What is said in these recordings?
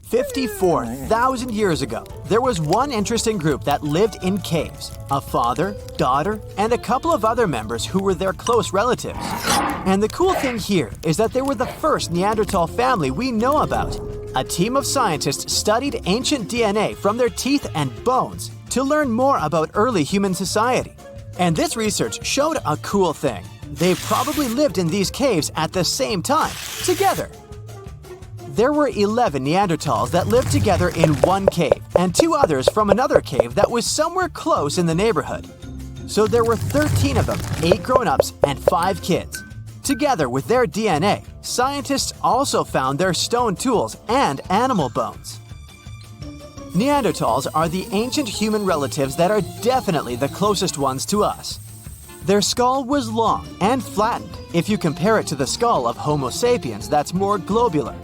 54,000 years ago, there was one interesting group that lived in caves. A father, daughter, and a couple of other members who were their close relatives. And the cool thing here is that they were the first Neanderthal family we know about. A team of scientists studied ancient DNA from their teeth and bones to learn more about early human society. And this research showed a cool thing. They probably lived in these caves at the same time, together. There were 11 Neanderthals that lived together in one cave, and 2 others from another cave that was somewhere close in the neighborhood. So there were 13 of them, 8 grown-ups and 5 kids. Together with their DNA, scientists also found their stone tools and animal bones. Neanderthals are the ancient human relatives that are definitely the closest ones to us. Their skull was long and flattened if you compare it to the skull of Homo sapiens that's more globular.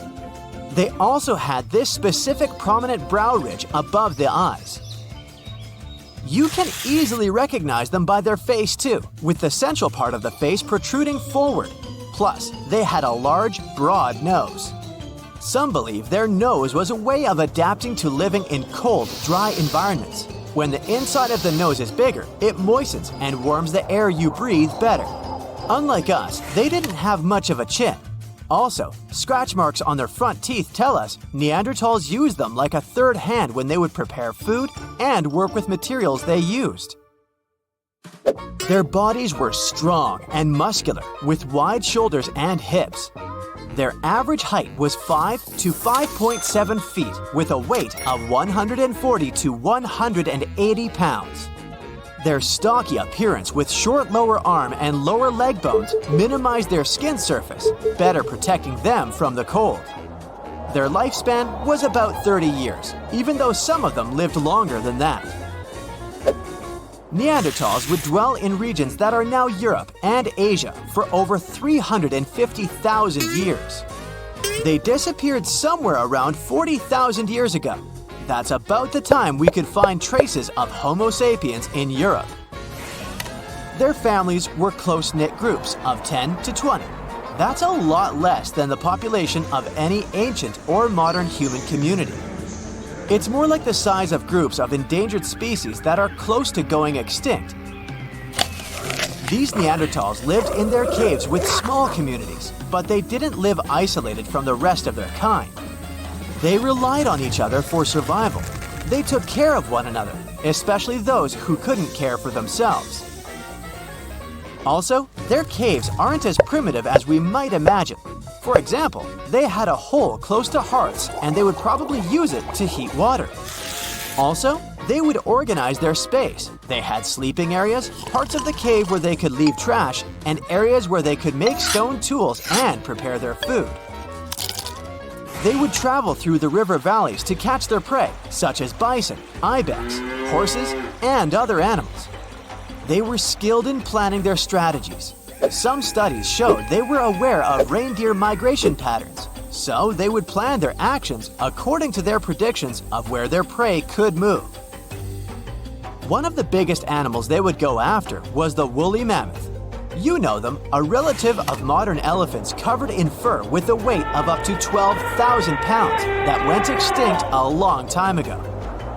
They also had this specific prominent brow ridge above the eyes. You can easily recognize them by their face too, with the central part of the face protruding forward. Plus, they had a large, broad nose. Some believe their nose was a way of adapting to living in cold, dry environments. When the inside of the nose is bigger, it moistens and warms the air you breathe better. Unlike us, they didn't have much of a chin. Also, scratch marks on their front teeth tell us Neanderthals used them like a third hand when they would prepare food and work with materials they used. Their bodies were strong and muscular, with wide shoulders and hips. Their average height was 5 to 5.7 feet, with a weight of 140 to 180 pounds. Their stocky appearance with short lower arm and lower leg bones minimized their skin surface, better protecting them from the cold. Their lifespan was about 30 years, even though some of them lived longer than that. Neanderthals would dwell in regions that are now Europe and Asia for over 350,000 years. They disappeared somewhere around 40,000 years ago. That's about the time we could find traces of Homo sapiens in Europe. Their families were close-knit groups of 10 to 20. That's a lot less than the population of any ancient or modern human community. It's more like the size of groups of endangered species that are close to going extinct. These Neanderthals lived in their caves with small communities, but they didn't live isolated from the rest of their kind. They relied on each other for survival. They took care of one another, especially those who couldn't care for themselves. Also, their caves aren't as primitive as we might imagine. For example, they had a hole close to hearths and they would probably use it to heat water. Also, they would organize their space. They had sleeping areas, parts of the cave where they could leave trash, and areas where they could make stone tools and prepare their food. They would travel through the river valleys to catch their prey, such as bison, ibex, horses, and other animals. They were skilled in planning their strategies. Some studies showed they were aware of reindeer migration patterns, so they would plan their actions according to their predictions of where their prey could move. One of the biggest animals they would go after was the woolly mammoth. You know them, a relative of modern elephants covered in fur with a weight of up to 12,000 pounds that went extinct a long time ago.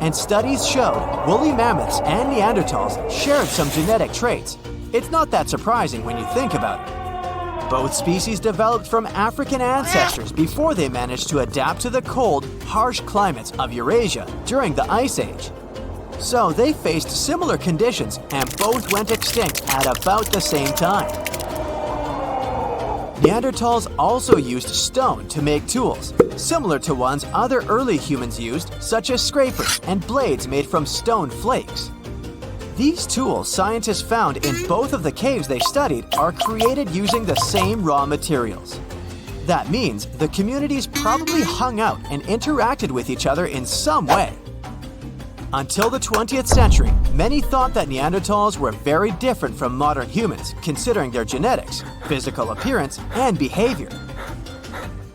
And studies showed woolly mammoths and Neanderthals shared some genetic traits. It's not that surprising when you think about it. Both species developed from African ancestors before they managed to adapt to the cold, harsh climates of Eurasia during the Ice Age. So they faced similar conditions and both went extinct at about the same time. Neanderthals also used stone to make tools, similar to ones other early humans used, such as scrapers and blades made from stone flakes. These tools scientists found in both of the caves they studied are created using the same raw materials. That means the communities probably hung out and interacted with each other in some way. Until the 20th century, many thought that Neanderthals were very different from modern humans, considering their genetics, physical appearance, and behavior.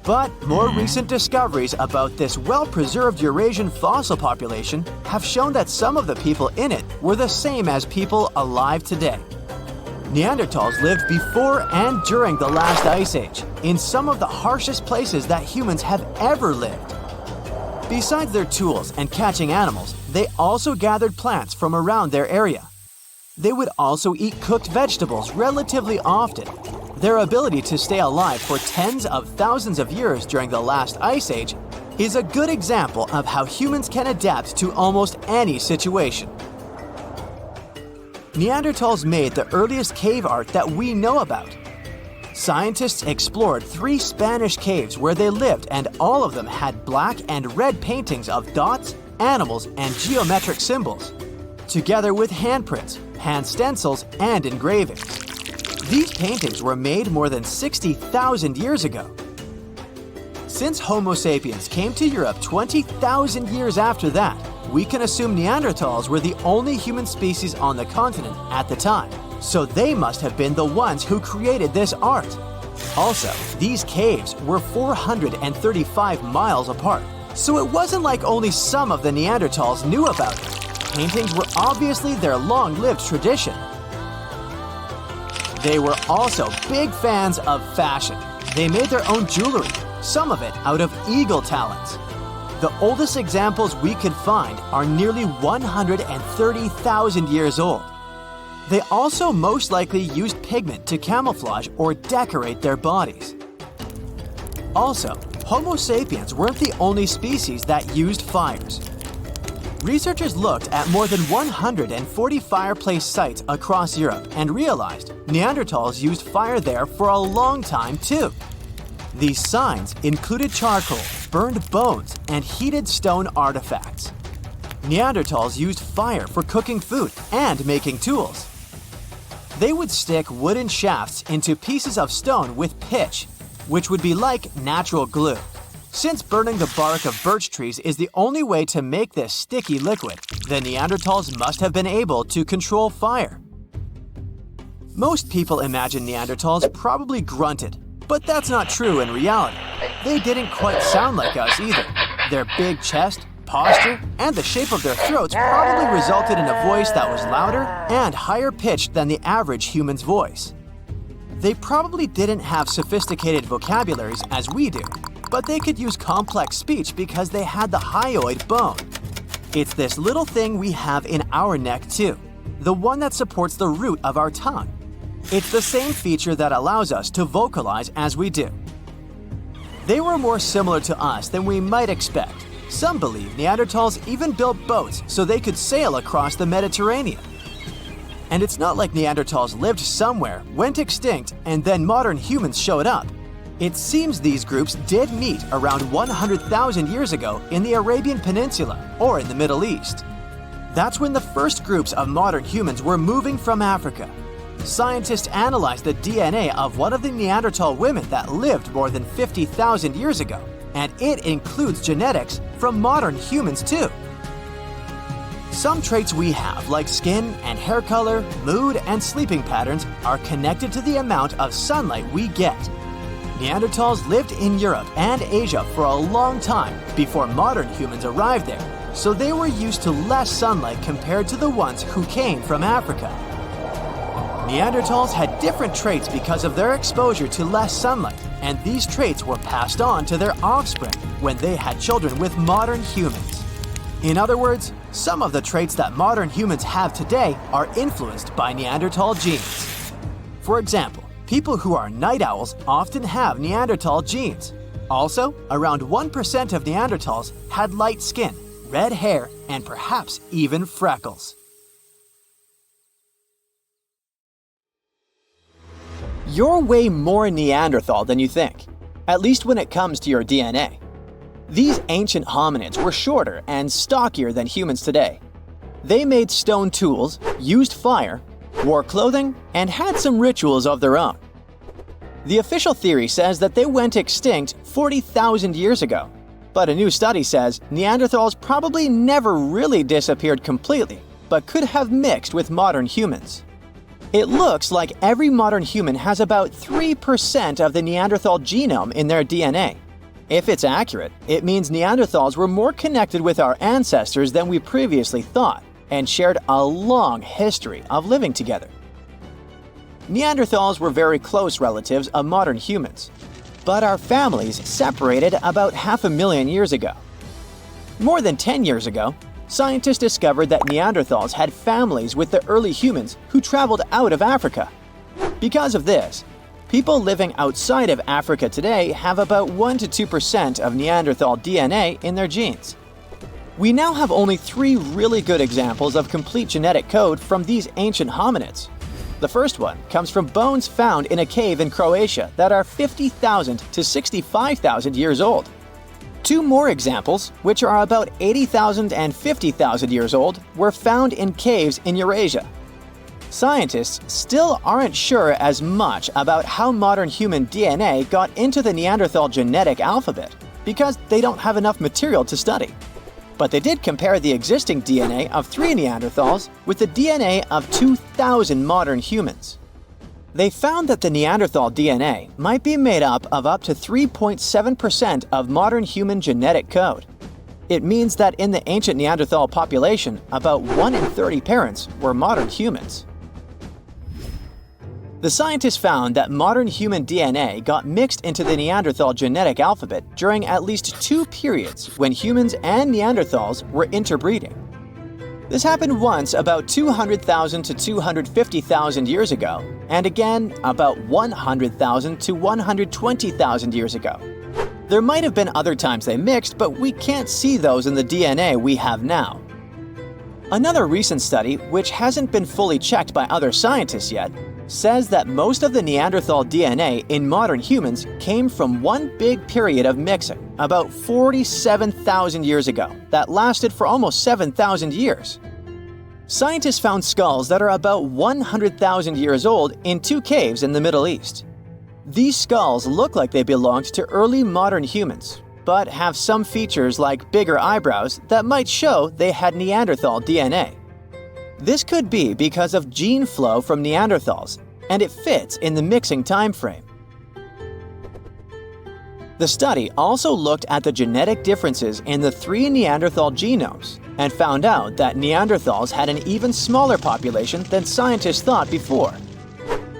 But more recent discoveries about this well-preserved Eurasian fossil population have shown that some of the people in it were the same as people alive today. Neanderthals lived before and during the last ice age, in some of the harshest places that humans have ever lived. Besides their tools and catching animals, they also gathered plants from around their area. They would also eat cooked vegetables relatively often. Their ability to stay alive for tens of thousands of years during the last ice age is a good example of how humans can adapt to almost any situation. Neanderthals made the earliest cave art that we know about. Scientists explored 3 Spanish caves where they lived, and all of them had black and red paintings of dots, animals, and geometric symbols, together with handprints, hand stencils, and engravings. These paintings were made more than 60,000 years ago. Since Homo sapiens came to Europe 20,000 years after that, we can assume Neanderthals were the only human species on the continent at the time, so they must have been the ones who created this art. Also, these caves were 435 miles apart, so it wasn't like only some of the Neanderthals knew about it. Paintings were obviously their long-lived tradition. They were also big fans of fashion. They made their own jewelry, some of it out of eagle talons. The oldest examples we could find are nearly 130,000 years old. They also most likely used pigment to camouflage or decorate their bodies. Also, Homo sapiens weren't the only species that used fires. Researchers looked at more than 140 fireplace sites across Europe and realized Neanderthals used fire there for a long time too. These signs included charcoal, burned bones, and heated stone artifacts. Neanderthals used fire for cooking food and making tools. They would stick wooden shafts into pieces of stone with pitch, which would be like natural glue. Since burning the bark of birch trees is the only way to make this sticky liquid, the Neanderthals must have been able to control fire. Most people imagine Neanderthals probably grunted, but that's not true in reality. They didn't quite sound like us either. Their big chest, posture, and the shape of their throats probably resulted in a voice that was louder and higher pitched than the average human's voice. They probably didn't have sophisticated vocabularies as we do, but they could use complex speech because they had the hyoid bone. It's this little thing we have in our neck too, the one that supports the root of our tongue. It's the same feature that allows us to vocalize as we do. They were more similar to us than we might expect. Some believe Neanderthals even built boats so they could sail across the Mediterranean. And it's not like Neanderthals lived somewhere, went extinct, and then modern humans showed up. It seems these groups did meet around 100,000 years ago in the Arabian Peninsula or in the Middle East. That's when the first groups of modern humans were moving from Africa. Scientists analyzed the DNA of one of the Neanderthal women that lived more than 50,000 years ago, and it includes genetics from modern humans too. Some traits we have, like skin and hair color, mood, and sleeping patterns, are connected to the amount of sunlight we get. Neanderthals lived in Europe and Asia for a long time before modern humans arrived there, so they were used to less sunlight compared to the ones who came from Africa. Neanderthals had different traits because of their exposure to less sunlight, and these traits were passed on to their offspring when they had children with modern humans. In other words, some of the traits that modern humans have today are influenced by Neanderthal genes. For example, people who are night owls often have Neanderthal genes. Also, around 1% of Neanderthals had light skin, red hair, and perhaps even freckles. You're way more Neanderthal than you think, at least when it comes to your DNA. These ancient hominids were shorter and stockier than humans today. They made stone tools, used fire, wore clothing, and had some rituals of their own. The official theory says that they went extinct 40,000 years ago, but a new study says Neanderthals probably never really disappeared completely, but could have mixed with modern humans. It looks like every modern human has about 3% of the Neanderthal genome in their DNA. If it's accurate, it means Neanderthals were more connected with our ancestors than we previously thought, and shared a long history of living together. Neanderthals were very close relatives of modern humans, but our families separated about 500,000 years ago. More than 10 years ago, scientists discovered that Neanderthals had families with the early humans who traveled out of Africa. Because of this, people living outside of Africa today have about 1 to 2% of Neanderthal DNA in their genes. We now have only 3 really good examples of complete genetic code from these ancient hominids. The first one comes from bones found in a cave in Croatia that are 50,000 to 65,000 years old. 2 more examples, which are about 80,000 and 50,000 years old, were found in caves in Eurasia. Scientists still aren't sure as much about how modern human DNA got into the Neanderthal genetic alphabet because they don't have enough material to study. But they did compare the existing DNA of 3 Neanderthals with the DNA of 2,000 modern humans. They found that the Neanderthal DNA might be made up to 3.7% of modern human genetic code. It means that in the ancient Neanderthal population, about 1 in 30 parents were modern humans. The scientists found that modern human DNA got mixed into the Neanderthal genetic alphabet during at least 2 periods when humans and Neanderthals were interbreeding. This happened once about 200,000 to 250,000 years ago, and again about 100,000 to 120,000 years ago. There might have been other times they mixed, but we can't see those in the DNA we have now. Another recent study, which hasn't been fully checked by other scientists yet, says that most of the Neanderthal DNA in modern humans came from one big period of mixing, about 47,000 years ago, that lasted for almost 7,000 years. Scientists found skulls that are about 100,000 years old in 2 caves in the Middle East. These skulls look like they belonged to early modern humans, but have some features like bigger eyebrows that might show they had Neanderthal DNA. This could be because of gene flow from Neanderthals, and it fits in the mixing time frame. The study also looked at the genetic differences in the 3 Neanderthal genomes and found out that Neanderthals had an even smaller population than scientists thought before.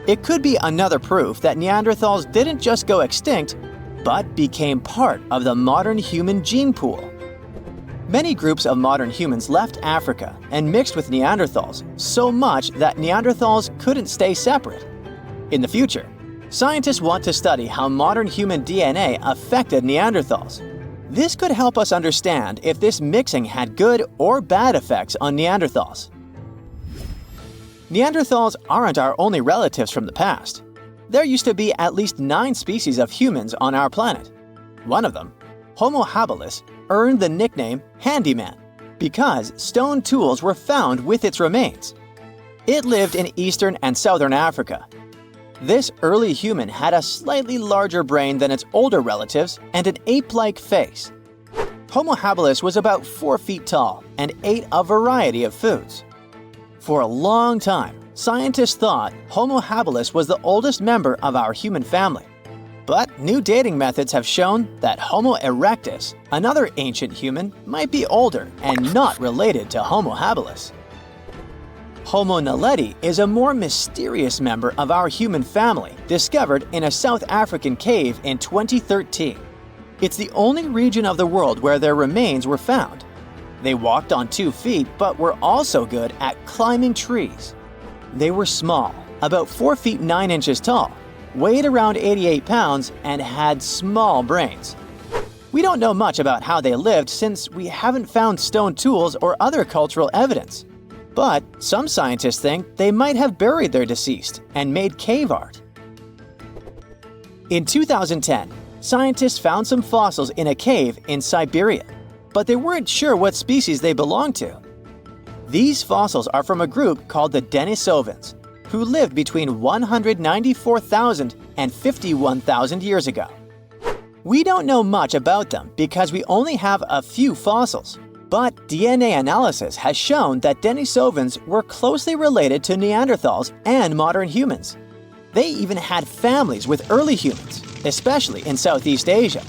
It could be another proof that Neanderthals didn't just go extinct, but became part of the modern human gene pool. Many groups of modern humans left Africa and mixed with Neanderthals so much that Neanderthals couldn't stay separate. In the future, scientists want to study how modern human DNA affected Neanderthals. This could help us understand if this mixing had good or bad effects on Neanderthals. Neanderthals aren't our only relatives from the past. There used to be at least 9 species of humans on our planet. One of them, Homo habilis, earned the nickname handyman because stone tools were found with its remains. It lived in eastern and southern Africa. This early human had a slightly larger brain than its older relatives and an ape-like face. Homo habilis was about 4 feet tall and ate a variety of foods. For a long time, scientists thought Homo habilis was the oldest member of our human family. But new dating methods have shown that Homo erectus, another ancient human, might be older and not related to Homo habilis. Homo naledi is a more mysterious member of our human family, discovered in a South African cave in 2013. It's the only region of the world where their remains were found. They walked on 2 feet, but were also good at climbing trees. They were small, about 4 feet 9 inches tall, weighed around 88 pounds, and had small brains. We don't know much about how they lived since we haven't found stone tools or other cultural evidence. But some scientists think they might have buried their deceased and made cave art. In 2010, scientists found some fossils in a cave in Siberia, but they weren't sure what species they belonged to. These fossils are from a group called the Denisovans, who lived between 194,000 and 51,000 years ago. We don't know much about them because we only have a few fossils, but DNA analysis has shown that Denisovans were closely related to Neanderthals and modern humans. They even had families with early humans, especially in Southeast Asia.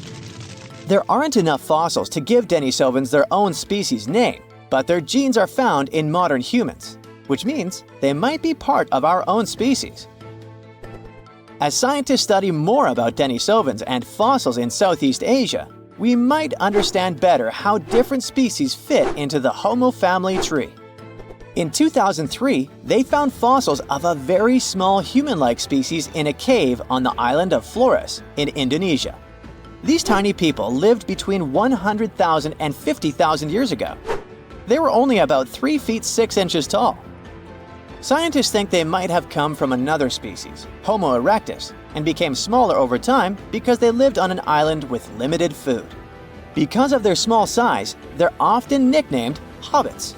There aren't enough fossils to give Denisovans their own species name, but their genes are found in modern humans, which means they might be part of our own species. As scientists study more about Denisovans and fossils in Southeast Asia, we might understand better how different species fit into the Homo family tree. In 2003, they found fossils of a very small human-like species in a cave on the island of Flores in Indonesia. These tiny people lived between 100,000 and 50,000 years ago. They were only about 3 feet 6 inches tall. Scientists think they might have come from another species, Homo erectus, and became smaller over time because they lived on an island with limited food. Because of their small size, they're often nicknamed hobbits.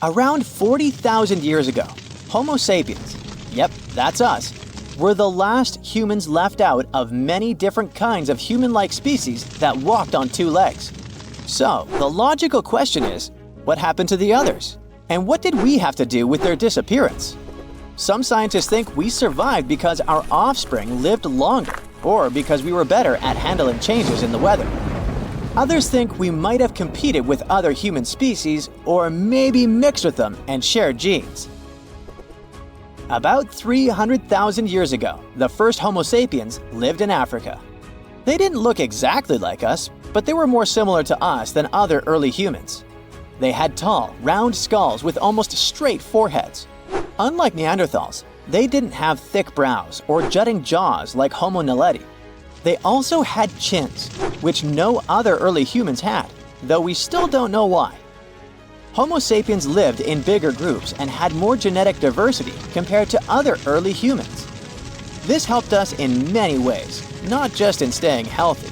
Around 40,000 years ago, Homo sapiens, yep, that's us, were the last humans left out of many different kinds of human-like species that walked on 2 legs. So, the logical question is, what happened to the others? And what did we have to do with their disappearance? Some scientists think we survived because our offspring lived longer, or because we were better at handling changes in the weather. Others think we might have competed with other human species, or maybe mixed with them and shared genes. About 300,000 years ago, the first Homo sapiens lived in Africa. They didn't look exactly like us, but they were more similar to us than other early humans. They had tall, round skulls with almost straight foreheads. Unlike Neanderthals, they didn't have thick brows or jutting jaws like Homo naledi. They also had chins, which no other early humans had, though we still don't know why. Homo sapiens lived in bigger groups and had more genetic diversity compared to other early humans. This helped us in many ways, not just in staying healthy.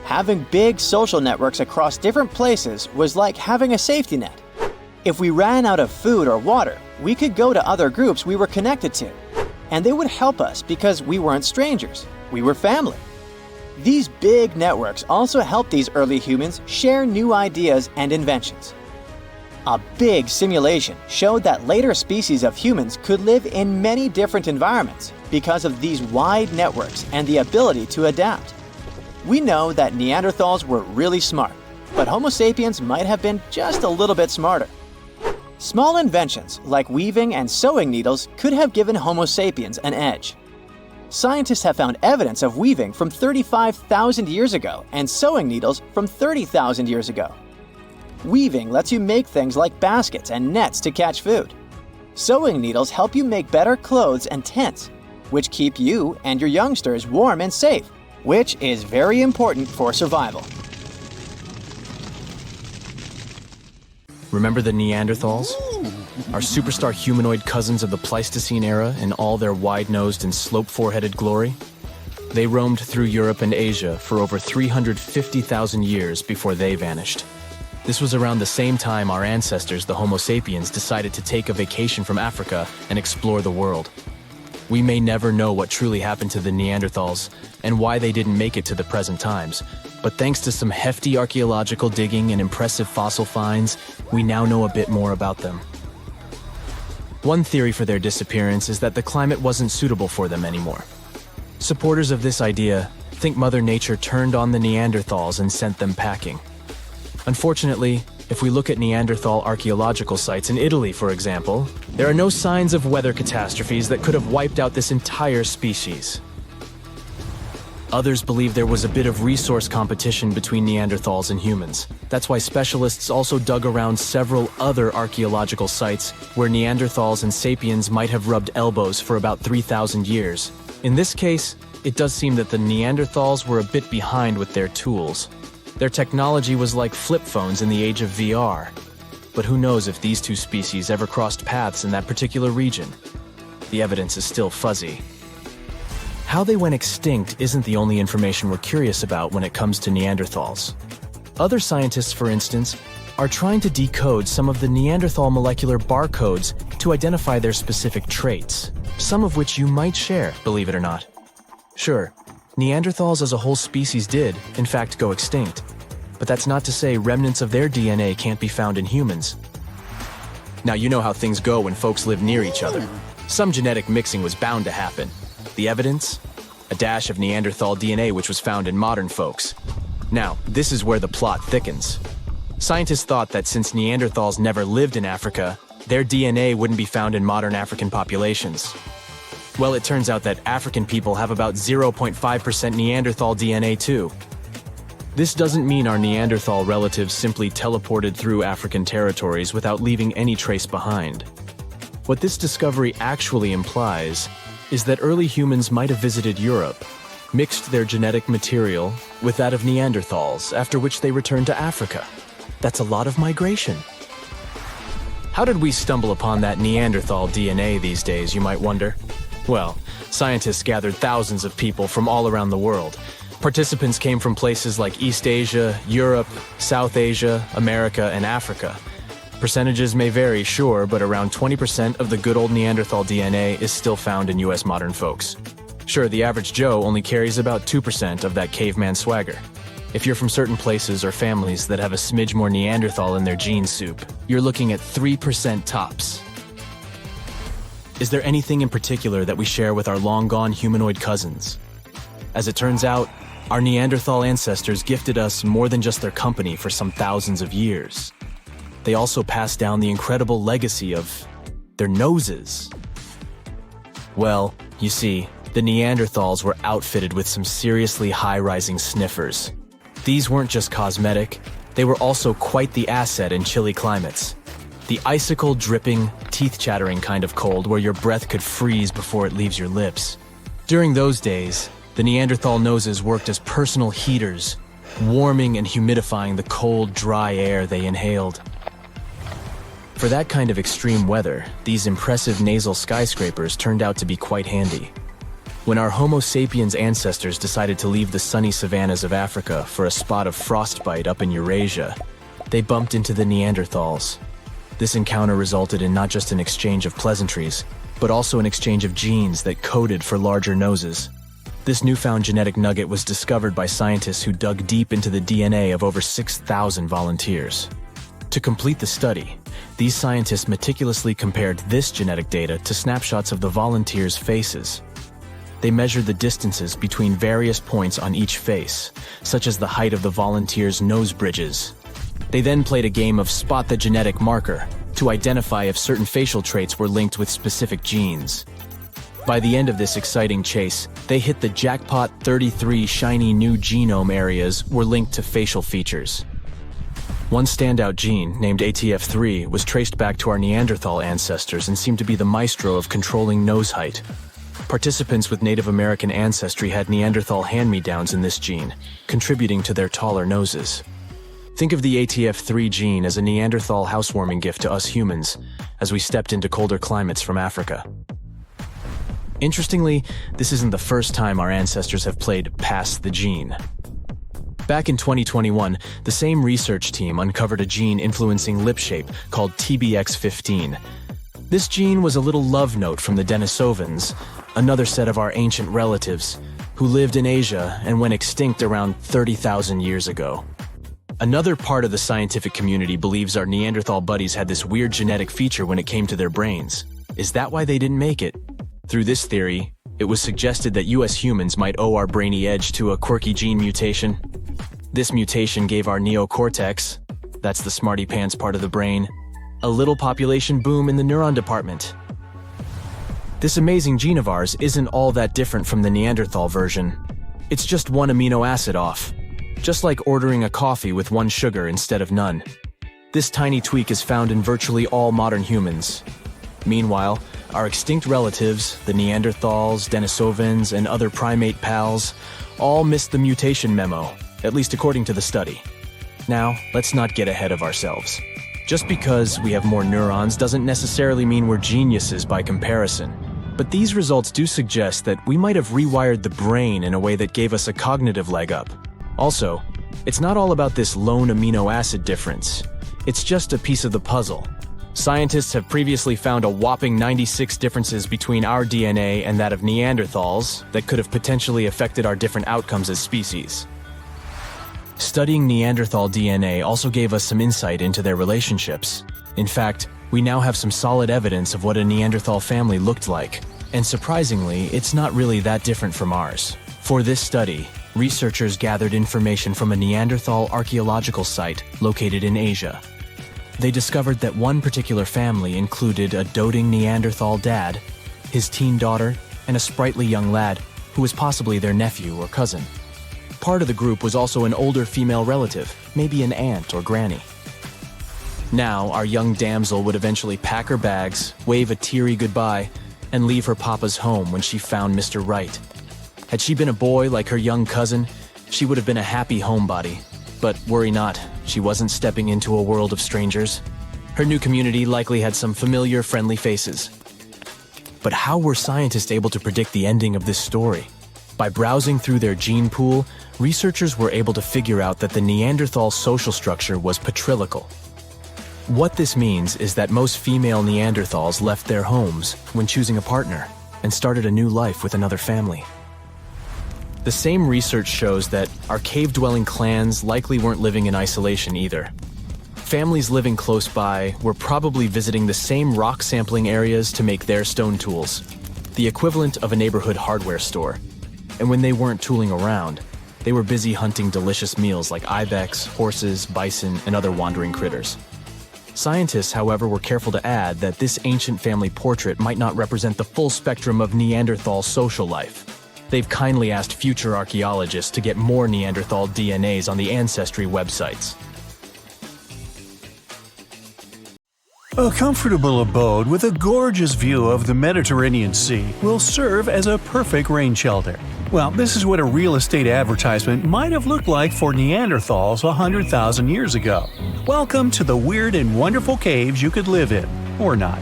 Having big social networks across different places was like having a safety net. If we ran out of food or water, we could go to other groups we were connected to, and they would help us because we weren't strangers, we were family. These big networks also helped these early humans share new ideas and inventions. A big simulation showed that later species of humans could live in many different environments because of these wide networks and the ability to adapt. We know that Neanderthals were really smart, but Homo sapiens might have been just a little bit smarter. Small inventions like weaving and sewing needles could have given Homo sapiens an edge. Scientists have found evidence of weaving from 35,000 years ago and sewing needles from 30,000 years ago. Weaving lets you make things like baskets and nets to catch food. Sewing needles help you make better clothes and tents, which keep you and your youngsters warm and safe, which is very important for survival. Remember the Neanderthals? Our superstar humanoid cousins of the Pleistocene era in all their wide-nosed and slope-foreheaded glory? They roamed through Europe and Asia for over 350,000 years before they vanished. This was around the same time our ancestors, the Homo sapiens, decided to take a vacation from Africa and explore the world. We may never know what truly happened to the Neanderthals and why they didn't make it to the present times, but thanks to some hefty archaeological digging and impressive fossil finds, we now know a bit more about them. One theory for their disappearance is that the climate wasn't suitable for them anymore. Supporters of this idea think Mother Nature turned on the Neanderthals and sent them packing. Unfortunately, if we look at Neanderthal archaeological sites in Italy, for example, there are no signs of weather catastrophes that could have wiped out this entire species. Others believe there was a bit of resource competition between Neanderthals and humans. That's why specialists also dug around several other archaeological sites where Neanderthals and sapiens might have rubbed elbows for about 3,000 years. In this case, it does seem that the Neanderthals were a bit behind with their tools. Their technology was like flip phones in the age of VR. But who knows if these two species ever crossed paths in that particular region? The evidence is still fuzzy. How they went extinct isn't the only information we're curious about when it comes to Neanderthals. Other scientists, for instance, are trying to decode some of the Neanderthal molecular barcodes to identify their specific traits, some of which you might share, believe it or not. Sure, Neanderthals as a whole species did, in fact, go extinct. But that's not to say remnants of their DNA can't be found in humans. Now, you know how things go when folks live near each other. Some genetic mixing was bound to happen. The evidence? A dash of Neanderthal DNA which was found in modern folks. Now, this is where the plot thickens. Scientists thought that since Neanderthals never lived in Africa, their DNA wouldn't be found in modern African populations. Well, it turns out that African people have about 0.5% Neanderthal DNA too. This doesn't mean our Neanderthal relatives simply teleported through African territories without leaving any trace behind. What this discovery actually implies is that early humans might have visited Europe, mixed their genetic material with that of Neanderthals, after which they returned to Africa. That's a lot of migration. How did we stumble upon that Neanderthal DNA these days, you might wonder? Well, scientists gathered thousands of people from all around the world. Participants came from places like East Asia, Europe, South Asia, America, and Africa. Percentages may vary, sure, but around 20% of the good old Neanderthal DNA is still found in US modern folks. Sure, the average Joe only carries about 2% of that caveman swagger. If you're from certain places or families that have a smidge more Neanderthal in their gene soup, you're looking at 3% tops. Is there anything in particular that we share with our long-gone humanoid cousins? As it turns out, our Neanderthal ancestors gifted us more than just their company for some thousands of years. They also passed down the incredible legacy of their noses. Well, you see, the Neanderthals were outfitted with some seriously high-rising sniffers. These weren't just cosmetic, they were also quite the asset in chilly climates. The icicle-dripping, teeth-chattering kind of cold where your breath could freeze before it leaves your lips. During those days, the Neanderthal noses worked as personal heaters, warming and humidifying the cold, dry air they inhaled. For that kind of extreme weather, these impressive nasal skyscrapers turned out to be quite handy. When our Homo sapiens ancestors decided to leave the sunny savannas of Africa for a spot of frostbite up in Eurasia, they bumped into the Neanderthals. This encounter resulted in not just an exchange of pleasantries, but also an exchange of genes that coded for larger noses. This newfound genetic nugget was discovered by scientists who dug deep into the DNA of over 6,000 volunteers. To complete the study, these scientists meticulously compared this genetic data to snapshots of the volunteers' faces. They measured the distances between various points on each face, such as the height of the volunteers' nose bridges. They then played a game of spot the genetic marker to identify if certain facial traits were linked with specific genes. By the end of this exciting chase, they hit the jackpot. 33 shiny new genome areas were linked to facial features. One standout gene, named ATF3, was traced back to our Neanderthal ancestors and seemed to be the maestro of controlling nose height. Participants with Native American ancestry had Neanderthal hand-me-downs in this gene, contributing to their taller noses. Think of the ATF3 gene as a Neanderthal housewarming gift to us humans, as we stepped into colder climates from Africa. Interestingly, this isn't the first time our ancestors have played pass the gene. Back in 2021, the same research team uncovered a gene influencing lip shape called TBX15. This gene was a little love note from the Denisovans, another set of our ancient relatives, who lived in Asia and went extinct around 30,000 years ago. Another part of the scientific community believes our Neanderthal buddies had this weird genetic feature when it came to their brains. Is that why they didn't make it? Through this theory, it was suggested that US humans might owe our brainy edge to a quirky gene mutation. This mutation gave our neocortex, that's the smarty pants part of the brain, a little population boom in the neuron department. This amazing gene of ours isn't all that different from the Neanderthal version. It's just one amino acid off. Just like ordering a coffee with one sugar instead of none. This tiny tweak is found in virtually all modern humans. Meanwhile, our extinct relatives, the Neanderthals, Denisovans, and other primate pals, all missed the mutation memo, at least according to the study. Now, let's not get ahead of ourselves. Just because we have more neurons doesn't necessarily mean we're geniuses by comparison. But these results do suggest that we might have rewired the brain in a way that gave us a cognitive leg up. Also, it's not all about this lone amino acid difference. It's just a piece of the puzzle. Scientists have previously found a whopping 96 differences between our DNA and that of Neanderthals that could have potentially affected our different outcomes as species. Studying Neanderthal DNA also gave us some insight into their relationships. In fact, we now have some solid evidence of what a Neanderthal family looked like. And surprisingly, it's not really that different from ours. For this study, researchers gathered information from a Neanderthal archaeological site located in Asia. They discovered that one particular family included a doting Neanderthal dad, his teen daughter, and a sprightly young lad who was possibly their nephew or cousin. Part of the group was also an older female relative, maybe an aunt or granny. Now, our young damsel would eventually pack her bags, wave a teary goodbye, and leave her papa's home when she found Mr. Right. Had she been a boy like her young cousin, she would have been a happy homebody. But worry not, she wasn't stepping into a world of strangers. Her new community likely had some familiar, friendly faces. But how were scientists able to predict the ending of this story? By browsing through their gene pool, researchers were able to figure out that the Neanderthal social structure was patrilocal. What this means is that most female Neanderthals left their homes when choosing a partner and started a new life with another family. The same research shows that our cave-dwelling clans likely weren't living in isolation either. Families living close by were probably visiting the same rock sampling areas to make their stone tools, the equivalent of a neighborhood hardware store. And when they weren't tooling around, they were busy hunting delicious meals like ibex, horses, bison, and other wandering critters. Scientists, however, were careful to add that this ancient family portrait might not represent the full spectrum of Neanderthal social life. They've kindly asked future archaeologists to get more Neanderthal DNAs on the Ancestry websites. A comfortable abode with a gorgeous view of the Mediterranean Sea will serve as a perfect rain shelter. Well, this is what a real estate advertisement might have looked like for Neanderthals 100,000 years ago. Welcome to the weird and wonderful caves you could live in, or not.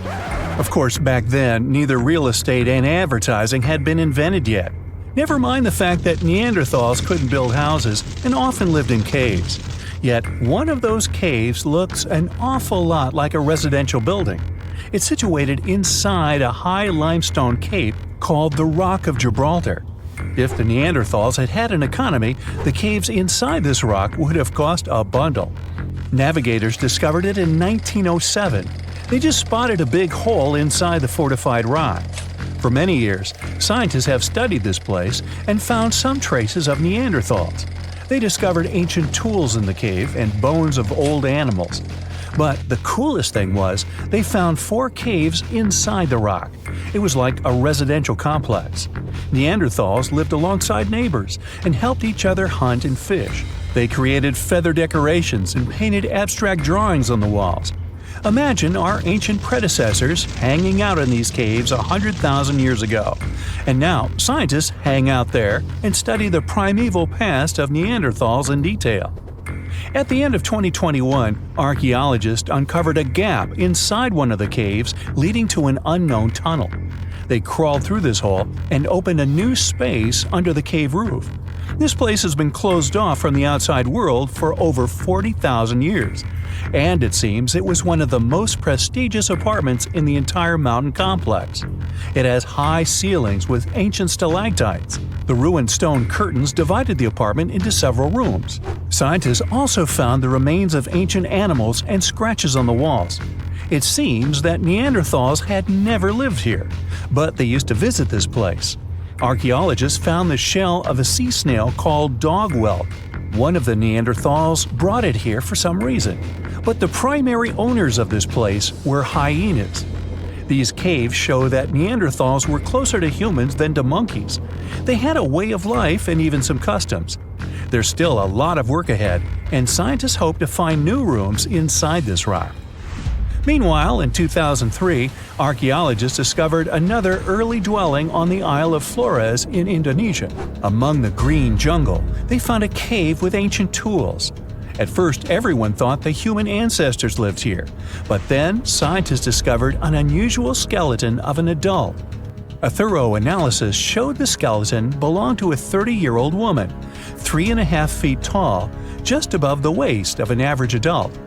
Of course, back then, neither real estate and advertising had been invented yet. Never mind the fact that Neanderthals couldn't build houses and often lived in caves. Yet, one of those caves looks an awful lot like a residential building. It's situated inside a high limestone cape called the Rock of Gibraltar. If the Neanderthals had had an economy, the caves inside this rock would have cost a bundle. Navigators discovered it in 1907. They just spotted a big hole inside the fortified rock. For many years, scientists have studied this place and found some traces of Neanderthals. They discovered ancient tools in the cave and bones of old animals. But the coolest thing was, they found 4 caves inside the rock. It was like a residential complex. Neanderthals lived alongside neighbors and helped each other hunt and fish. They created feather decorations and painted abstract drawings on the walls. Imagine our ancient predecessors hanging out in these caves 100,000 years ago. And now, scientists hang out there and study the primeval past of Neanderthals in detail. At the end of 2021, archaeologists uncovered a gap inside one of the caves leading to an unknown tunnel. They crawled through this hole and opened a new space under the cave roof. This place has been closed off from the outside world for over 40,000 years. And it seems it was one of the most prestigious apartments in the entire mountain complex. It has high ceilings with ancient stalactites. The ruined stone curtains divided the apartment into several rooms. Scientists also found the remains of ancient animals and scratches on the walls. It seems that Neanderthals had never lived here, but they used to visit this place. Archaeologists found the shell of a sea snail called dog whelk. One of the Neanderthals brought it here for some reason, but the primary owners of this place were hyenas. These caves show that Neanderthals were closer to humans than to monkeys. They had a way of life and even some customs. There's still a lot of work ahead, and scientists hope to find new rooms inside this rock. Meanwhile, in 2003, archaeologists discovered another early dwelling on the Isle of Flores in Indonesia. Among the green jungle, they found a cave with ancient tools. At first, everyone thought the human ancestors lived here, but then scientists discovered an unusual skeleton of an adult. A thorough analysis showed the skeleton belonged to a 30-year-old woman, 3.5 feet tall, just above the waist of an average adult.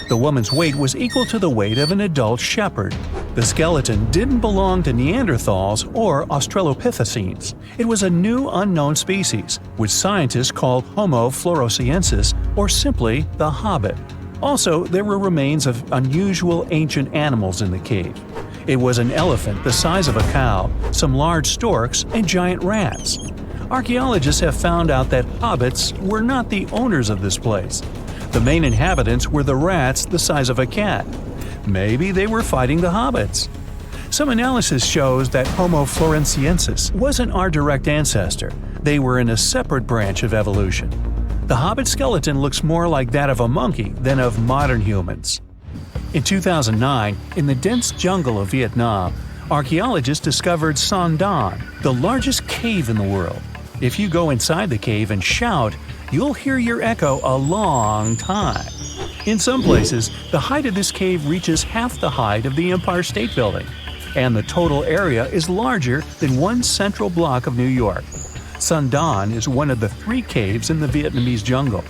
The woman's weight was equal to the weight of an adult shepherd. The skeleton didn't belong to Neanderthals or Australopithecines. It was a new unknown species, which scientists called Homo floresiensis, or simply the Hobbit. Also, there were remains of unusual ancient animals in the cave. It was an elephant the size of a cow, some large storks, and giant rats. Archaeologists have found out that hobbits were not the owners of this place. The main inhabitants were the rats the size of a cat. Maybe they were fighting the hobbits. Some analysis shows that Homo floresiensis wasn't our direct ancestor. They were in a separate branch of evolution. The hobbit skeleton looks more like that of a monkey than of modern humans. In 2009, in the dense jungle of Vietnam, archaeologists discovered Son Don, the largest cave in the world. If you go inside the cave and shout, you'll hear your echo a long time. In some places, the height of this cave reaches half the height of the Empire State Building, and the total area is larger than one central block of New York. Son Don is one of the 3 caves in the Vietnamese jungle.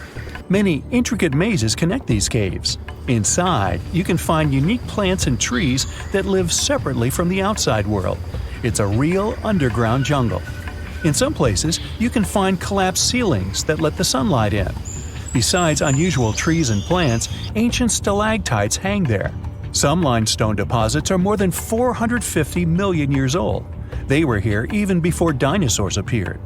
Many intricate mazes connect these caves. Inside, you can find unique plants and trees that live separately from the outside world. It's a real underground jungle. In some places, you can find collapsed ceilings that let the sunlight in. Besides unusual trees and plants, ancient stalactites hang there. Some limestone deposits are more than 450 million years old. They were here even before dinosaurs appeared.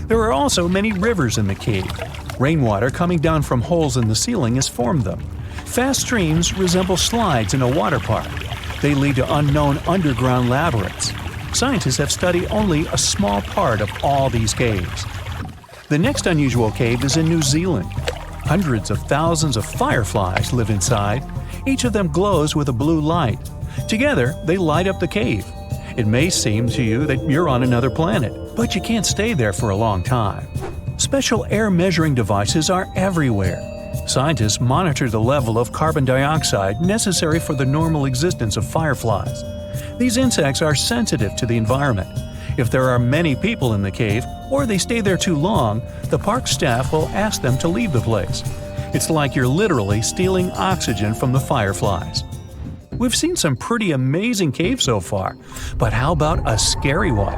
There are also many rivers in the cave. Rainwater coming down from holes in the ceiling has formed them. Fast streams resemble slides in a water park. They lead to unknown underground labyrinths. Scientists have studied only a small part of all these caves. The next unusual cave is in New Zealand. Hundreds of thousands of fireflies live inside. Each of them glows with a blue light. Together, they light up the cave. It may seem to you that you're on another planet, but you can't stay there for a long time. Special air measuring devices are everywhere. Scientists monitor the level of carbon dioxide necessary for the normal existence of fireflies. These insects are sensitive to the environment. If there are many people in the cave, or they stay there too long, the park staff will ask them to leave the place. It's like you're literally stealing oxygen from the fireflies. We've seen some pretty amazing caves so far, but how about a scary one?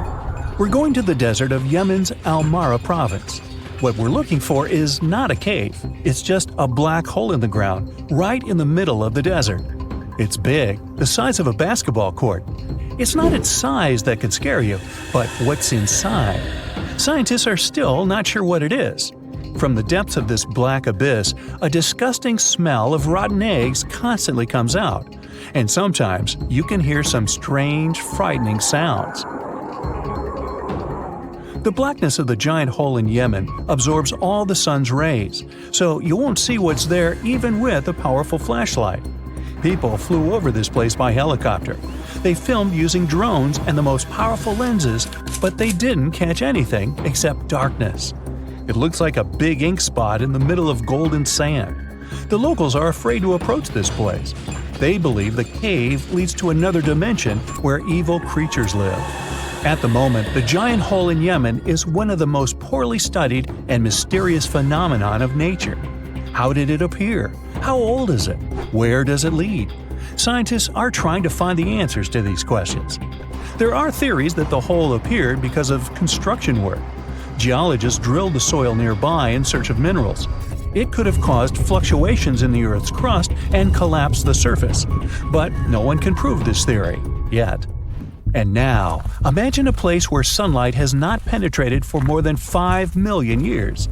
We're going to the desert of Yemen's Al-Mara province. What we're looking for is not a cave, it's just a black hole in the ground, right in the middle of the desert. It's big, the size of a basketball court. It's not its size that could scare you, but what's inside. Scientists are still not sure what it is. From the depths of this black abyss, a disgusting smell of rotten eggs constantly comes out, and sometimes you can hear some strange, frightening sounds. The blackness of the giant hole in Yemen absorbs all the sun's rays, so you won't see what's there even with a powerful flashlight. People flew over this place by helicopter. They filmed using drones and the most powerful lenses, but they didn't catch anything except darkness. It looks like a big ink spot in the middle of golden sand. The locals are afraid to approach this place. They believe the cave leads to another dimension where evil creatures live. At the moment, the giant hole in Yemen is one of the most poorly studied and mysterious phenomenon of nature. How did it appear? How old is it? Where does it lead? Scientists are trying to find the answers to these questions. There are theories that the hole appeared because of construction work. Geologists drilled the soil nearby in search of minerals. It could have caused fluctuations in the Earth's crust and collapsed the surface. But no one can prove this theory, yet. And now, imagine a place where sunlight has not penetrated for more than 5 million years.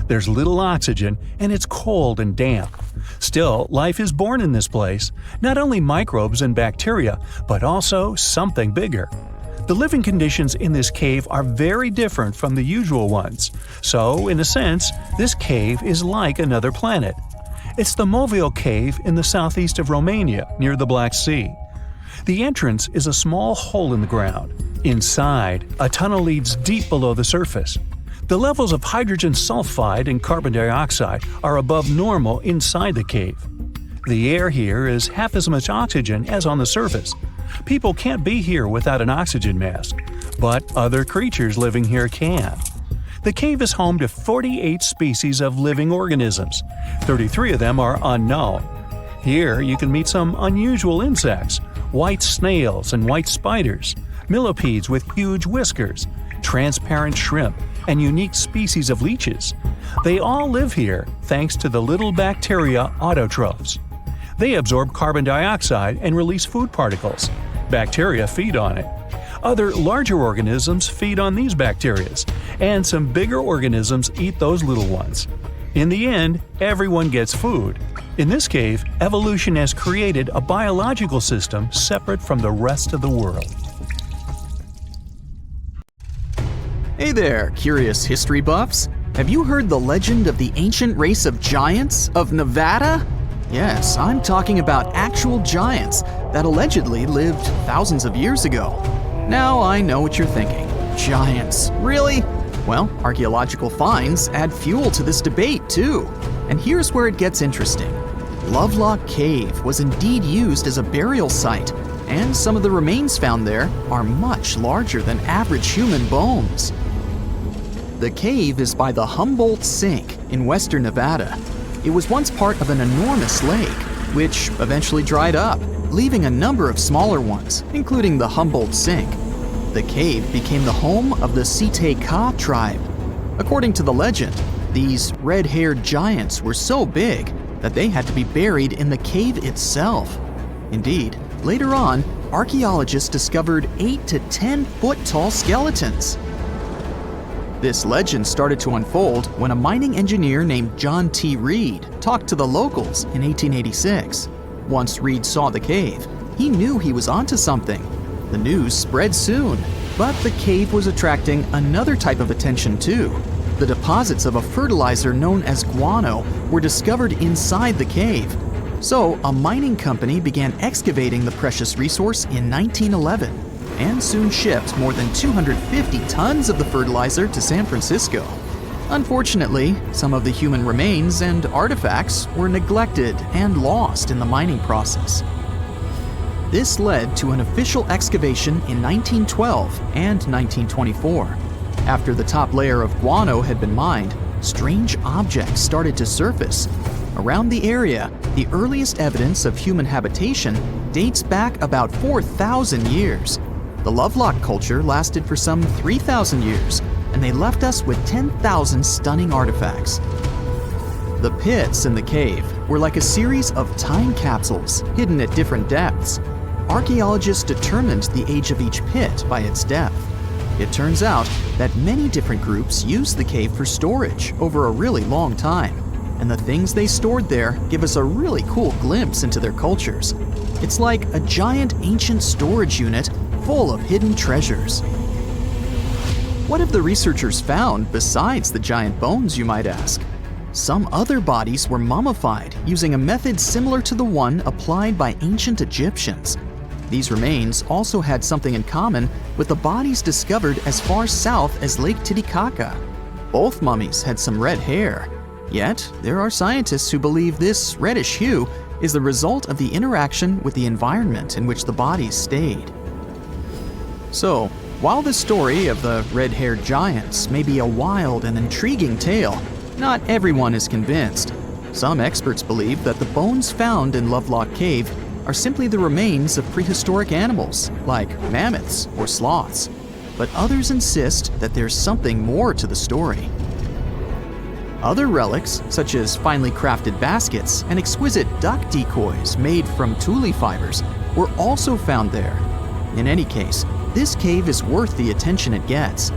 There's little oxygen, and it's cold and damp. Still, life is born in this place, not only microbes and bacteria, but also something bigger. The living conditions in this cave are very different from the usual ones, so, in a sense, this cave is like another planet. It's the Movil Cave in the southeast of Romania, near the Black Sea. The entrance is a small hole in the ground. Inside, a tunnel leads deep below the surface. The levels of hydrogen sulfide and carbon dioxide are above normal inside the cave. The air here is half as much oxygen as on the surface. People can't be here without an oxygen mask, but other creatures living here can. The cave is home to 48 species of living organisms. 33 of them are unknown. Here you can meet some unusual insects, white snails and white spiders, millipedes with huge whiskers, transparent shrimp, and unique species of leeches. They all live here thanks to the little bacteria autotrophs. They absorb carbon dioxide and release food particles. Bacteria feed on it. Other larger organisms feed on these bacteria, and some bigger organisms eat those little ones. In the end, everyone gets food. In this cave, evolution has created a biological system separate from the rest of the world. Hey there, curious history buffs! Have you heard the legend of the ancient race of giants of Nevada? Yes, I'm talking about actual giants that allegedly lived thousands of years ago. Now I know what you're thinking. Giants, really? Well, archaeological finds add fuel to this debate too. And here's where it gets interesting. Lovelock Cave was indeed used as a burial site, and some of the remains found there are much larger than average human bones. The cave is by the Humboldt Sink in western Nevada. It was once part of an enormous lake, which eventually dried up, leaving a number of smaller ones, including the Humboldt Sink. The cave became the home of the Site-Ka tribe. According to the legend, these red-haired giants were so big that they had to be buried in the cave itself. Indeed, later on, archaeologists discovered 8 to 10 foot tall skeletons. This legend started to unfold when a mining engineer named John T. Reed talked to the locals in 1886. Once Reed saw the cave, he knew he was onto something. The news spread soon, but the cave was attracting another type of attention too. The deposits of a fertilizer known as guano were discovered inside the cave. So a mining company began excavating the precious resource in 1911 and soon shipped more than 250 tons of the fertilizer to San Francisco. Unfortunately, some of the human remains and artifacts were neglected and lost in the mining process. This led to an official excavation in 1912 and 1924. After the top layer of guano had been mined, strange objects started to surface. Around the area, the earliest evidence of human habitation dates back about 4,000 years. The Lovelock culture lasted for some 3,000 years, and they left us with 10,000 stunning artifacts. The pits in the cave were like a series of time capsules hidden at different depths. Archaeologists determined the age of each pit by its depth. It turns out that many different groups used the cave for storage over a really long time, and the things they stored there give us a really cool glimpse into their cultures. It's like a giant ancient storage unit full of hidden treasures. What have the researchers found besides the giant bones, you might ask? Some other bodies were mummified using a method similar to the one applied by ancient Egyptians. These remains also had something in common with the bodies discovered as far south as Lake Titicaca. Both mummies had some red hair. Yet, there are scientists who believe this reddish hue is the result of the interaction with the environment in which the bodies stayed. So, while the story of the red-haired giants may be a wild and intriguing tale, not everyone is convinced. Some experts believe that the bones found in Lovelock Cave are simply the remains of prehistoric animals, like mammoths or sloths. But others insist that there's something more to the story. Other relics, such as finely crafted baskets and exquisite duck decoys made from tule fibers, were also found there. In any case, this cave is worth the attention it gets.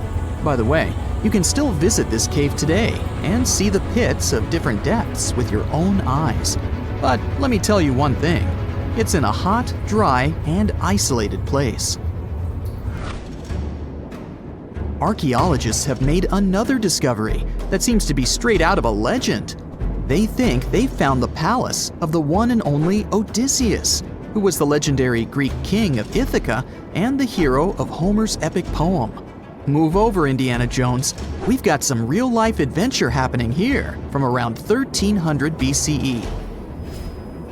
By the way, you can still visit this cave today and see the pits of different depths with your own eyes. But let me tell you one thing. It's in a hot, dry, and isolated place. Archaeologists have made another discovery that seems to be straight out of a legend. They think they found the palace of the one and only Odysseus, who was the legendary Greek king of Ithaca and the hero of Homer's epic poem. Move over, Indiana Jones. We've got some real-life adventure happening here from around 1300 BCE.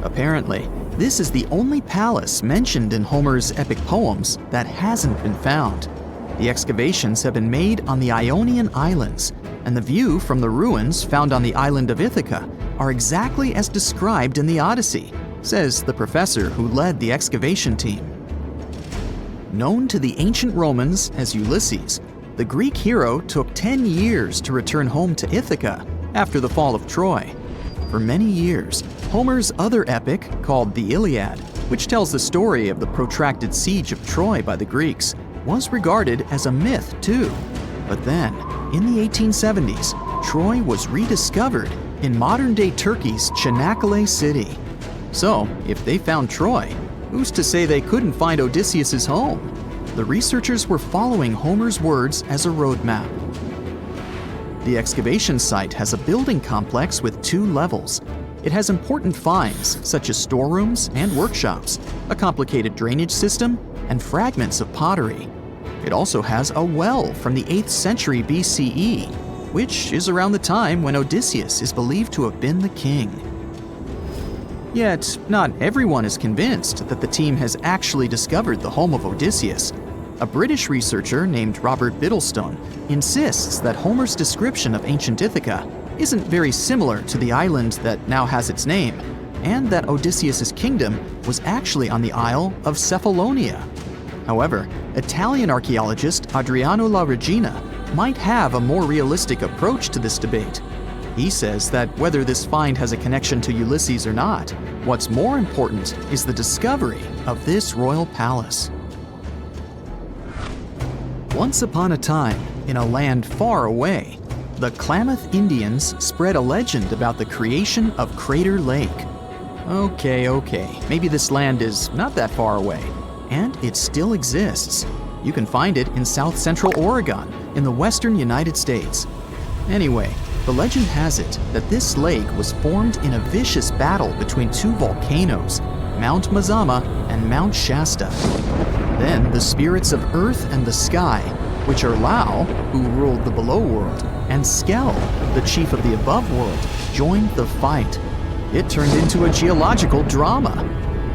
Apparently, this is the only palace mentioned in Homer's epic poems that hasn't been found. The excavations have been made on the Ionian Islands, and the view from the ruins found on the island of Ithaca are exactly as described in the Odyssey, says the professor who led the excavation team. Known to the ancient Romans as Ulysses, the Greek hero took 10 years to return home to Ithaca after the fall of Troy. For many years, Homer's other epic, called the Iliad, which tells the story of the protracted siege of Troy by the Greeks, was regarded as a myth too. But then, in the 1870s, Troy was rediscovered in modern-day Turkey's Çanakkale city. So, if they found Troy, who's to say they couldn't find Odysseus' home? The researchers were following Homer's words as a roadmap. The excavation site has a building complex with 2 levels. It has important finds, such as storerooms and workshops, a complicated drainage system, and fragments of pottery. It also has a well from the 8th century BCE, which is around the time when Odysseus is believed to have been the king. Yet, not everyone is convinced that the team has actually discovered the home of Odysseus. A British researcher named Robert Biddlestone insists that Homer's description of ancient Ithaca isn't very similar to the island that now has its name, and that Odysseus' kingdom was actually on the Isle of Cephalonia. However, Italian archaeologist Adriano La Regina might have a more realistic approach to this debate. He says that whether this find has a connection to Ulysses or not, what's more important is the discovery of this royal palace. Once upon a time, in a land far away, the Klamath Indians spread a legend about the creation of Crater Lake. Okay, maybe this land is not that far away, and it still exists. You can find it in south-central Oregon, in the western United States. Anyway, the legend has it that this lake was formed in a vicious battle between 2 volcanoes, Mount Mazama and Mount Shasta. Then the spirits of earth and the sky, which are Lau, who ruled the below world, and Skel, the chief of the above world, joined the fight. It turned into a geological drama.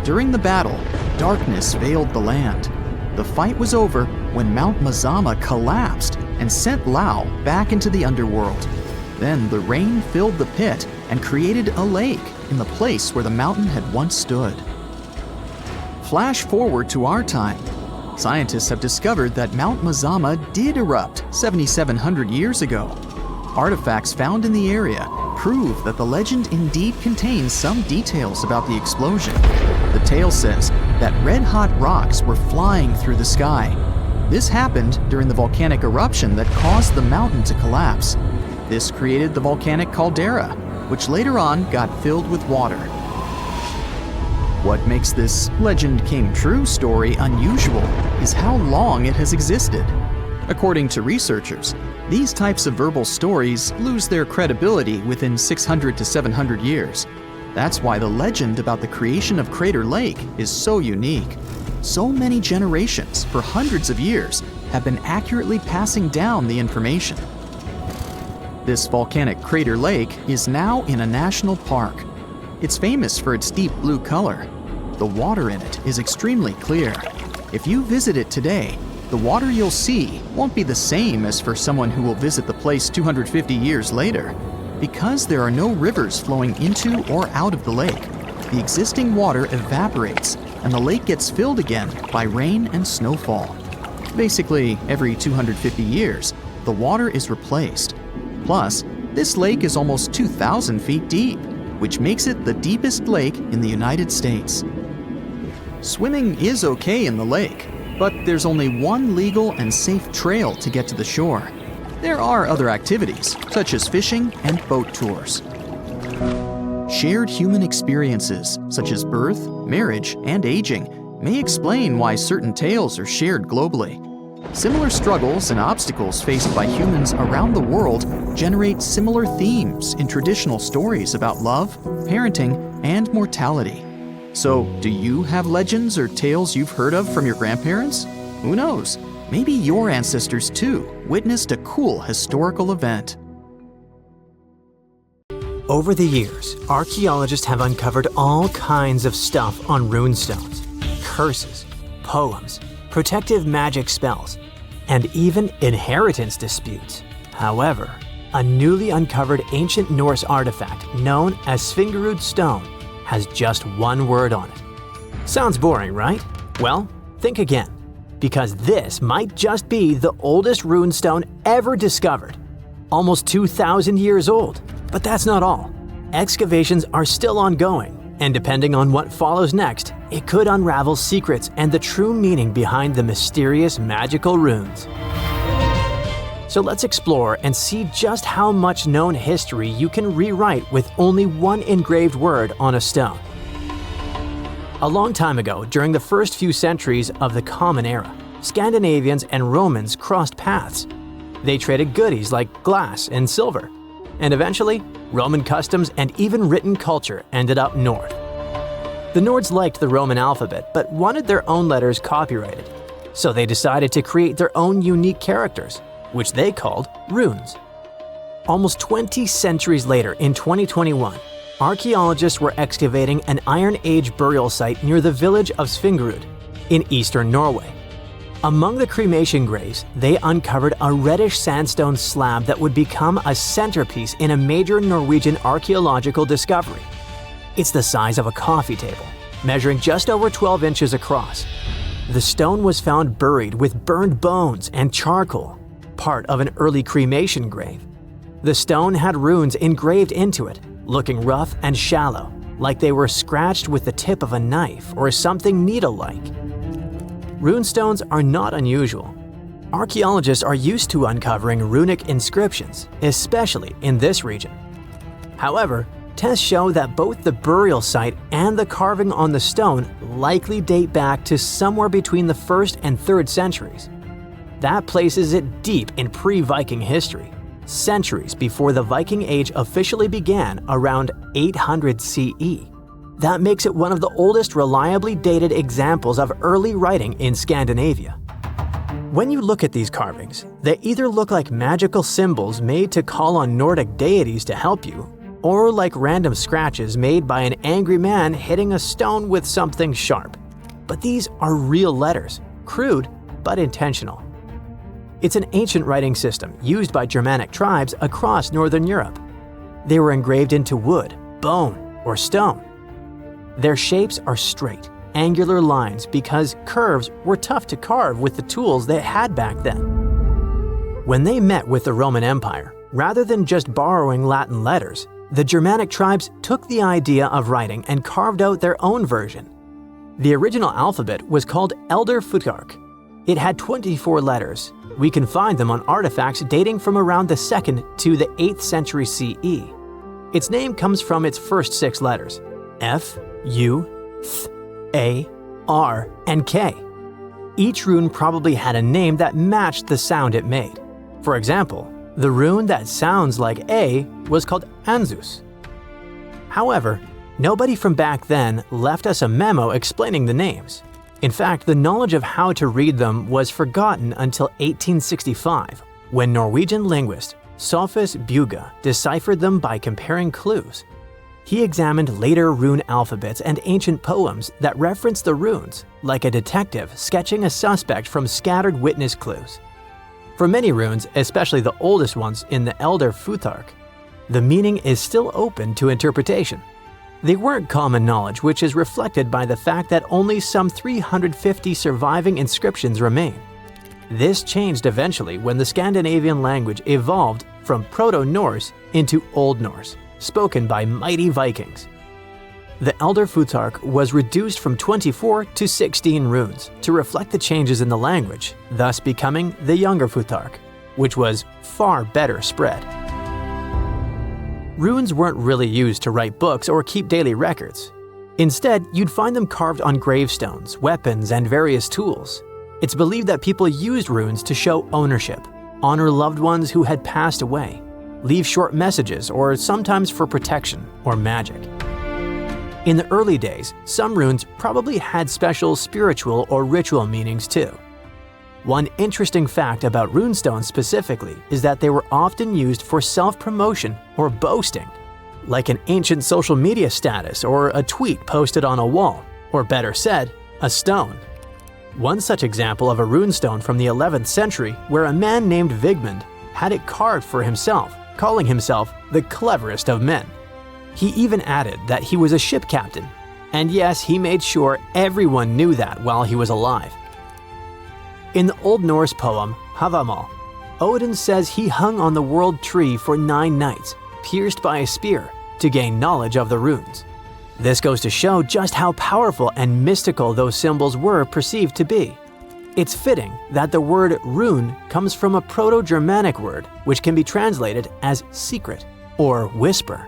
During the battle, darkness veiled the land. The fight was over when Mount Mazama collapsed and sent Lau back into the underworld. Then the rain filled the pit and created a lake in the place where the mountain had once stood. Flash forward to our time. Scientists have discovered that Mount Mazama did erupt 7,700 years ago. Artifacts found in the area prove that the legend indeed contains some details about the explosion. The tale says that red-hot rocks were flying through the sky. This happened during the volcanic eruption that caused the mountain to collapse. This created the volcanic caldera, which later on got filled with water. What makes this legend came true story unusual is how long it has existed. According to researchers, these types of verbal stories lose their credibility within 600 to 700 years. That's why the legend about the creation of Crater Lake is so unique. So many generations, for hundreds of years, have been accurately passing down the information. This volcanic crater lake is now in a national park. It's famous for its deep blue color. The water in it is extremely clear. If you visit it today, the water you'll see won't be the same as for someone who will visit the place 250 years later. Because there are no rivers flowing into or out of the lake, the existing water evaporates and the lake gets filled again by rain and snowfall. Basically, every 250 years, the water is replaced. Plus, this lake is almost 2,000 feet deep, which makes it the deepest lake in the United States. Swimming is okay in the lake, but there's only one legal and safe trail to get to the shore. There are other activities, such as fishing and boat tours. Shared human experiences, such as birth, marriage, and aging, may explain why certain tales are shared globally. Similar struggles and obstacles faced by humans around the world generate similar themes in traditional stories about love, parenting, and mortality. So, do you have legends or tales you've heard of from your grandparents? Who knows? Maybe your ancestors too witnessed a cool historical event. Over the years, archaeologists have uncovered all kinds of stuff on runestones, curses, poems, protective magic spells, and even inheritance disputes. However, a newly uncovered ancient Norse artifact known as Svingerud stone has just one word on it. Sounds boring, right? Well, think again, because this might just be the oldest runestone ever discovered, almost 2,000 years old. But that's not all. Excavations are still ongoing, and depending on what follows next, it could unravel secrets and the true meaning behind the mysterious magical runes. So let's explore and see just how much known history you can rewrite with only one engraved word on a stone. A long time ago, during the first few centuries of the Common Era, Scandinavians and Romans crossed paths. They traded goodies like glass and silver. And eventually, Roman customs and even written culture ended up north. The Nords liked the Roman alphabet but wanted their own letters copyrighted. So they decided to create their own unique characters, which they called runes. Almost 20 centuries later, in 2021, archaeologists were excavating an Iron Age burial site near the village of Svingerud in eastern Norway. Among the cremation graves, they uncovered a reddish sandstone slab that would become a centerpiece in a major Norwegian archaeological discovery. It's the size of a coffee table, measuring just over 12 inches across. The stone was found buried with burned bones and charcoal, part of an early cremation grave. The stone had runes engraved into it, looking rough and shallow, like they were scratched with the tip of a knife or something needle-like. Runestones are not unusual. Archaeologists are used to uncovering runic inscriptions, especially in this region. However, tests show that both the burial site and the carving on the stone likely date back to somewhere between the 1st and 3rd centuries. That places it deep in pre-Viking history, centuries before the Viking Age officially began around 800 CE. That makes it one of the oldest reliably dated examples of early writing in Scandinavia. When you look at these carvings, they either look like magical symbols made to call on Nordic deities to help you, or like random scratches made by an angry man hitting a stone with something sharp. But these are real letters, crude but intentional. It's an ancient writing system used by Germanic tribes across Northern Europe. They were engraved into wood, bone, or stone. Their shapes are straight, angular lines because curves were tough to carve with the tools they had back then. When they met with the Roman Empire, rather than just borrowing Latin letters, the Germanic tribes took the idea of writing and carved out their own version. The original alphabet was called Elder Futhark. It had 24 letters. We can find them on artifacts dating from around the 2nd to the 8th century CE. Its name comes from its first 6 letters: F, U, Th, A, R, and K. Each rune probably had a name that matched the sound it made. For example, the rune that sounds like A was called Anzus. However, nobody from back then left us a memo explaining the names. In fact, the knowledge of how to read them was forgotten until 1865, when Norwegian linguist Sophus Bugge deciphered them by comparing clues. He examined later rune alphabets and ancient poems that referenced the runes, like a detective sketching a suspect from scattered witness clues. For many runes, especially the oldest ones in the Elder Futhark, the meaning is still open to interpretation. They weren't common knowledge, which is reflected by the fact that only some 350 surviving inscriptions remain. This changed eventually when the Scandinavian language evolved from Proto-Norse into Old Norse, spoken by mighty Vikings. The Elder Futhark was reduced from 24 to 16 runes to reflect the changes in the language, thus becoming the Younger Futhark, which was far better spread. Runes weren't really used to write books or keep daily records. Instead, you'd find them carved on gravestones, weapons, and various tools. It's believed that people used runes to show ownership, honor loved ones who had passed away, leave short messages, or sometimes for protection or magic. In the early days, some runes probably had special spiritual or ritual meanings too. One interesting fact about runestones specifically is that they were often used for self-promotion or boasting, like an ancient social media status or a tweet posted on a wall, or better said, a stone. One such example of a runestone from the 11th century where a man named Vigmund had it carved for himself, calling himself the cleverest of men. He even added that he was a ship captain, and yes, he made sure everyone knew that while he was alive. In the Old Norse poem Havamal, Odin says he hung on the world tree for 9 nights, pierced by a spear, to gain knowledge of the runes. This goes to show just how powerful and mystical those symbols were perceived to be. It's fitting that the word rune comes from a Proto-Germanic word which can be translated as secret or whisper.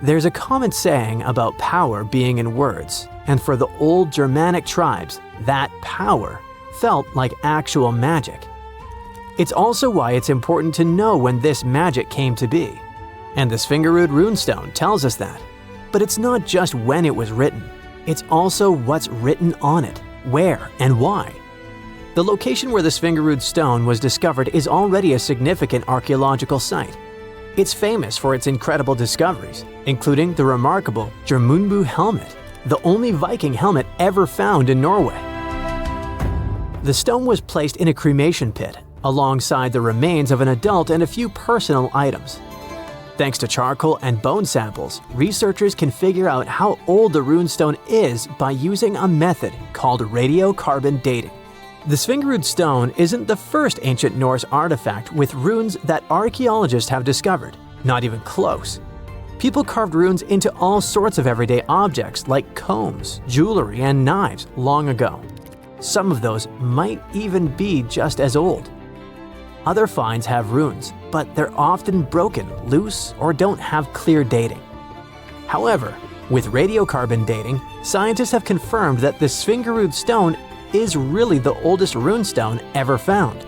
There's a common saying about power being in words, and for the old Germanic tribes, that power felt like actual magic. It's also why it's important to know when this magic came to be. And the Svingerud runestone tells us that. But it's not just when it was written, it's also what's written on it, where and why. The location where the Svingerud stone was discovered is already a significant archaeological site. It's famous for its incredible discoveries, including the remarkable Geirmundur helmet, the only Viking helmet ever found in Norway. The stone was placed in a cremation pit, alongside the remains of an adult and a few personal items. Thanks to charcoal and bone samples, researchers can figure out how old the runestone is by using a method called radiocarbon dating. The Svingerud stone isn't the first ancient Norse artifact with runes that archaeologists have discovered, not even close. People carved runes into all sorts of everyday objects like combs, jewelry, and knives long ago. Some of those might even be just as old. Other finds have runes, but they're often broken, loose, or don't have clear dating. However, with radiocarbon dating, scientists have confirmed that the Svingerud stone is really the oldest runestone ever found.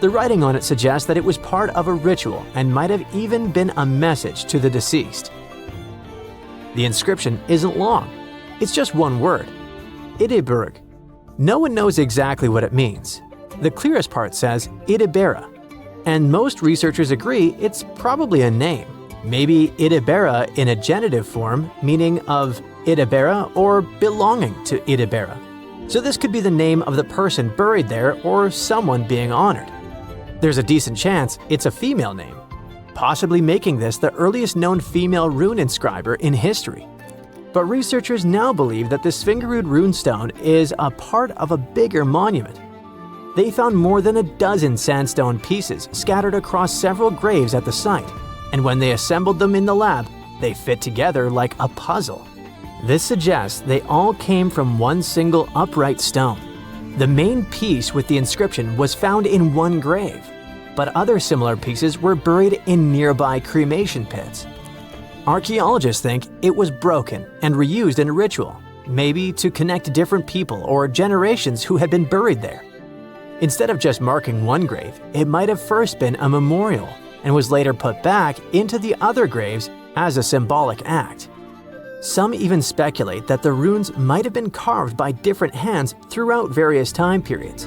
The writing on it suggests that it was part of a ritual and might have even been a message to the deceased. The inscription isn't long. It's just one word, Ideberg. No one knows exactly what it means. The clearest part says Idebera, and most researchers agree it's probably a name. Maybe Idebera in a genitive form, meaning of Idebera or belonging to Idebera. So this could be the name of the person buried there or someone being honored. There's a decent chance it's a female name, possibly making this the earliest known female rune inscriber in history. But researchers now believe that the Svingerud runestone is a part of a bigger monument. They found more than a dozen sandstone pieces scattered across several graves at the site, and when they assembled them in the lab, they fit together like a puzzle. This suggests they all came from one single upright stone. The main piece with the inscription was found in one grave, but other similar pieces were buried in nearby cremation pits. Archaeologists think it was broken and reused in a ritual, maybe to connect different people or generations who had been buried there. Instead of just marking one grave, it might have first been a memorial and was later put back into the other graves as a symbolic act. Some even speculate that the runes might have been carved by different hands throughout various time periods.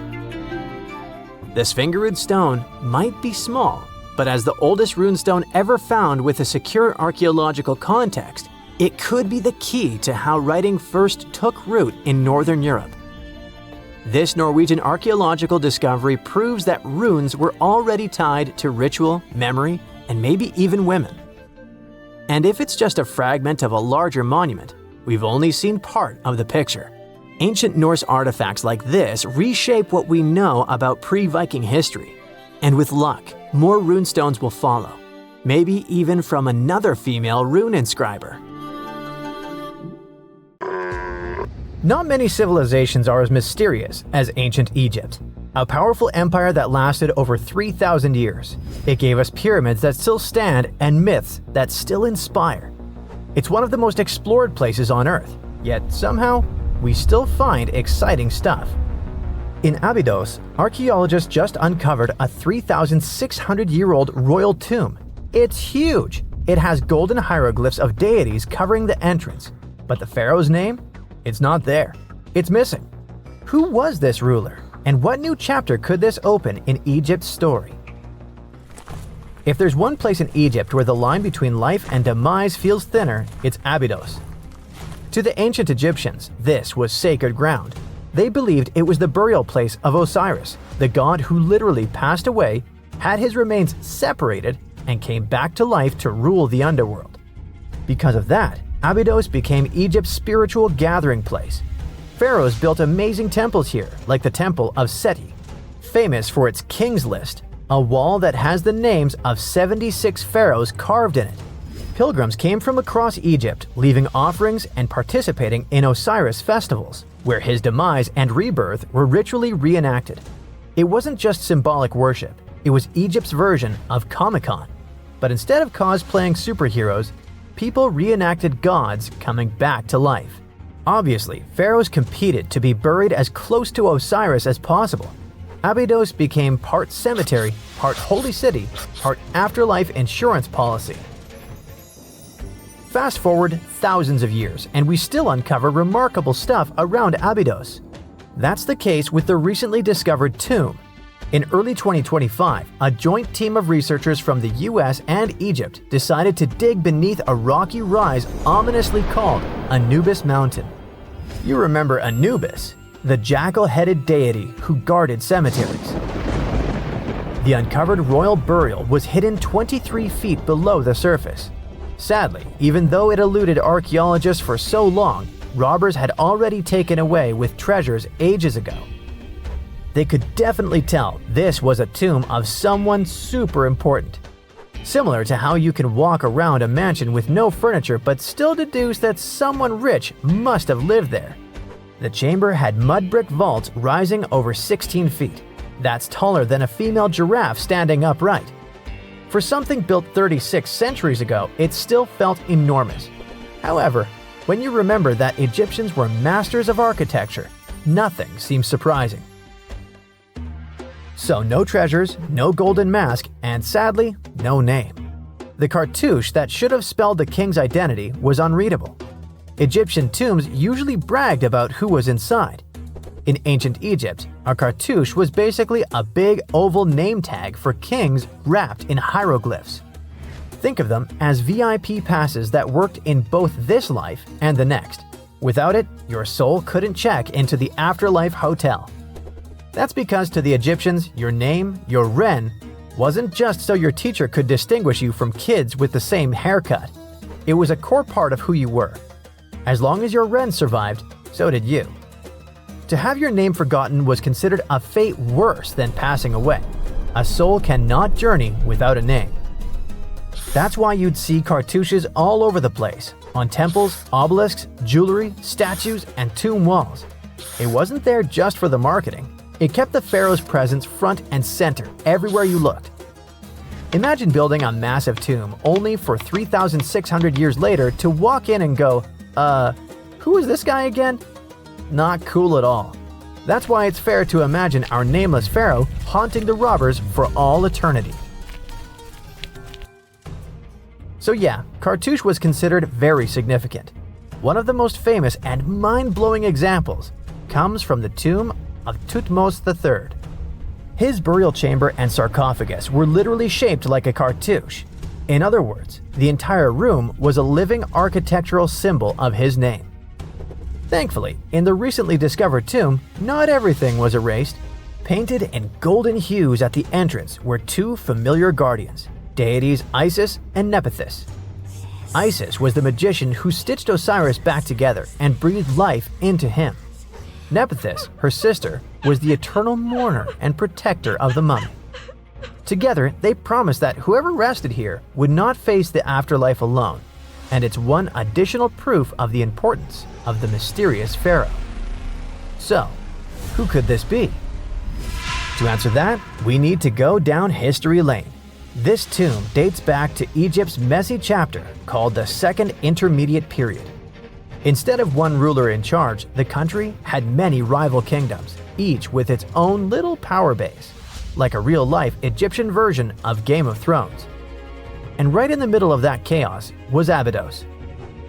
The Svingerud stone might be small, but as the oldest runestone ever found with a secure archaeological context, it could be the key to how writing first took root in Northern Europe. This Norwegian archaeological discovery proves that runes were already tied to ritual, memory, and maybe even women. And if it's just a fragment of a larger monument, we've only seen part of the picture. Ancient Norse artifacts like this reshape what we know about pre-Viking history. And with luck, more runestones will follow, maybe even from another female rune inscriber. Not many civilizations are as mysterious as ancient Egypt, a powerful empire that lasted over 3,000 years. It gave us pyramids that still stand and myths that still inspire. It's one of the most explored places on Earth, yet somehow we still find exciting stuff. In Abydos, archaeologists just uncovered a 3,600-year-old royal tomb. It's huge! It has golden hieroglyphs of deities covering the entrance, but the pharaoh's name? It's not there. It's missing. Who was this ruler, and what new chapter could this open in Egypt's story? If there's one place in Egypt where the line between life and demise feels thinner, it's Abydos. To the ancient Egyptians, this was sacred ground. They believed it was the burial place of Osiris, the god who literally passed away, had his remains separated, and came back to life to rule the underworld. Because of that, Abydos became Egypt's spiritual gathering place. Pharaohs built amazing temples here, like the Temple of Seti, famous for its King's List, a wall that has the names of 76 pharaohs carved in it. Pilgrims came from across Egypt, leaving offerings and participating in Osiris festivals, where his demise and rebirth were ritually reenacted. It wasn't just symbolic worship, it was Egypt's version of Comic-Con. But instead of cosplaying superheroes, people reenacted gods coming back to life. Obviously, pharaohs competed to be buried as close to Osiris as possible. Abydos became part cemetery, part holy city, part afterlife insurance policy. Fast forward thousands of years, and we still uncover remarkable stuff around Abydos. That's the case with the recently discovered tomb. In early 2025, a joint team of researchers from the US and Egypt decided to dig beneath a rocky rise ominously called Anubis Mountain. You remember Anubis, the jackal-headed deity who guarded cemeteries. The uncovered royal burial was hidden 23 feet below the surface. Sadly, even though it eluded archaeologists for so long, robbers had already taken away with treasures ages ago. They could definitely tell this was a tomb of someone super important. Similar to how you can walk around a mansion with no furniture but still deduce that someone rich must have lived there. The chamber had mud brick vaults rising over 16 feet. That's taller than a female giraffe standing upright. For something built 36 centuries ago, it still felt enormous. However, when you remember that Egyptians were masters of architecture, nothing seems surprising. So no treasures, no golden mask, and sadly, no name. The cartouche that should have spelled the king's identity was unreadable. Egyptian tombs usually bragged about who was inside. In ancient Egypt, a cartouche was basically a big oval name tag for kings wrapped in hieroglyphs. Think of them as VIP passes that worked in both this life and the next. Without it, your soul couldn't check into the afterlife hotel. That's because to the Egyptians, your name, your ren, wasn't just so your teacher could distinguish you from kids with the same haircut. It was a core part of who you were. As long as your ren survived, so did you. To have your name forgotten was considered a fate worse than passing away. A soul cannot journey without a name. That's why you'd see cartouches all over the place, on temples, obelisks, jewelry, statues, and tomb walls. It wasn't there just for the marketing. It kept the pharaoh's presence front and center everywhere you looked. Imagine building a massive tomb only for 3,600 years later to walk in and go, who is this guy again? Not cool at all. That's why it's fair to imagine our nameless pharaoh haunting the robbers for all eternity. So yeah, cartouche was considered very significant. One of the most famous and mind-blowing examples comes from the tomb of Thutmose III. His burial chamber and sarcophagus were literally shaped like a cartouche. In other words, the entire room was a living architectural symbol of his name. Thankfully, in the recently discovered tomb, not everything was erased. Painted in golden hues at the entrance were two familiar guardians, deities Isis and Nephthys. Isis was the magician who stitched Osiris back together and breathed life into him. Nephthys, her sister, was the eternal mourner and protector of the mummy. Together, they promised that whoever rested here would not face the afterlife alone, and it's one additional proof of the importance of the mysterious pharaoh. So, who could this be? To answer that, we need to go down history lane. This tomb dates back to Egypt's messy chapter called the Second Intermediate Period. Instead of one ruler in charge, the country had many rival kingdoms, each with its own little power base, like a real-life Egyptian version of Game of Thrones. And right in the middle of that chaos was Abydos.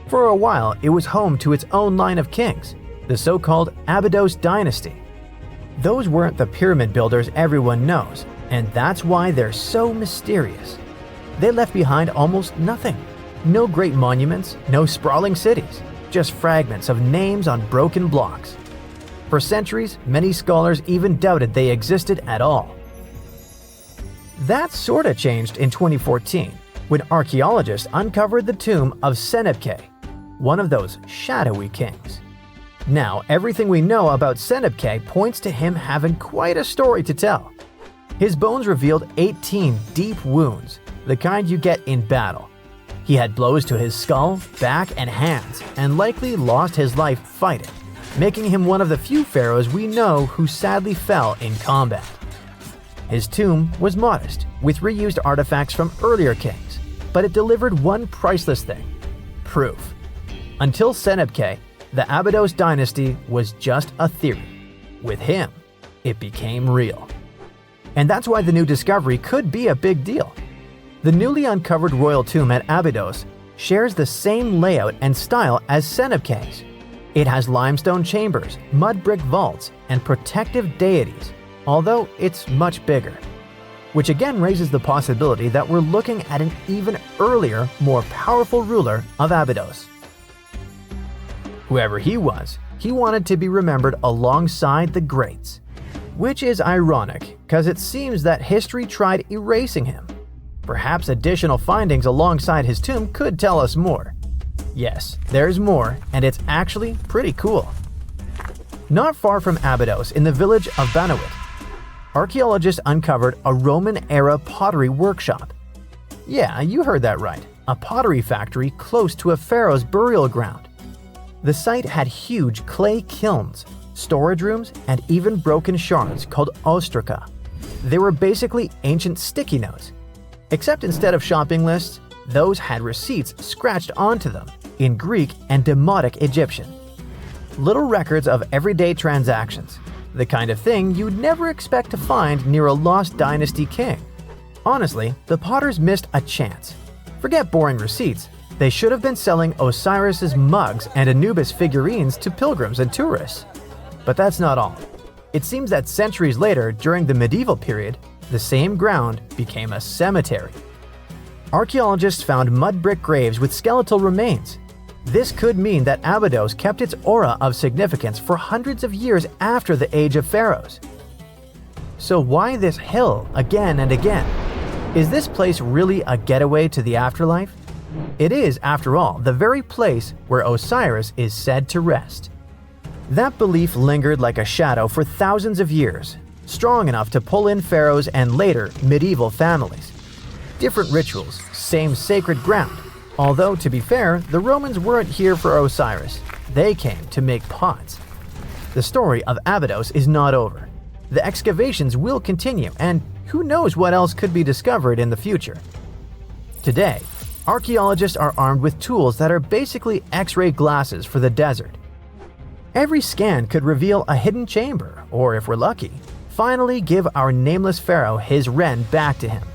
For a while, it was home to its own line of kings, the so-called Abydos dynasty. Those weren't the pyramid builders everyone knows, and that's why they're so mysterious. They left behind almost nothing. No great monuments, no sprawling cities, just fragments of names on broken blocks. For centuries, many scholars even doubted they existed at all. That sorta changed in 2014, when archaeologists uncovered the tomb of Senebkay, one of those shadowy kings. Now, everything we know about Senebkay points to him having quite a story to tell. His bones revealed 18 deep wounds, the kind you get in battle. He had blows to his skull, back, and hands, and likely lost his life fighting, making him one of the few pharaohs we know who sadly fell in combat. His tomb was modest, with reused artifacts from earlier kings, but it delivered one priceless thing: proof. Until Senebkay, the Abydos dynasty was just a theory. With him, it became real. And that's why the new discovery could be a big deal. The newly uncovered royal tomb at Abydos shares the same layout and style as Senebkay's. It has limestone chambers, mud brick vaults, and protective deities, although it's much bigger. Which again raises the possibility that we're looking at an even earlier, more powerful ruler of Abydos. Whoever he was, he wanted to be remembered alongside the greats. Which is ironic, because it seems that history tried erasing him. Perhaps additional findings alongside his tomb could tell us more. Yes, there's more, and it's actually pretty cool. Not far from Abydos, in the village of Banawit, archaeologists uncovered a Roman-era pottery workshop. Yeah, you heard that right, a pottery factory close to a pharaoh's burial ground. The site had huge clay kilns, storage rooms, and even broken shards called ostraca. They were basically ancient sticky notes. Except instead of shopping lists, those had receipts scratched onto them in Greek and Demotic Egyptian. Little records of everyday transactions, the kind of thing you'd never expect to find near a lost dynasty king. Honestly, the potters missed a chance. Forget boring receipts, they should have been selling Osiris's mugs and Anubis figurines to pilgrims and tourists. But that's not all. It seems that centuries later, during the medieval period, the same ground became a cemetery. Archaeologists found mud brick graves with skeletal remains. This could mean that Abydos kept its aura of significance for hundreds of years after the Age of Pharaohs. So why this hill again and again? Is this place really a getaway to the afterlife? It is, after all, the very place where Osiris is said to rest. That belief lingered like a shadow for thousands of years, strong enough to pull in pharaohs and later medieval families. Different rituals, same sacred ground. Although, to be fair, the Romans weren't here for Osiris. They came to make pots. The story of Abydos is not over. The excavations will continue, and who knows what else could be discovered in the future. Today, archaeologists are armed with tools that are basically X-ray glasses for the desert. Every scan could reveal a hidden chamber, or if we're lucky, finally give our nameless pharaoh his wren back to him.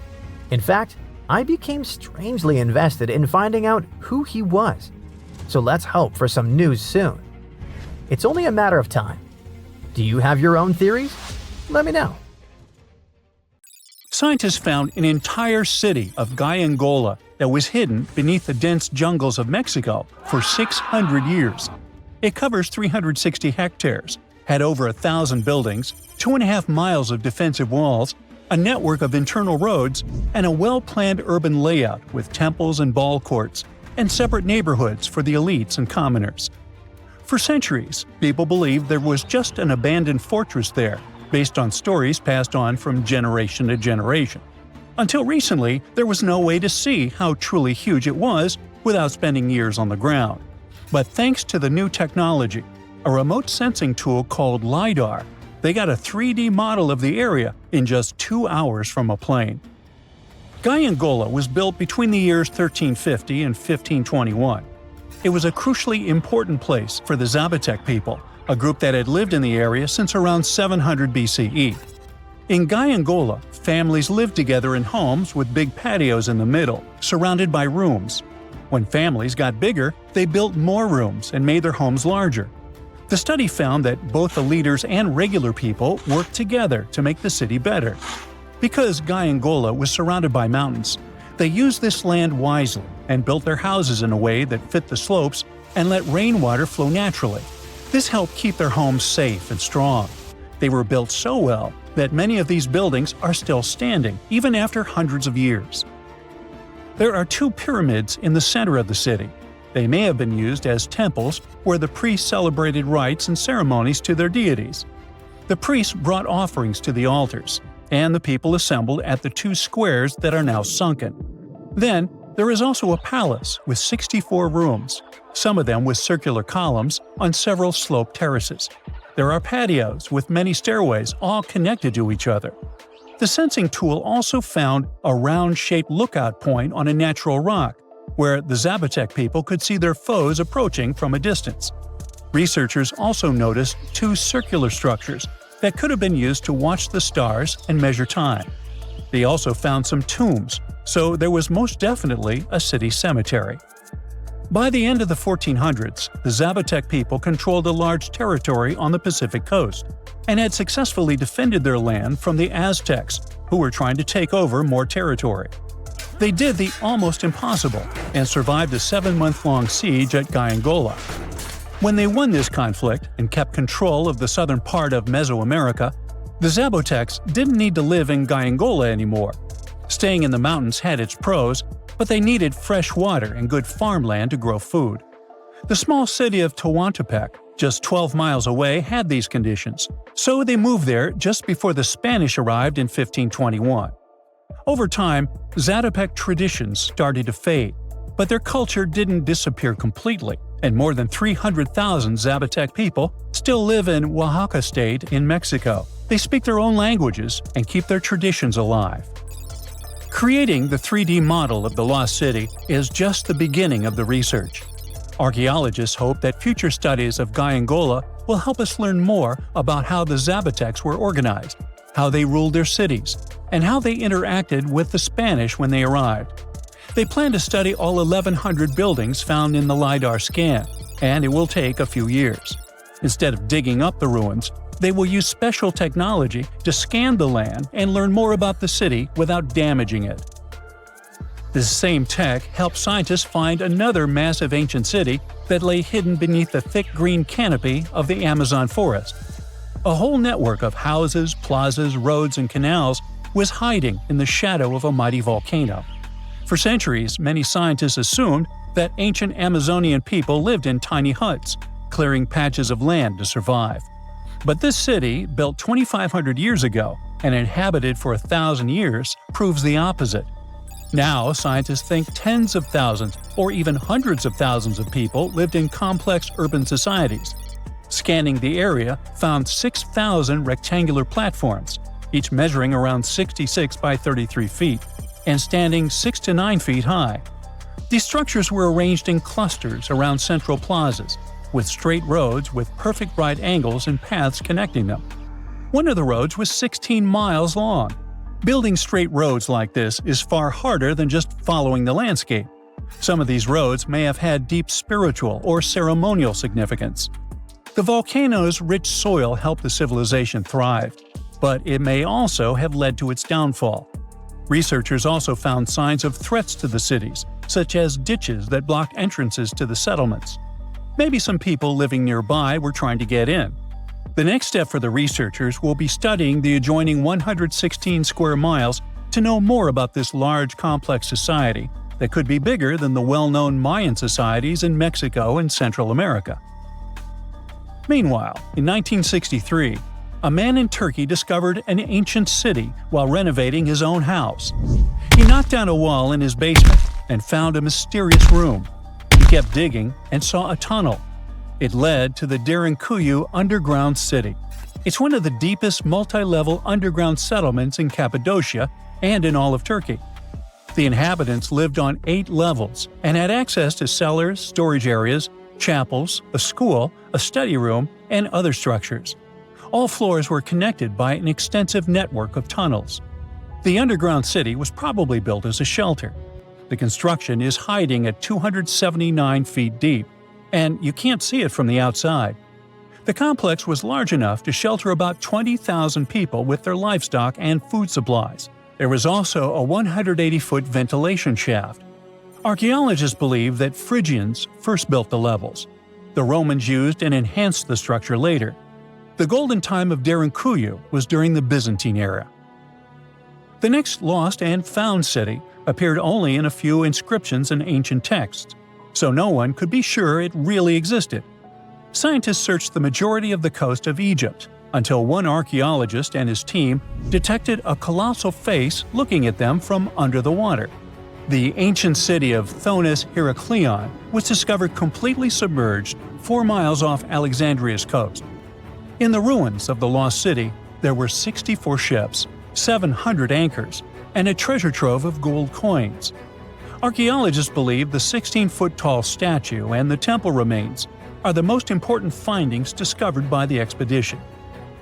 In fact, I became strangely invested in finding out who he was. So let's hope for some news soon. It's only a matter of time. Do you have your own theories? Let me know. Scientists found an entire city of Gaiangola that was hidden beneath the dense jungles of Mexico for 600 years. It covers 360 hectares, had over 1,000 buildings, 2.5 miles of defensive walls, a network of internal roads, and a well-planned urban layout with temples and ball courts, and separate neighborhoods for the elites and commoners. For centuries, people believed there was just an abandoned fortress there, based on stories passed on from generation to generation. Until recently, there was no way to see how truly huge it was without spending years on the ground. But thanks to the new technology, a remote sensing tool called LiDAR, they got a 3D model of the area in just 2 hours from a plane. Gaiangola was built between the years 1350 and 1521. It was a crucially important place for the Zapotec people, a group that had lived in the area since around 700 BCE. In Gaiangola, families lived together in homes with big patios in the middle, surrounded by rooms. When families got bigger, they built more rooms and made their homes larger. The study found that both the leaders and regular people worked together to make the city better. Because Gaiangola was surrounded by mountains, they used this land wisely and built their houses in a way that fit the slopes and let rainwater flow naturally. This helped keep their homes safe and strong. They were built so well that many of these buildings are still standing, even after hundreds of years. There are 2 pyramids in the center of the city. They may have been used as temples where the priests celebrated rites and ceremonies to their deities. The priests brought offerings to the altars, and the people assembled at the 2 squares that are now sunken. Then, There is also a palace with 64 rooms, some of them with circular columns on several sloped terraces. There are patios with many stairways all connected to each other. The sensing tool also found a round-shaped lookout point on a natural rock, where the Zapotec people could see their foes approaching from a distance. Researchers also noticed 2 circular structures that could have been used to watch the stars and measure time. They also found some tombs, so there was most definitely a city cemetery. By the end of the 1400s, the Zapotec people controlled a large territory on the Pacific coast and had successfully defended their land from the Aztecs, who were trying to take over more territory. They did the almost impossible and survived a 7-month-long siege at Gyangola. When they won this conflict and kept control of the southern part of Mesoamerica, the Zapotecs didn't need to live in Gyangola anymore. Staying in the mountains had its pros, but they needed fresh water and good farmland to grow food. The small city of Tehuantepec, just 12 miles away, had these conditions, so they moved there just before the Spanish arrived in 1521. Over time, Zapotec traditions started to fade, but their culture didn't disappear completely, and more than 300,000 Zapotec people still live in Oaxaca state in Mexico. They speak their own languages and keep their traditions alive. Creating the 3D model of the lost city is just the beginning of the research. Archaeologists hope that future studies of Gyangola will help us learn more about how the Zapotecs were organized, how they ruled their cities, and how they interacted with the Spanish when they arrived. They plan to study all 1,100 buildings found in the LiDAR scan, and it will take a few years. Instead of digging up the ruins, they will use special technology to scan the land and learn more about the city without damaging it. This same tech helped scientists find another massive ancient city that lay hidden beneath the thick green canopy of the Amazon forest. A whole network of houses, plazas, roads, and canals was hiding in the shadow of a mighty volcano. For centuries, many scientists assumed that ancient Amazonian people lived in tiny huts, clearing patches of land to survive. But this city, built 2,500 years ago and inhabited for 1,000 years, proves the opposite. Now, scientists think tens of thousands or even hundreds of thousands of people lived in complex urban societies. Scanning the area found 6,000 rectangular platforms, each measuring around 66 by 33 feet, and standing 6 to 9 feet high. These structures were arranged in clusters around central plazas, with straight roads with perfect right angles and paths connecting them. One of the roads was 16 miles long. Building straight roads like this is far harder than just following the landscape. Some of these roads may have had deep spiritual or ceremonial significance. The volcano's rich soil helped the civilization thrive, but it may also have led to its downfall. Researchers also found signs of threats to the cities, such as ditches that blocked entrances to the settlements. Maybe some people living nearby were trying to get in. The next step for the researchers will be studying the adjoining 116 square miles to know more about this large, complex society that could be bigger than the well-known Mayan societies in Mexico and Central America. Meanwhile, in 1963, a man in Turkey discovered an ancient city while renovating his own house. He knocked down a wall in his basement and found a mysterious room. He kept digging and saw a tunnel. It led to the Derinkuyu underground city. It's one of the deepest multi-level underground settlements in Cappadocia and in all of Turkey. The inhabitants lived on 8 levels and had access to cellars, storage areas, chapels, a school, a study room, and other structures. All floors were connected by an extensive network of tunnels. The underground city was probably built as a shelter. The construction is hiding at 279 feet deep, and you can't see it from the outside. The complex was large enough to shelter about 20,000 people with their livestock and food supplies. There was also a 180-foot ventilation shaft. Archaeologists believe that Phrygians first built the levels. The Romans used and enhanced the structure later. The golden time of Derinkuyu was during the Byzantine era. The next lost and found city appeared only in a few inscriptions and ancient texts, so no one could be sure it really existed. Scientists searched the majority of the coast of Egypt until one archaeologist and his team detected a colossal face looking at them from under the water. The ancient city of Thonis-Heracleion was discovered completely submerged 4 miles off Alexandria's coast. In the ruins of the lost city, there were 64 ships, 700 anchors, and a treasure trove of gold coins. Archaeologists believe the 16-foot-tall statue and the temple remains are the most important findings discovered by the expedition.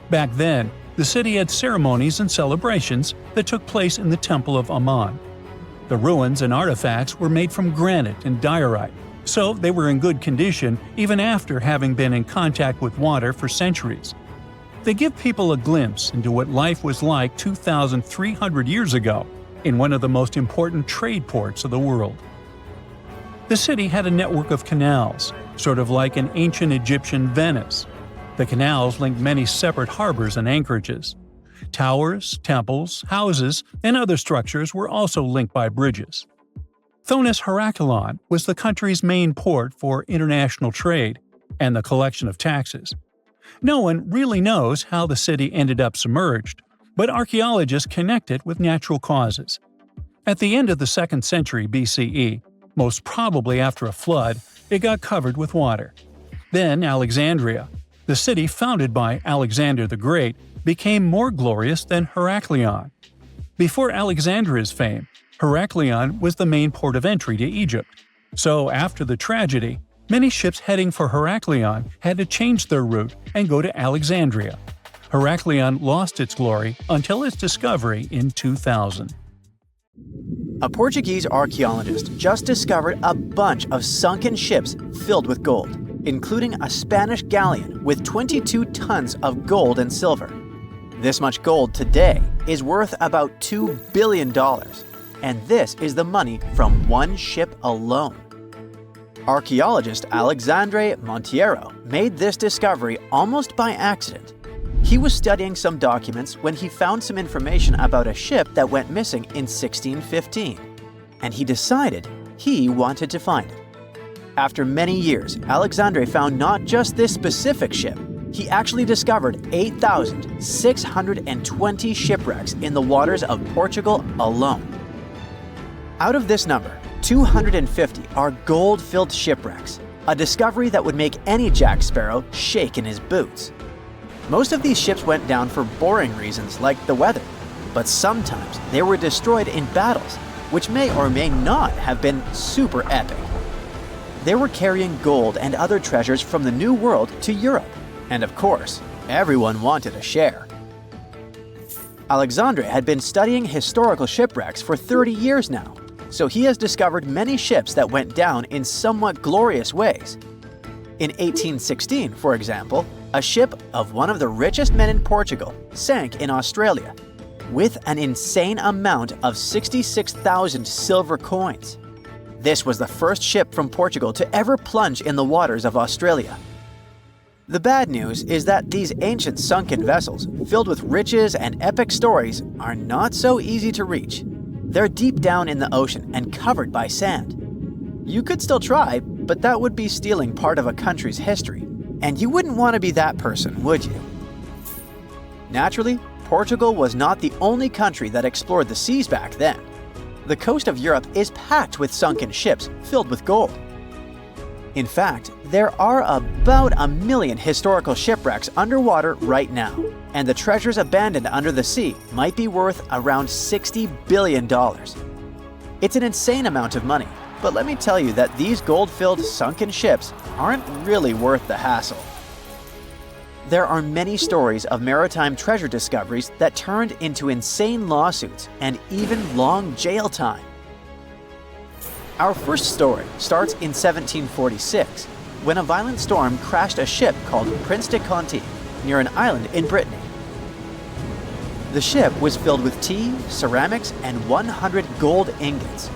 Back then, the city had ceremonies and celebrations that took place in the Temple of Ammon. The ruins and artifacts were made from granite and diorite, so they were in good condition even after having been in contact with water for centuries. They give people a glimpse into what life was like 2,300 years ago in one of the most important trade ports of the world. The city had a network of canals, sort of like an ancient Egyptian Venice. The canals linked many separate harbors and anchorages. Towers, temples, houses, and other structures were also linked by bridges. Thonis-Heracleion was the country's main port for international trade and the collection of taxes. No one really knows how the city ended up submerged, but archaeologists connect it with natural causes. At the end of the 2nd century BCE, most probably after a flood, it got covered with water. Then Alexandria, the city founded by Alexander the Great, became more glorious than Heracleion. Before Alexandria's fame, Heracleion was the main port of entry to Egypt. So after the tragedy, many ships heading for Heracleion had to change their route and go to Alexandria. Heracleion lost its glory until its discovery in 2000. A Portuguese archaeologist just discovered a bunch of sunken ships filled with gold, including a Spanish galleon with 22 tons of gold and silver. This much gold today is worth about $2 billion, and this is the money from one ship alone. Archaeologist Alexandre Monteiro made this discovery almost by accident. He was studying some documents when he found some information about a ship that went missing in 1615, and he decided he wanted to find it. After many years, Alexandre found not just this specific ship, he actually discovered 8,620 shipwrecks in the waters of Portugal alone. Out of this number, 250 are gold-filled shipwrecks, a discovery that would make any Jack Sparrow shake in his boots. Most of these ships went down for boring reasons like the weather, but sometimes they were destroyed in battles, which may or may not have been super epic. They were carrying gold and other treasures from the New World to Europe, and of course, everyone wanted a share. Alexandre had been studying historical shipwrecks for 30 years now, so he has discovered many ships that went down in somewhat glorious ways. In 1816, for example, a ship of one of the richest men in Portugal sank in Australia, with an insane amount of 66,000 silver coins. This was the first ship from Portugal to ever plunge in the waters of Australia. The bad news is that these ancient sunken vessels, filled with riches and epic stories, are not so easy to reach. They're deep down in the ocean and covered by sand. You could still try, but that would be stealing part of a country's history. And you wouldn't want to be that person, would you? Naturally, Portugal was not the only country that explored the seas back then. The coast of Europe is packed with sunken ships filled with gold. In fact, there are about 1 million historical shipwrecks underwater right now, and the treasures abandoned under the sea might be worth around $60 billion. It's an insane amount of money, but let me tell you that these gold-filled sunken ships aren't really worth the hassle. There are many stories of maritime treasure discoveries that turned into insane lawsuits and even long jail time. Our first story starts in 1746, when a violent storm crashed a ship called Prince de Conti near an island in Brittany. The ship was filled with tea, ceramics, and 100 gold ingots.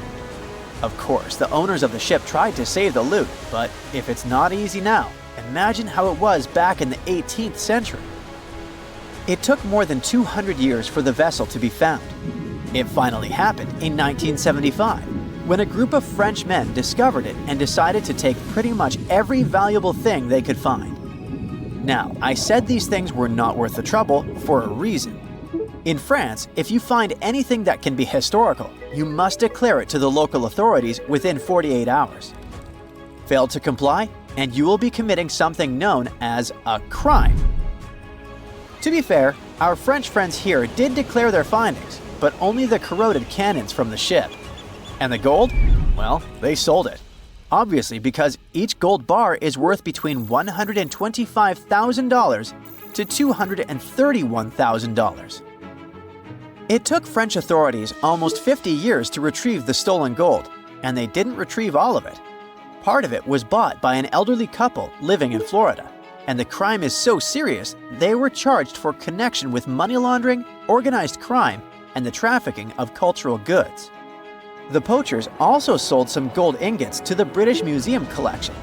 Of course, the owners of the ship tried to save the loot, but if it's not easy now, imagine how it was back in the 18th century. It took more than 200 years for the vessel to be found. It finally happened in 1975, when a group of French men discovered it and decided to take pretty much every valuable thing they could find. Now, I said these things were not worth the trouble for a reason. In France, if you find anything that can be historical, you must declare it to the local authorities within 48 hours. Fail to comply, and you will be committing something known as a crime. To be fair, our French friends here did declare their findings, but only the corroded cannons from the ship. And the gold? Well, they sold it. Obviously, because each gold bar is worth between $125,000 to $231,000. It took French authorities almost 50 years to retrieve the stolen gold, and they didn't retrieve all of it. Part of it was bought by an elderly couple living in Florida, and the crime is so serious they were charged for connection with money laundering, organized crime, and the trafficking of cultural goods. The poachers also sold some gold ingots to the British Museum collection.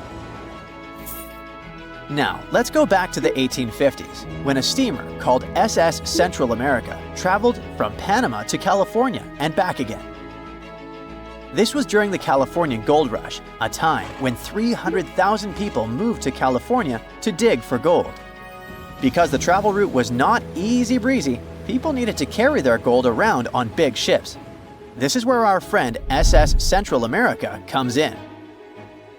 Now, let's go back to the 1850s, when a steamer called SS Central America traveled from Panama to California and back again. This was during the Californian Gold Rush, a time when 300,000 people moved to California to dig for gold. Because the travel route was not easy breezy, people needed to carry their gold around on big ships. This is where our friend SS Central America comes in.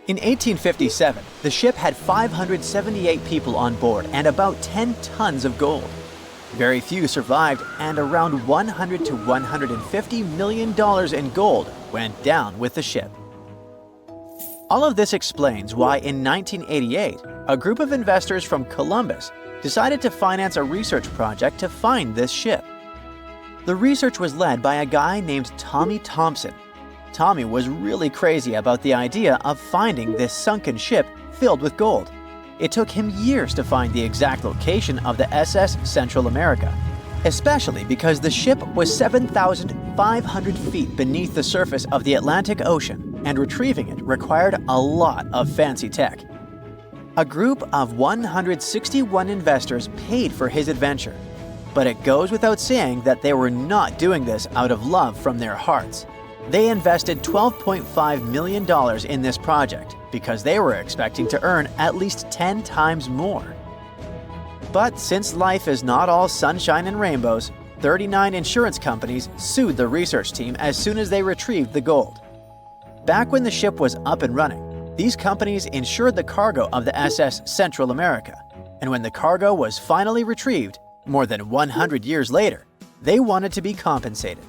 In 1857, the ship had 578 people on board and about 10 tons of gold. Very few survived, and around $100 to $150 million in gold went down with the ship. All of this explains why in 1988, a group of investors from Columbus decided to finance a research project to find this ship. The research was led by a guy named Tommy Thompson. Tommy was really crazy about the idea of finding this sunken ship filled with gold. It took him years to find the exact location of the SS Central America, especially because the ship was 7,500 feet beneath the surface of the Atlantic Ocean, and retrieving it required a lot of fancy tech. A group of 161 investors paid for his adventure, but it goes without saying that they were not doing this out of love from their hearts. They invested $12.5 million in this project because they were expecting to earn at least 10 times more. But since life is not all sunshine and rainbows, 39 insurance companies sued the research team as soon as they retrieved the gold. Back when the ship was up and running, these companies insured the cargo of the SS Central America, and when the cargo was finally retrieved, more than 100 years later, they wanted to be compensated.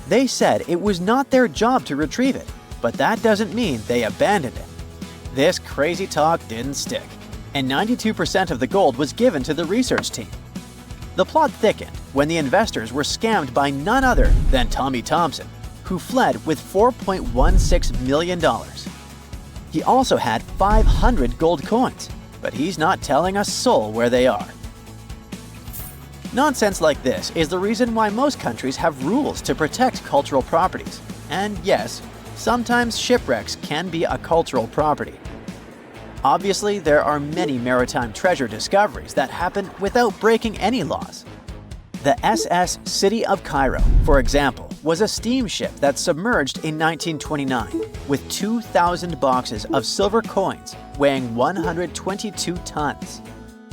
They said it was not their job to retrieve it, but that doesn't mean they abandoned it. This crazy talk didn't stick, and 92% of the gold was given to the research team. The plot thickened when the investors were scammed by none other than Tommy Thompson, who fled with $4.16 million. He also had 500 gold coins, but he's not telling a soul where they are. Nonsense like this is the reason why most countries have rules to protect cultural properties. And yes, sometimes shipwrecks can be a cultural property. Obviously, there are many maritime treasure discoveries that happen without breaking any laws. The SS City of Cairo, for example, was a steamship that submerged in 1929 with 2,000 boxes of silver coins weighing 122 tons.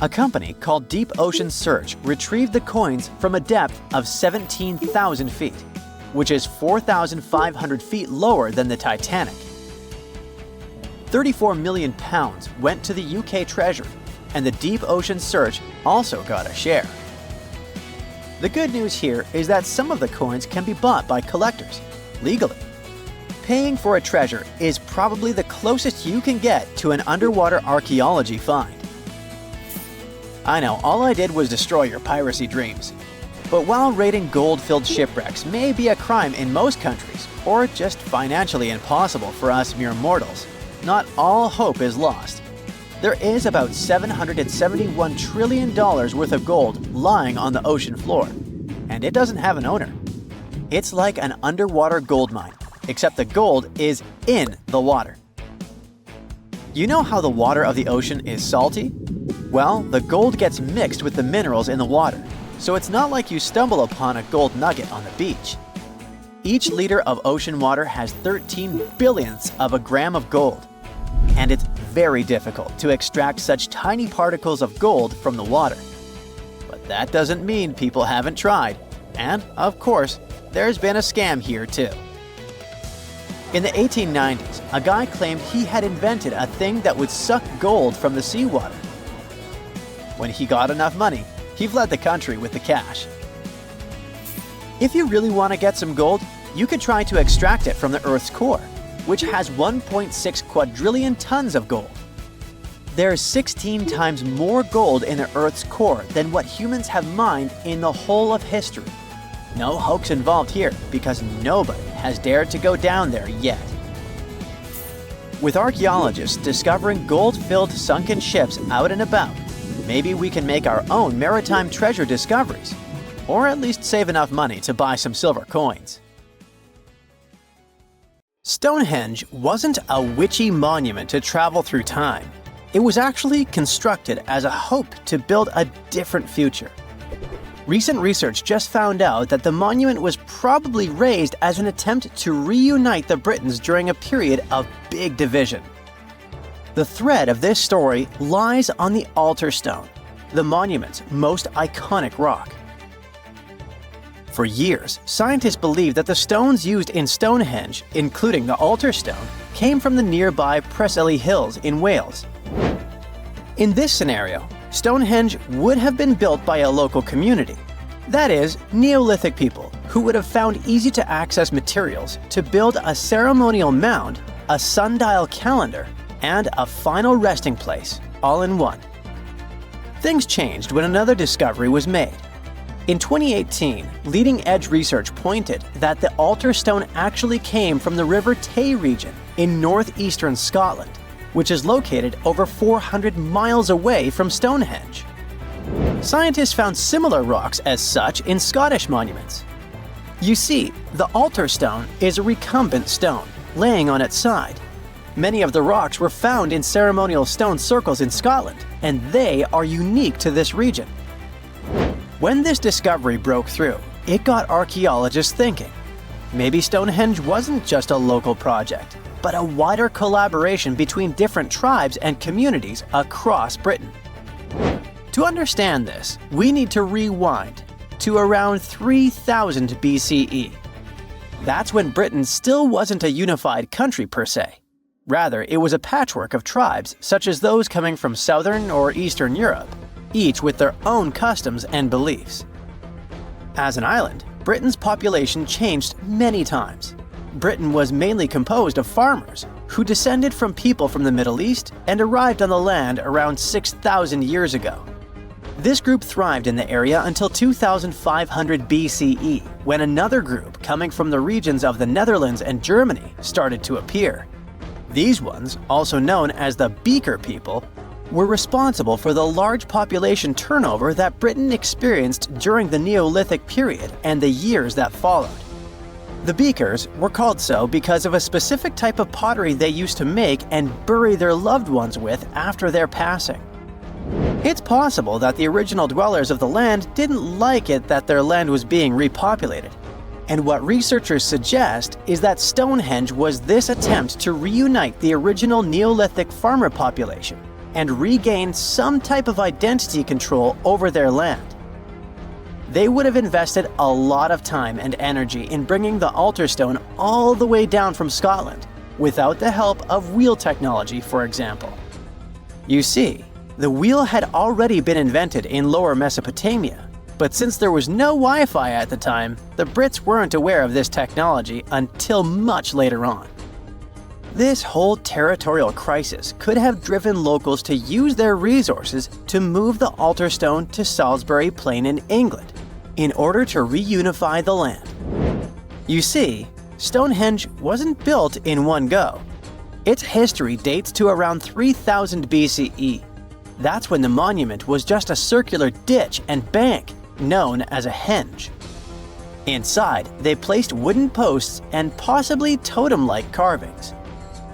A company called Deep Ocean Search retrieved the coins from a depth of 17,000 feet, which is 4,500 feet lower than the Titanic. 34 million pounds went to the UK Treasury, and the Deep Ocean Search also got a share. The good news here is that some of the coins can be bought by collectors, legally. Paying for a treasure is probably the closest you can get to an underwater archaeology find. I know, all I did was destroy your piracy dreams. But while raiding gold-filled shipwrecks may be a crime in most countries, or just financially impossible for us mere mortals, not all hope is lost. There is about $771 trillion worth of gold lying on the ocean floor, and it doesn't have an owner. It's like an underwater gold mine, except the gold is in the water. You know how the water of the ocean is salty? Well, the gold gets mixed with the minerals in the water, so it's not like you stumble upon a gold nugget on the beach. Each liter of ocean water has 13 billionths of a gram of gold, and it's very difficult to extract such tiny particles of gold from the water. But that doesn't mean people haven't tried. And, of course, there's been a scam here too. In the 1890s, a guy claimed he had invented a thing that would suck gold from the seawater. When he got enough money, he fled the country with the cash. If you really want to get some gold, you could try to extract it from the Earth's core, which has 1.6 quadrillion tons of gold. There's 16 times more gold in the Earth's core than what humans have mined in the whole of history. No hoax involved here, because nobody has dared to go down there yet. With archaeologists discovering gold-filled sunken ships out and about, maybe we can make our own maritime treasure discoveries, or at least save enough money to buy some silver coins. Stonehenge wasn't a witchy monument to travel through time. It was actually constructed as a hope to build a different future. Recent research just found out that the monument was probably raised as an attempt to reunite the Britons during a period of big division. The thread of this story lies on the altar stone, the monument's most iconic rock. For years, scientists believed that the stones used in Stonehenge, including the altar stone, came from the nearby Preseli Hills in Wales. In this scenario, Stonehenge would have been built by a local community, that is, Neolithic people who would have found easy-to-access materials to build a ceremonial mound, a sundial calendar, and a final resting place, all in one. Things changed when another discovery was made. In 2018, leading-edge research pointed that the altar stone actually came from the River Tay region in northeastern Scotland, which is located over 400 miles away from Stonehenge. Scientists found similar rocks as such in Scottish monuments. You see, the altar stone is a recumbent stone, laying on its side. Many of the rocks were found in ceremonial stone circles in Scotland, and they are unique to this region. When this discovery broke through, it got archaeologists thinking. Maybe Stonehenge wasn't just a local project, but a wider collaboration between different tribes and communities across Britain. To understand this, we need to rewind to around 3000 BCE. That's when Britain still wasn't a unified country per se. Rather, it was a patchwork of tribes such as those coming from southern or eastern Europe, each with their own customs and beliefs. As an island, Britain's population changed many times. Britain was mainly composed of farmers who descended from people from the Middle East and arrived on the land around 6,000 years ago. This group thrived in the area until 2500 BCE, when another group coming from the regions of the Netherlands and Germany started to appear. These ones, also known as the Beaker people, were responsible for the large population turnover that Britain experienced during the Neolithic period and the years that followed. The Beakers were called so because of a specific type of pottery they used to make and bury their loved ones with after their passing. It's possible that the original dwellers of the land didn't like it that their land was being repopulated, and what researchers suggest is that Stonehenge was this attempt to reunite the original Neolithic farmer population and regain some type of identity control over their land. They would have invested a lot of time and energy in bringing the altar stone all the way down from Scotland, without the help of wheel technology, for example. You see, the wheel had already been invented in Lower Mesopotamia, but since there was no Wi-Fi at the time, the Brits weren't aware of this technology until much later on. This whole territorial crisis could have driven locals to use their resources to move the altar stone to Salisbury Plain in England, in order to reunify the land. You see, Stonehenge wasn't built in one go. Its history dates to around 3000 BCE. That's when the monument was just a circular ditch and bank, known as a henge. Inside, they placed wooden posts and possibly totem-like carvings.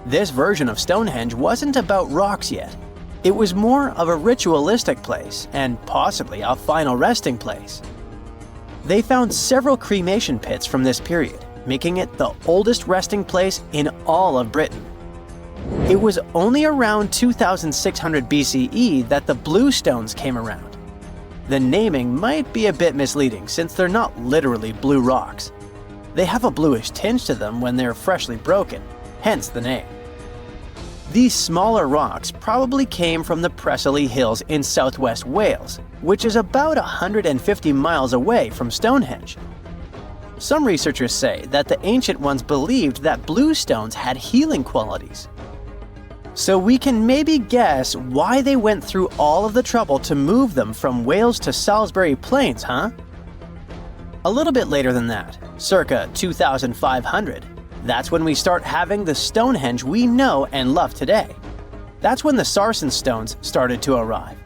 This version of Stonehenge wasn't about rocks yet. It was more of a ritualistic place and possibly a final resting place. They found several cremation pits from this period, making it the oldest resting place in all of Britain. It was only around 2600 BCE that the blue stones came around. The naming might be a bit misleading since they're not literally blue rocks. They have a bluish tinge to them when they're freshly broken, hence the name. These smaller rocks probably came from the Preseli Hills in southwest Wales, which is about 150 miles away from Stonehenge. Some researchers say that the ancient ones believed that blue stones had healing qualities. So we can maybe guess why they went through all of the trouble to move them from Wales to Salisbury Plains, huh? A little bit later than that, circa 2500, that's when we start having the Stonehenge we know and love today. That's when the Sarsen stones started to arrive.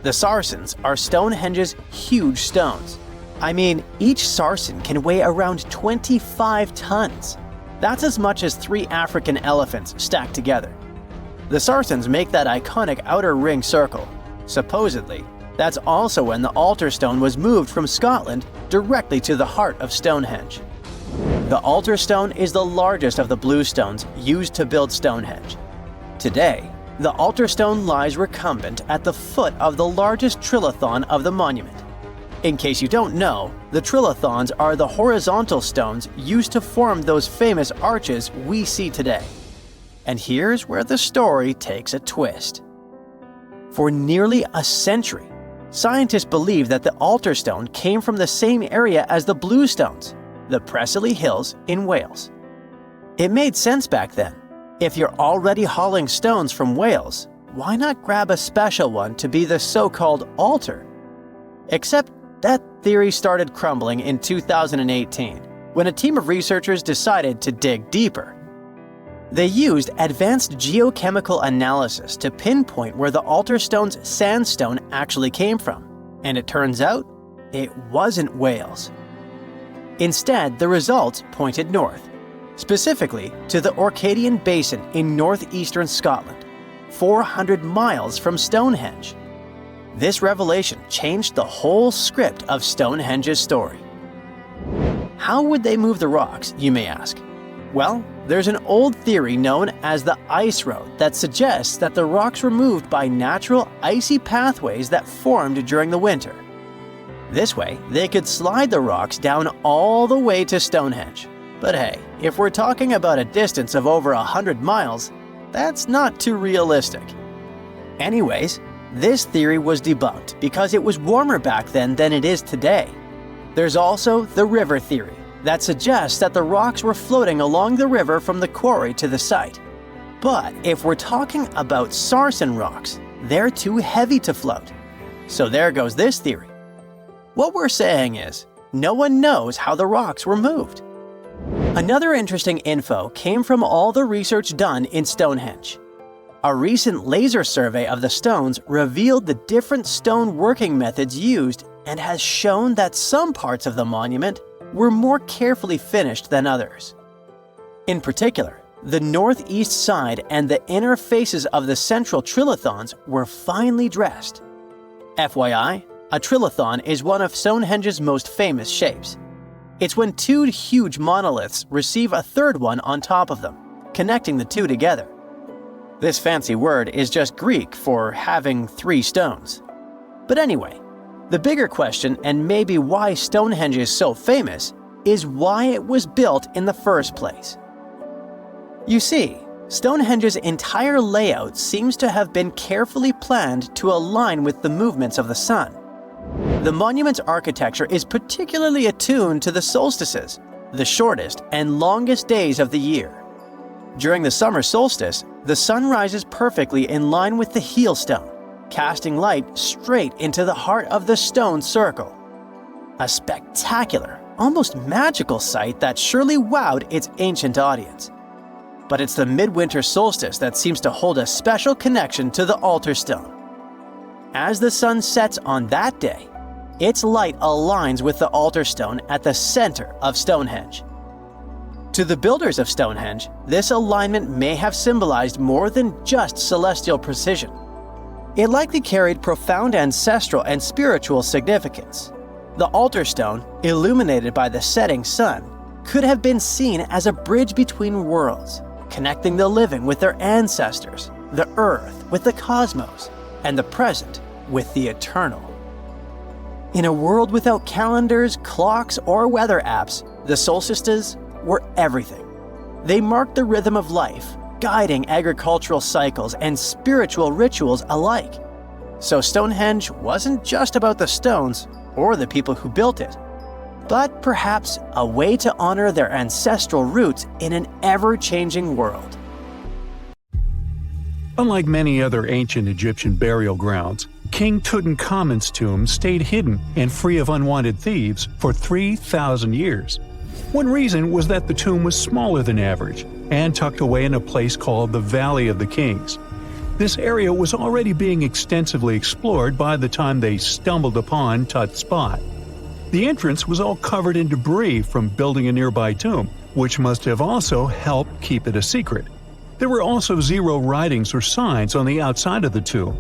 The Sarsens are Stonehenge's huge stones. I mean, each Sarsen can weigh around 25 tons. That's as much as 3 African elephants stacked together. The Sarsens make that iconic outer ring circle. Supposedly, that's also when the altar stone was moved from Scotland directly to the heart of Stonehenge. The altar stone is the largest of the blue stones used to build Stonehenge. Today, the altar stone lies recumbent at the foot of the largest trilithon of the monument. In case you don't know, the trilithons are the horizontal stones used to form those famous arches we see today. And here's where the story takes a twist. For nearly a century, scientists believe that the altar stone came from the same area as the blue stones, the Preseli Hills in Wales. It made sense back then. If you're already hauling stones from Wales, why not grab a special one to be the so-called altar? Except that theory started crumbling in 2018, when a team of researchers decided to dig deeper. They used advanced geochemical analysis to pinpoint where the altar stone's sandstone actually came from, and it turns out it wasn't Wales. Instead, the results pointed north, specifically to the Orcadian Basin in northeastern Scotland, 400 miles from Stonehenge. This revelation changed the whole script of Stonehenge's story. How would they move the rocks, you may ask? Well, there's an old theory known as the ice road that suggests that the rocks were moved by natural icy pathways that formed during the winter. This way, they could slide the rocks down all the way to Stonehenge. But hey, if we're talking about a distance of over 100 miles, that's not too realistic. Anyways, this theory was debunked because it was warmer back then than it is today. There's also the river theory that suggests that the rocks were floating along the river from the quarry to the site. But if we're talking about Sarsen rocks, they're too heavy to float. So there goes this theory. What we're saying is, no one knows how the rocks were moved. Another interesting info came from all the research done in Stonehenge. A recent laser survey of the stones revealed the different stone working methods used and has shown that some parts of the monument were more carefully finished than others. In particular, the northeast side and the inner faces of the central trilithons were finely dressed. FYI, a trilithon is one of Stonehenge's most famous shapes. It's when 2 huge monoliths receive a third one on top of them, connecting the 2 together. This fancy word is just Greek for having 3 stones. But anyway, the bigger question, and maybe why Stonehenge is so famous, is why it was built in the first place. You see, Stonehenge's entire layout seems to have been carefully planned to align with the movements of the sun. The monument's architecture is particularly attuned to the solstices, the shortest and longest days of the year. During the summer solstice, the sun rises perfectly in line with the heel stone, casting light straight into the heart of the stone circle. A spectacular, almost magical sight that surely wowed its ancient audience. But it's the midwinter solstice that seems to hold a special connection to the altar stone. As the sun sets on that day, its light aligns with the altar stone at the center of Stonehenge. To the builders of Stonehenge, this alignment may have symbolized more than just celestial precision. It likely carried profound ancestral and spiritual significance. The altar stone, illuminated by the setting sun, could have been seen as a bridge between worlds, connecting the living with their ancestors, the earth with the cosmos, and the present with the eternal. In a world without calendars, clocks, or weather apps, the solstices were everything. They marked the rhythm of life, guiding agricultural cycles and spiritual rituals alike. So Stonehenge wasn't just about the stones or the people who built it, but perhaps a way to honor their ancestral roots in an ever-changing world. Unlike many other ancient Egyptian burial grounds, King Tutankhamun's tomb stayed hidden and free of unwanted thieves for 3,000 years. One reason was that the tomb was smaller than average and tucked away in a place called the Valley of the Kings. This area was already being extensively explored by the time they stumbled upon Tut's spot. The entrance was all covered in debris from building a nearby tomb, which must have also helped keep it a secret. There were also 0 writings or signs on the outside of the tomb.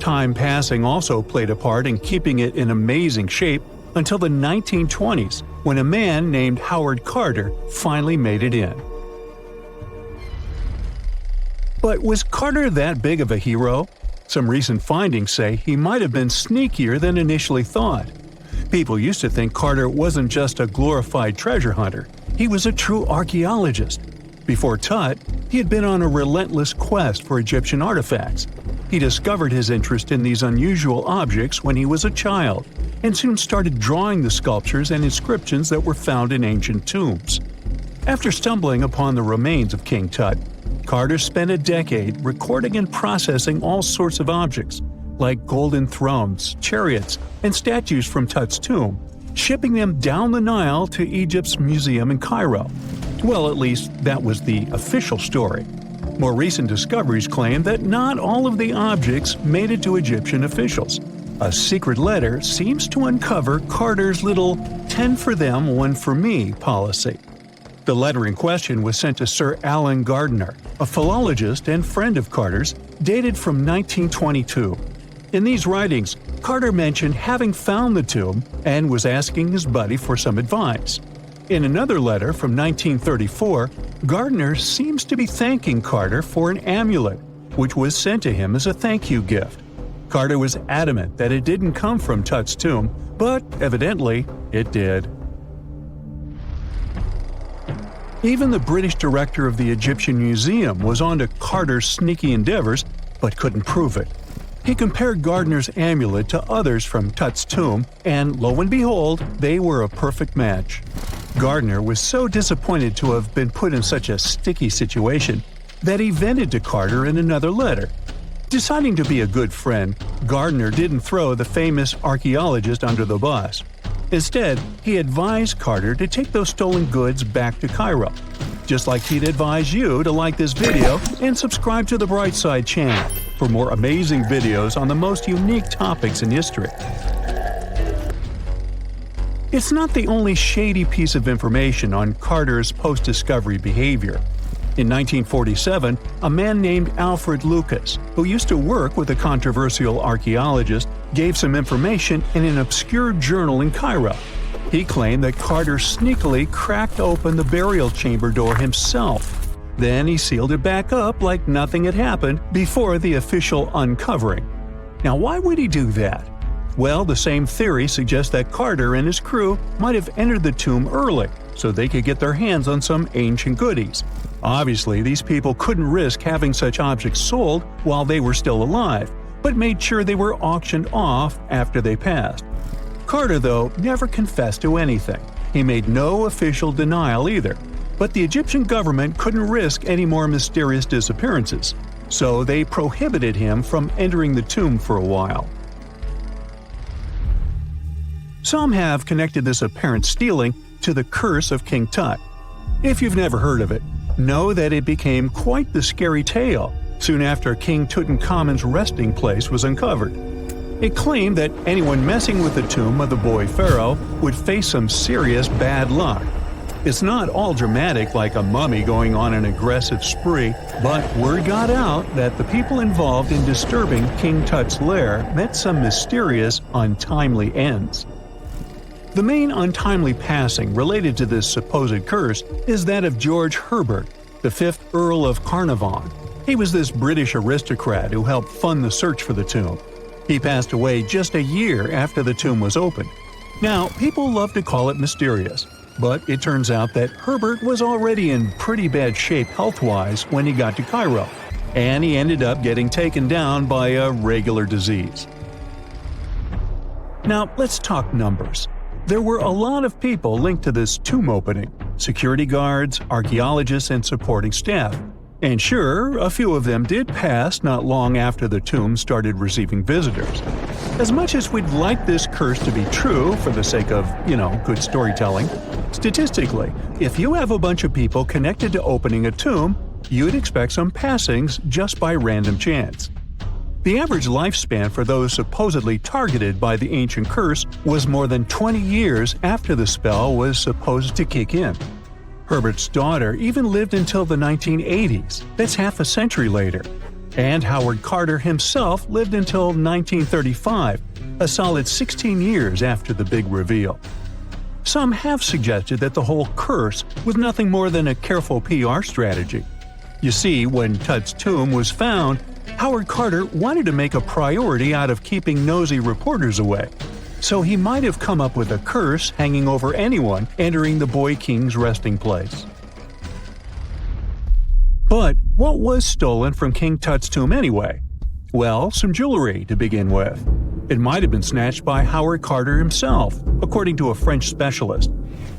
Time passing also played a part in keeping it in amazing shape until the 1920s, when a man named Howard Carter finally made it in. But was Carter that big of a hero? Some recent findings say he might have been sneakier than initially thought. People used to think Carter wasn't just a glorified treasure hunter, he was a true archaeologist. Before Tut, he had been on a relentless quest for Egyptian artifacts. He discovered his interest in these unusual objects when he was a child, and soon started drawing the sculptures and inscriptions that were found in ancient tombs. After stumbling upon the remains of King Tut, Carter spent a decade recording and processing all sorts of objects, like golden thrones, chariots, and statues from Tut's tomb, shipping them down the Nile to Egypt's museum in Cairo. Well, at least that was the official story. More recent discoveries claim that not all of the objects made it to Egyptian officials. A secret letter seems to uncover Carter's little 10 for them, 1 for me policy. The letter in question was sent to Sir Alan Gardiner, a philologist and friend of Carter's, dated from 1922. In these writings, Carter mentioned having found the tomb and was asking his buddy for some advice. In another letter from 1934, Gardiner seems to be thanking Carter for an amulet, which was sent to him as a thank you gift. Carter was adamant that it didn't come from Tut's tomb, but evidently it did. Even the British director of the Egyptian Museum was onto Carter's sneaky endeavors, but couldn't prove it. He compared Gardiner's amulet to others from Tut's tomb, and lo and behold, they were a perfect match. Gardiner was so disappointed to have been put in such a sticky situation that he vented to Carter in another letter. Deciding to be a good friend, Gardiner didn't throw the famous archaeologist under the bus. Instead, he advised Carter to take those stolen goods back to Cairo, just like he'd advise you to like this video and subscribe to the Brightside channel for more amazing videos on the most unique topics in history. It's not the only shady piece of information on Carter's post-discovery behavior. In 1947, a man named Alfred Lucas, who used to work with a controversial archaeologist, gave some information in an obscure journal in Cairo. He claimed that Carter sneakily cracked open the burial chamber door himself. Then he sealed it back up like nothing had happened before the official uncovering. Now, why would he do that? Well, the same theory suggests that Carter and his crew might have entered the tomb early so they could get their hands on some ancient goodies. Obviously, these people couldn't risk having such objects sold while they were still alive, but made sure they were auctioned off after they passed. Carter, though, never confessed to anything. He made no official denial either, but the Egyptian government couldn't risk any more mysterious disappearances, so they prohibited him from entering the tomb for a while. Some have connected this apparent stealing to the curse of King Tut. If you've never heard of it, know that it became quite the scary tale soon after King Tutankhamun's resting place was uncovered. It claimed that anyone messing with the tomb of the boy pharaoh would face some serious bad luck. It's not all dramatic like a mummy going on an aggressive spree, but word got out that the people involved in disturbing King Tut's lair met some mysterious, untimely ends. The main untimely passing related to this supposed curse is that of George Herbert, the 5th Earl of Carnarvon. He was this British aristocrat who helped fund the search for the tomb. He passed away just a year after the tomb was opened. Now, people love to call it mysterious, but it turns out that Herbert was already in pretty bad shape health-wise when he got to Cairo, and he ended up getting taken down by a regular disease. Now, let's talk numbers. There were a lot of people linked to this tomb opening: security guards, archaeologists, and supporting staff. And sure, a few of them did pass not long after the tomb started receiving visitors. As much as we'd like this curse to be true for the sake of, good storytelling, statistically, if you have a bunch of people connected to opening a tomb, you'd expect some passings just by random chance. The average lifespan for those supposedly targeted by the ancient curse was more than 20 years after the spell was supposed to kick in. Herbert's daughter even lived until the 1980s, that's half a century later. And Howard Carter himself lived until 1935, a solid 16 years after the big reveal. Some have suggested that the whole curse was nothing more than a careful PR strategy. You see, when Tut's tomb was found, Howard Carter wanted to make a priority out of keeping nosy reporters away. So he might have come up with a curse hanging over anyone entering the boy king's resting place. But what was stolen from King Tut's tomb anyway? Well, some jewelry to begin with. It might have been snatched by Howard Carter himself, according to a French specialist.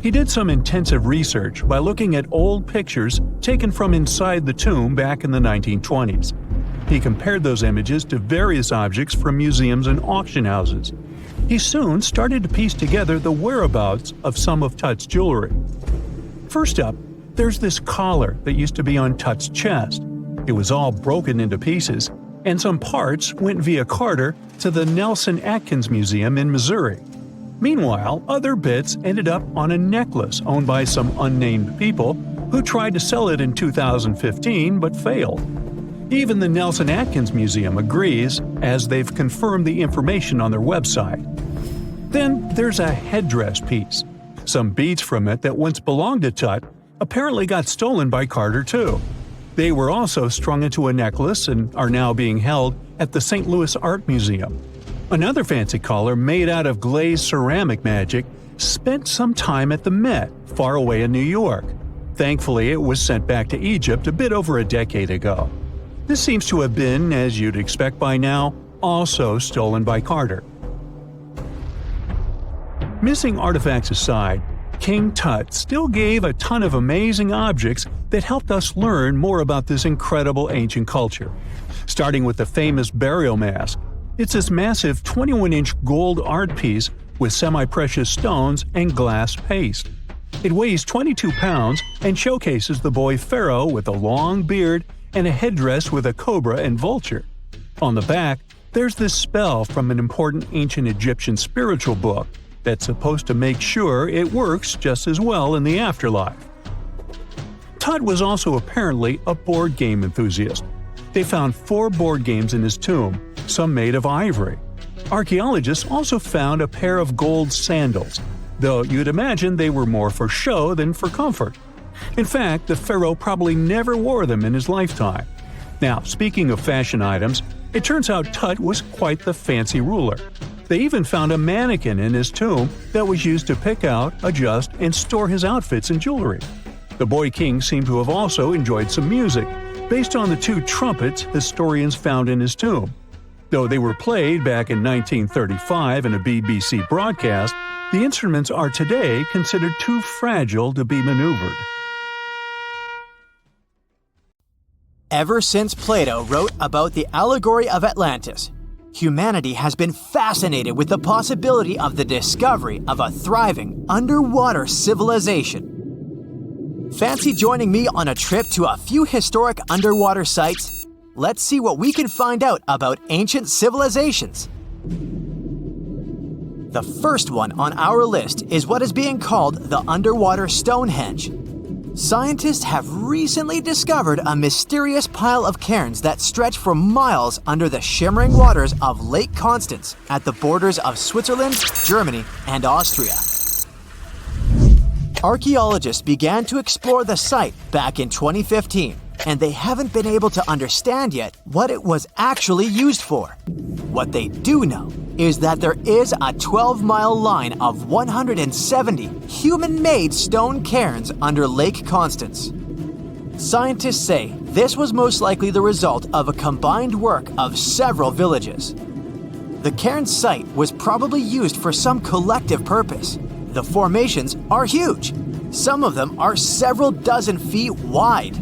He did some intensive research by looking at old pictures taken from inside the tomb back in the 1920s. He compared those images to various objects from museums and auction houses. He soon started to piece together the whereabouts of some of Tut's jewelry. First up, there's this collar that used to be on Tut's chest. It was all broken into pieces, and some parts went via Carter to the Nelson Atkins Museum in Missouri. Meanwhile, other bits ended up on a necklace owned by some unnamed people who tried to sell it in 2015 but failed. Even the Nelson Atkins Museum agrees, as they've confirmed the information on their website. Then there's a headdress piece. Some beads from it that once belonged to Tut apparently got stolen by Carter too. They were also strung into a necklace and are now being held at the St. Louis Art Museum. Another fancy collar made out of glazed ceramic magic spent some time at the Met, far away in New York. Thankfully, it was sent back to Egypt a bit over a decade ago. This seems to have been, as you'd expect by now, also stolen by Carter. Missing artifacts aside, King Tut still gave a ton of amazing objects that helped us learn more about this incredible ancient culture. Starting with the famous burial mask. It's this massive 21-inch gold art piece with semi-precious stones and glass paste. It weighs 22 pounds and showcases the boy pharaoh with a long beard and a headdress with a cobra and vulture. On the back, there's this spell from an important ancient Egyptian spiritual book that's supposed to make sure it works just as well in the afterlife. Tut was also apparently a board game enthusiast. They found 4 board games in his tomb, some made of ivory. Archaeologists also found a pair of gold sandals, though you'd imagine they were more for show than for comfort. In fact, the pharaoh probably never wore them in his lifetime. Now, speaking of fashion items, it turns out Tut was quite the fancy ruler. They even found a mannequin in his tomb that was used to pick out, adjust, and store his outfits and jewelry. The boy king seemed to have also enjoyed some music, based on the 2 trumpets historians found in his tomb. Though they were played back in 1935 in a BBC broadcast, the instruments are today considered too fragile to be maneuvered. Ever since Plato wrote about the allegory of Atlantis, humanity has been fascinated with the possibility of the discovery of a thriving underwater civilization. Fancy joining me on a trip to a few historic underwater sites? Let's see what we can find out about ancient civilizations. The first one on our list is what is being called the underwater Stonehenge. Scientists have recently discovered a mysterious pile of cairns that stretch for miles under the shimmering waters of Lake Constance at the borders of Switzerland, Germany, and Austria. Archaeologists began to explore the site back in 2015, and they haven't been able to understand yet what it was actually used for. What they do know is that there is a 12-mile line of 170 human-made stone cairns under Lake Constance. Scientists say this was most likely the result of a combined work of several villages. The cairn site was probably used for some collective purpose. The formations are huge. Some of them are several dozen feet wide.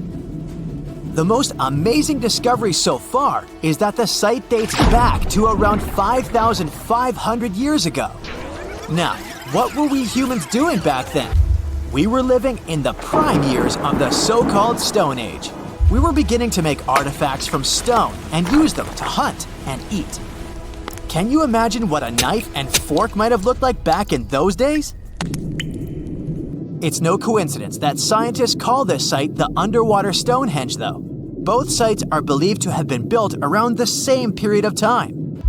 The most amazing discovery so far is that the site dates back to around 5,500 years ago. Now, what were we humans doing back then? We were living in the prime years of the so-called Stone Age. We were beginning to make artifacts from stone and use them to hunt and eat. Can you imagine what a knife and fork might have looked like back in those days? It's no coincidence that scientists call this site the underwater Stonehenge, though. Both sites are believed to have been built around the same period of time.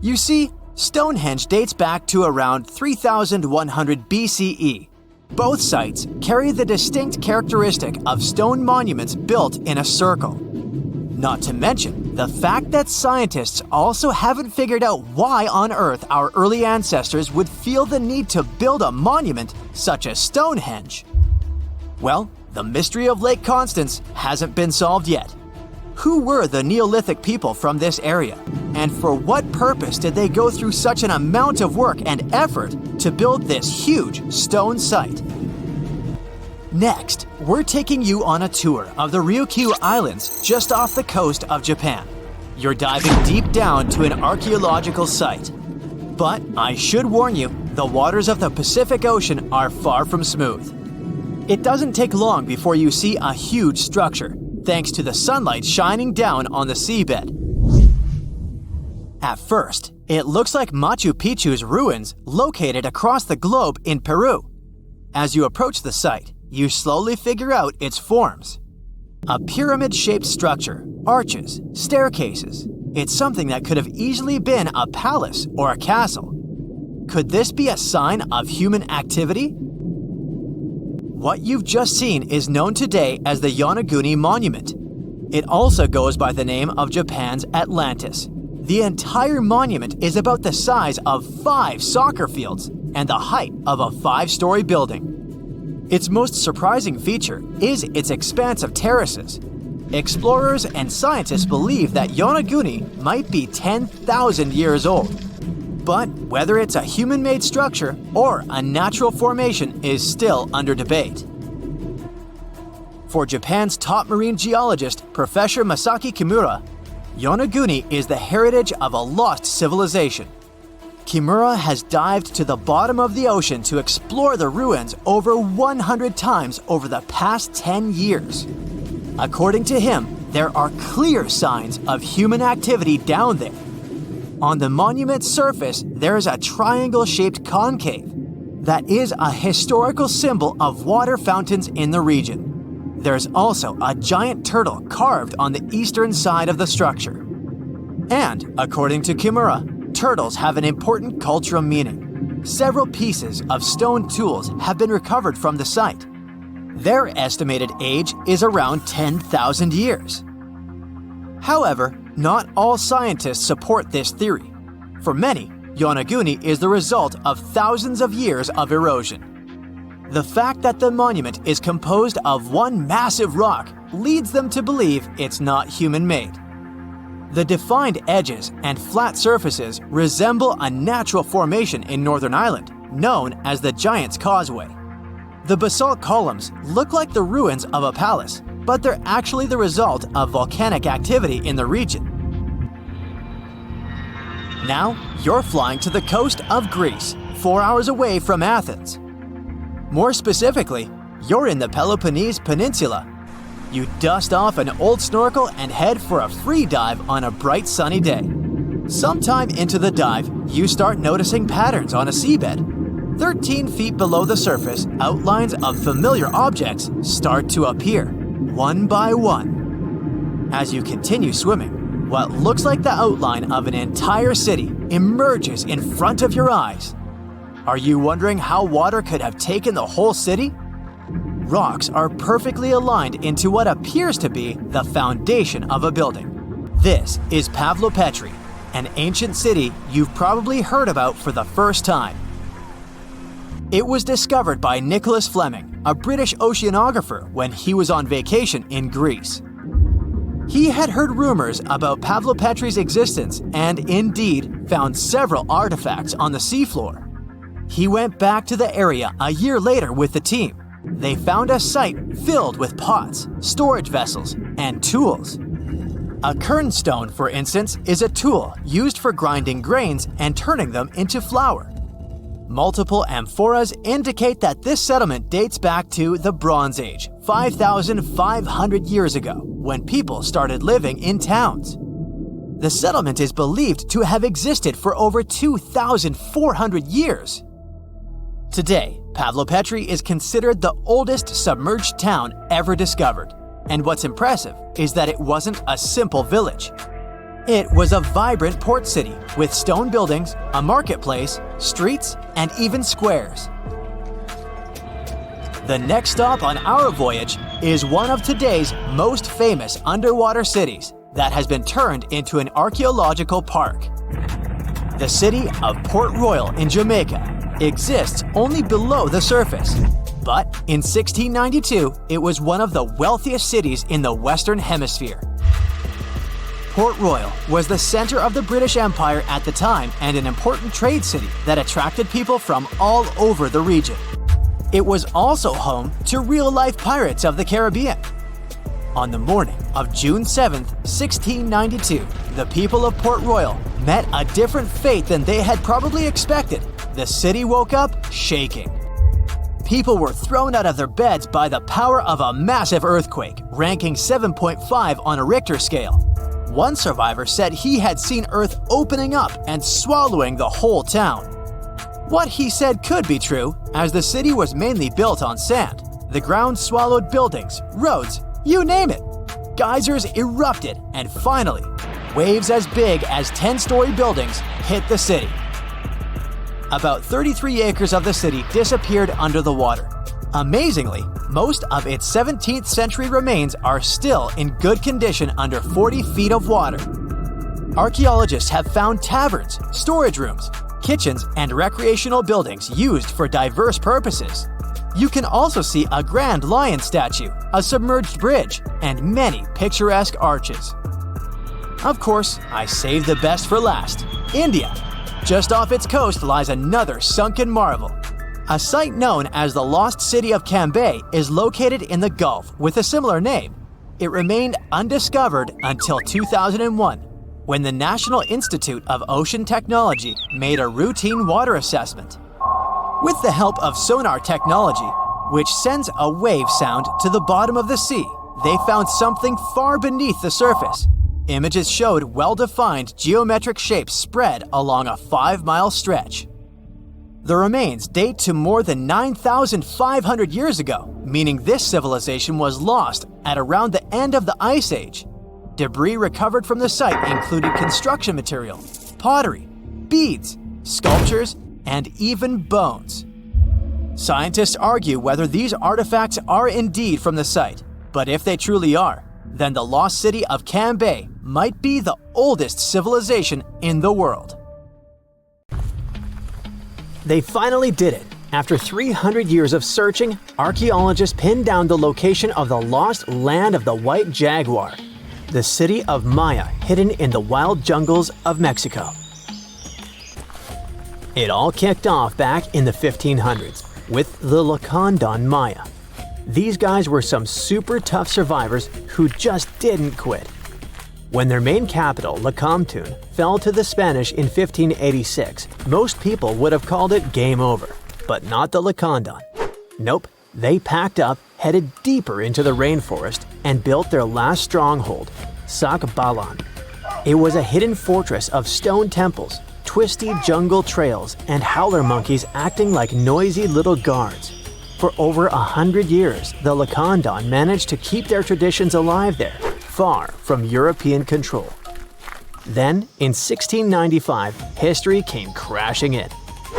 You see, Stonehenge dates back to around 3100 BCE. Both sites carry the distinct characteristic of stone monuments built in a circle. Not to mention the fact that scientists also haven't figured out why on earth our early ancestors would feel the need to build a monument such as Stonehenge. Well, the mystery of Lake Constance hasn't been solved yet. Who were the Neolithic people from this area? And for what purpose did they go through such an amount of work and effort to build this huge stone site? Next, we're taking you on a tour of the Ryukyu Islands just off the coast of Japan. You're diving deep down to an archaeological site. But I should warn you, the waters of the Pacific Ocean are far from smooth. It doesn't take long before you see a huge structure, thanks to the sunlight shining down on the seabed. At first, it looks like Machu Picchu's ruins located across the globe in Peru. As you approach the site, you slowly figure out its forms. A pyramid-shaped structure, arches, staircases. It's something that could have easily been a palace or a castle. Could this be a sign of human activity? What you've just seen is known today as the Yonaguni Monument. It also goes by the name of Japan's Atlantis. The entire monument is about the size of 5 soccer fields and the height of a 5-story building. Its most surprising feature is its expanse of terraces. Explorers and scientists believe that Yonaguni might be 10,000 years old. But whether it's a human-made structure or a natural formation is still under debate. For Japan's top marine geologist, Professor Masaki Kimura, Yonaguni is the heritage of a lost civilization. Kimura has dived to the bottom of the ocean to explore the ruins over 100 times over the past 10 years. According to him, there are clear signs of human activity down there. On the monument's surface, there is a triangle-shaped concave that is a historical symbol of water fountains in the region. There's also a giant turtle carved on the eastern side of the structure. And, according to Kimura, turtles have an important cultural meaning. Several pieces of stone tools have been recovered from the site. Their estimated age is around 10,000 years. However, not all scientists support this theory. For many, Yonaguni is the result of thousands of years of erosion. The fact that the monument is composed of one massive rock leads them to believe it's not human-made. The defined edges and flat surfaces resemble a natural formation in Northern Ireland, known as the Giant's Causeway. The basalt columns look like the ruins of a palace, but they're actually the result of volcanic activity in the region. Now, you're flying to the coast of Greece, 4 hours away from Athens. More specifically, you're in the Peloponnese Peninsula. You dust off an old snorkel and head for a free dive on a bright sunny day. Sometime into the dive, you start noticing patterns on a seabed. 13 feet below the surface, outlines of familiar objects start to appear, one by one. As you continue swimming, what looks like the outline of an entire city emerges in front of your eyes. Are you wondering how water could have taken the whole city? Rocks are perfectly aligned into what appears to be the foundation of a building. This is Pavlopetri, an ancient city you've probably heard about for the first time. It was discovered by Nicholas Fleming, a British oceanographer, when he was on vacation in Greece. He had heard rumors about Pavlopetri's existence and indeed found several artifacts on the seafloor. He went back to the area a year later with the team. They found a site filled with pots, storage vessels, and tools. A kernstone, for instance, is a tool used for grinding grains and turning them into flour. Multiple amphoras indicate that this settlement dates back to the Bronze Age, 5,500 years ago, when people started living in towns. The settlement is believed to have existed for over 2,400 years. Today, Pavlopetri is considered the oldest submerged town ever discovered, and what's impressive is that it wasn't a simple village. It was a vibrant port city with stone buildings, a marketplace, streets, and even squares. The next stop on our voyage is one of today's most famous underwater cities that has been turned into an archaeological park. The city of Port Royal in Jamaica exists only below the surface, but in 1692 it was one of the wealthiest cities in the Western Hemisphere. Port Royal was the center of the British Empire at the time and an important trade city that attracted people from all over the region. It was also home to real-life pirates of the Caribbean. On the morning of June 7, 1692, the people of Port Royal met a different fate than they had probably expected. The city woke up shaking. People were thrown out of their beds by the power of a massive earthquake, ranking 7.5 on a Richter scale. One survivor said he had seen Earth opening up and swallowing the whole town. What he said could be true, as the city was mainly built on sand. The ground swallowed buildings, roads, you name it. Geysers erupted, and finally, waves as big as 10-story buildings hit the city. About 33 acres of the city disappeared under the water. Amazingly, most of its 17th century remains are still in good condition under 40 feet of water. Archaeologists have found taverns, storage rooms, kitchens, and recreational buildings used for diverse purposes. You can also see a grand lion statue, a submerged bridge, and many picturesque arches. Of course, I saved the best for last: India. Just off its coast lies another sunken marvel. A site known as the Lost City of Cambay is located in the Gulf with a similar name. It remained undiscovered until 2001, when the National Institute of Ocean Technology made a routine water assessment. With the help of sonar technology, which sends a wave sound to the bottom of the sea, they found something far beneath the surface. Images showed well-defined geometric shapes spread along a 5-mile stretch. The remains date to more than 9,500 years ago, meaning this civilization was lost at around the end of the Ice Age. Debris recovered from the site included construction material, pottery, beads, sculptures, and even bones. Scientists argue whether these artifacts are indeed from the site, but if they truly are, then the lost city of Cambay might be the oldest civilization in the world. They finally did it. After 300 years of searching, archaeologists pinned down the location of the lost land of the White Jaguar, the city of Maya hidden in the wild jungles of Mexico. It all kicked off back in the 1500s with the Lacandon Maya. These guys were some super tough survivors who just didn't quit. When their main capital, Lacamtun, fell to the Spanish in 1586, most people would have called it game over, but not the Lacandon. Nope, they packed up, headed deeper into the rainforest, and built their last stronghold, Sak Balan. It was a hidden fortress of stone temples, twisty jungle trails, and howler monkeys acting like noisy little guards. For over 100 years, the Lacandon managed to keep their traditions alive there, far from European control. Then, in 1695, history came crashing in.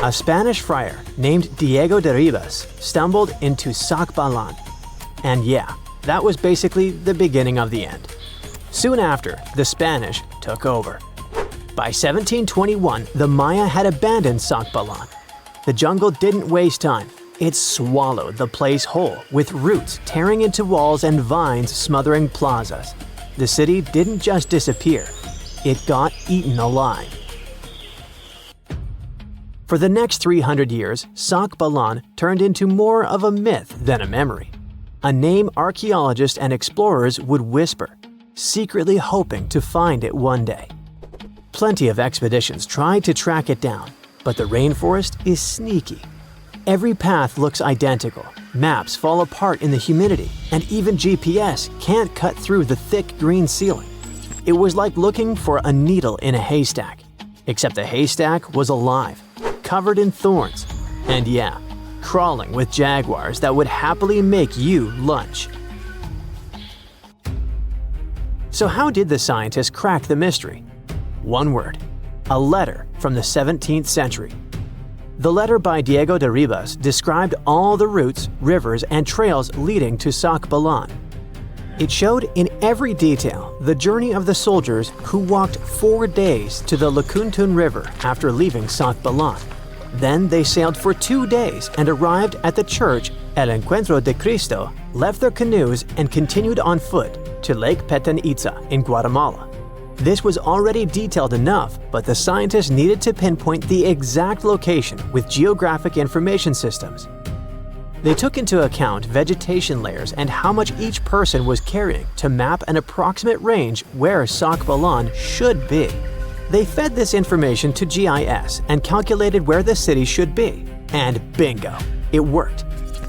A Spanish friar named Diego de Ribas stumbled into Sak Balan. And yeah, that was basically the beginning of the end. Soon after, the Spanish took over. By 1721, the Maya had abandoned Sak Balan. The jungle didn't waste time. It swallowed the place whole, with roots tearing into walls and vines smothering plazas. The city didn't just disappear, it got eaten alive. For the next 300 years, Sak Balan turned into more of a myth than a memory. A name archaeologists and explorers would whisper, secretly hoping to find it one day. Plenty of expeditions tried to track it down, but the rainforest is sneaky. Every path looks identical, maps fall apart in the humidity, and even GPS can't cut through the thick green ceiling. It was like looking for a needle in a haystack, except the haystack was alive, covered in thorns, and yeah, crawling with jaguars that would happily make you lunch. So how did the scientists crack the mystery? One word: a letter from the 17th century. The letter by Diego de Ribas described all the routes, rivers, and trails leading to Sak Balan. It showed in every detail the journey of the soldiers who walked 4 days to the Lakuntun River after leaving Sak Balan. Then they sailed for 2 days and arrived at the church El Encuentro de Cristo, left their canoes, and continued on foot to Lake Petén Itzá in Guatemala. This was already detailed enough, but the scientists needed to pinpoint the exact location with geographic information systems. They took into account vegetation layers and how much each person was carrying to map an approximate range where Sak Balan should be. They fed this information to GIS and calculated where the city should be. And bingo, it worked.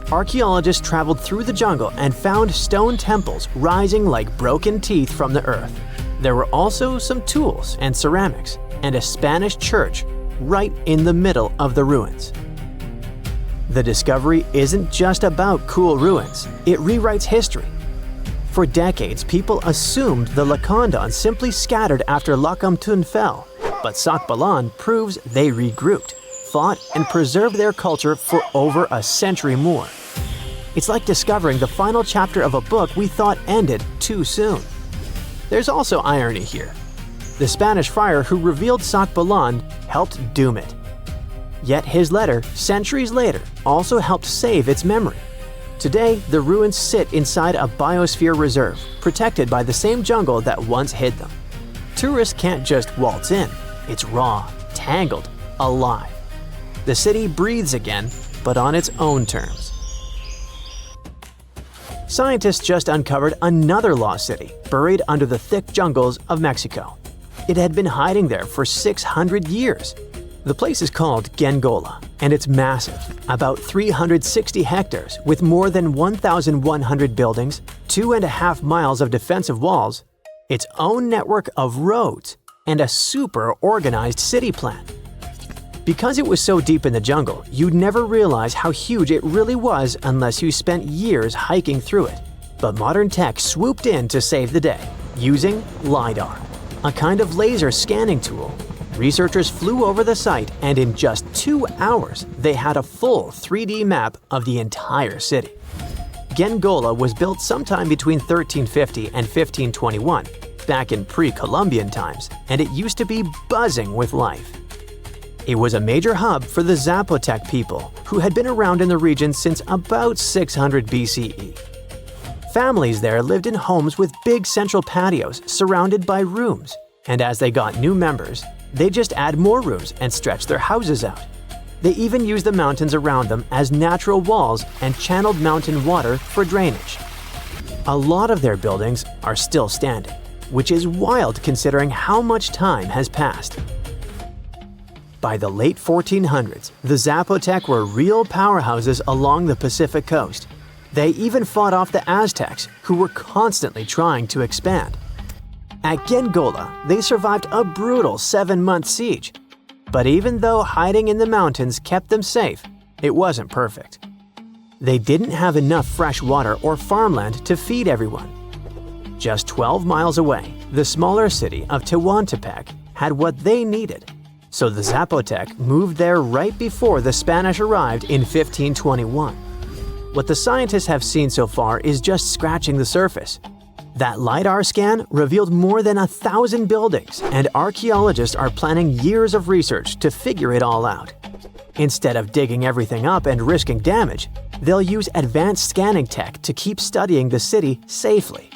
Archaeologists traveled through the jungle and found stone temples rising like broken teeth from the earth. There were also some tools and ceramics, and a Spanish church right in the middle of the ruins. The discovery isn't just about cool ruins, it rewrites history. For decades, people assumed the Lacandons simply scattered after Lakamtun fell, but Sak Balan proves they regrouped, fought, and preserved their culture for over a century more. It's like discovering the final chapter of a book we thought ended too soon. There's also irony here. The Spanish friar who revealed Sak Balan helped doom it. Yet his letter, centuries later, also helped save its memory. Today, the ruins sit inside a biosphere reserve, protected by the same jungle that once hid them. Tourists can't just waltz in. It's raw, tangled, alive. The city breathes again, but on its own terms. Scientists just uncovered another lost city, buried under the thick jungles of Mexico. It had been hiding there for 600 years. The place is called Gengola, and it's massive, about 360 hectares with more than 1,100 buildings, 2.5 miles of defensive walls, its own network of roads, and a super organized city plan. Because it was so deep in the jungle, you'd never realize how huge it really was unless you spent years hiking through it. But modern tech swooped in to save the day, using LiDAR, a kind of laser scanning tool. Researchers flew over the site, and in just 2 hours, they had a full 3D map of the entire city. Gengola was built sometime between 1350 and 1521, back in pre-Columbian times, and it used to be buzzing with life. It was a major hub for the Zapotec people, who had been around in the region since about 600 BCE. Families there lived in homes with big central patios surrounded by rooms, and as they got new members, they just add more rooms and stretch their houses out. They even used the mountains around them as natural walls and channeled mountain water for drainage. A lot of their buildings are still standing, which is wild considering how much time has passed. By the late 1400s, the Zapotec were real powerhouses along the Pacific coast. They even fought off the Aztecs, who were constantly trying to expand. At Gengola, they survived a brutal 7-month siege. But even though hiding in the mountains kept them safe, it wasn't perfect. They didn't have enough fresh water or farmland to feed everyone. Just 12 miles away, the smaller city of Tehuantepec had what they needed. So the Zapotec moved there right before the Spanish arrived in 1521. What the scientists have seen so far is just scratching the surface. That LiDAR scan revealed more than 1,000 buildings, and archaeologists are planning years of research to figure it all out. Instead of digging everything up and risking damage, they'll use advanced scanning tech to keep studying the city safely.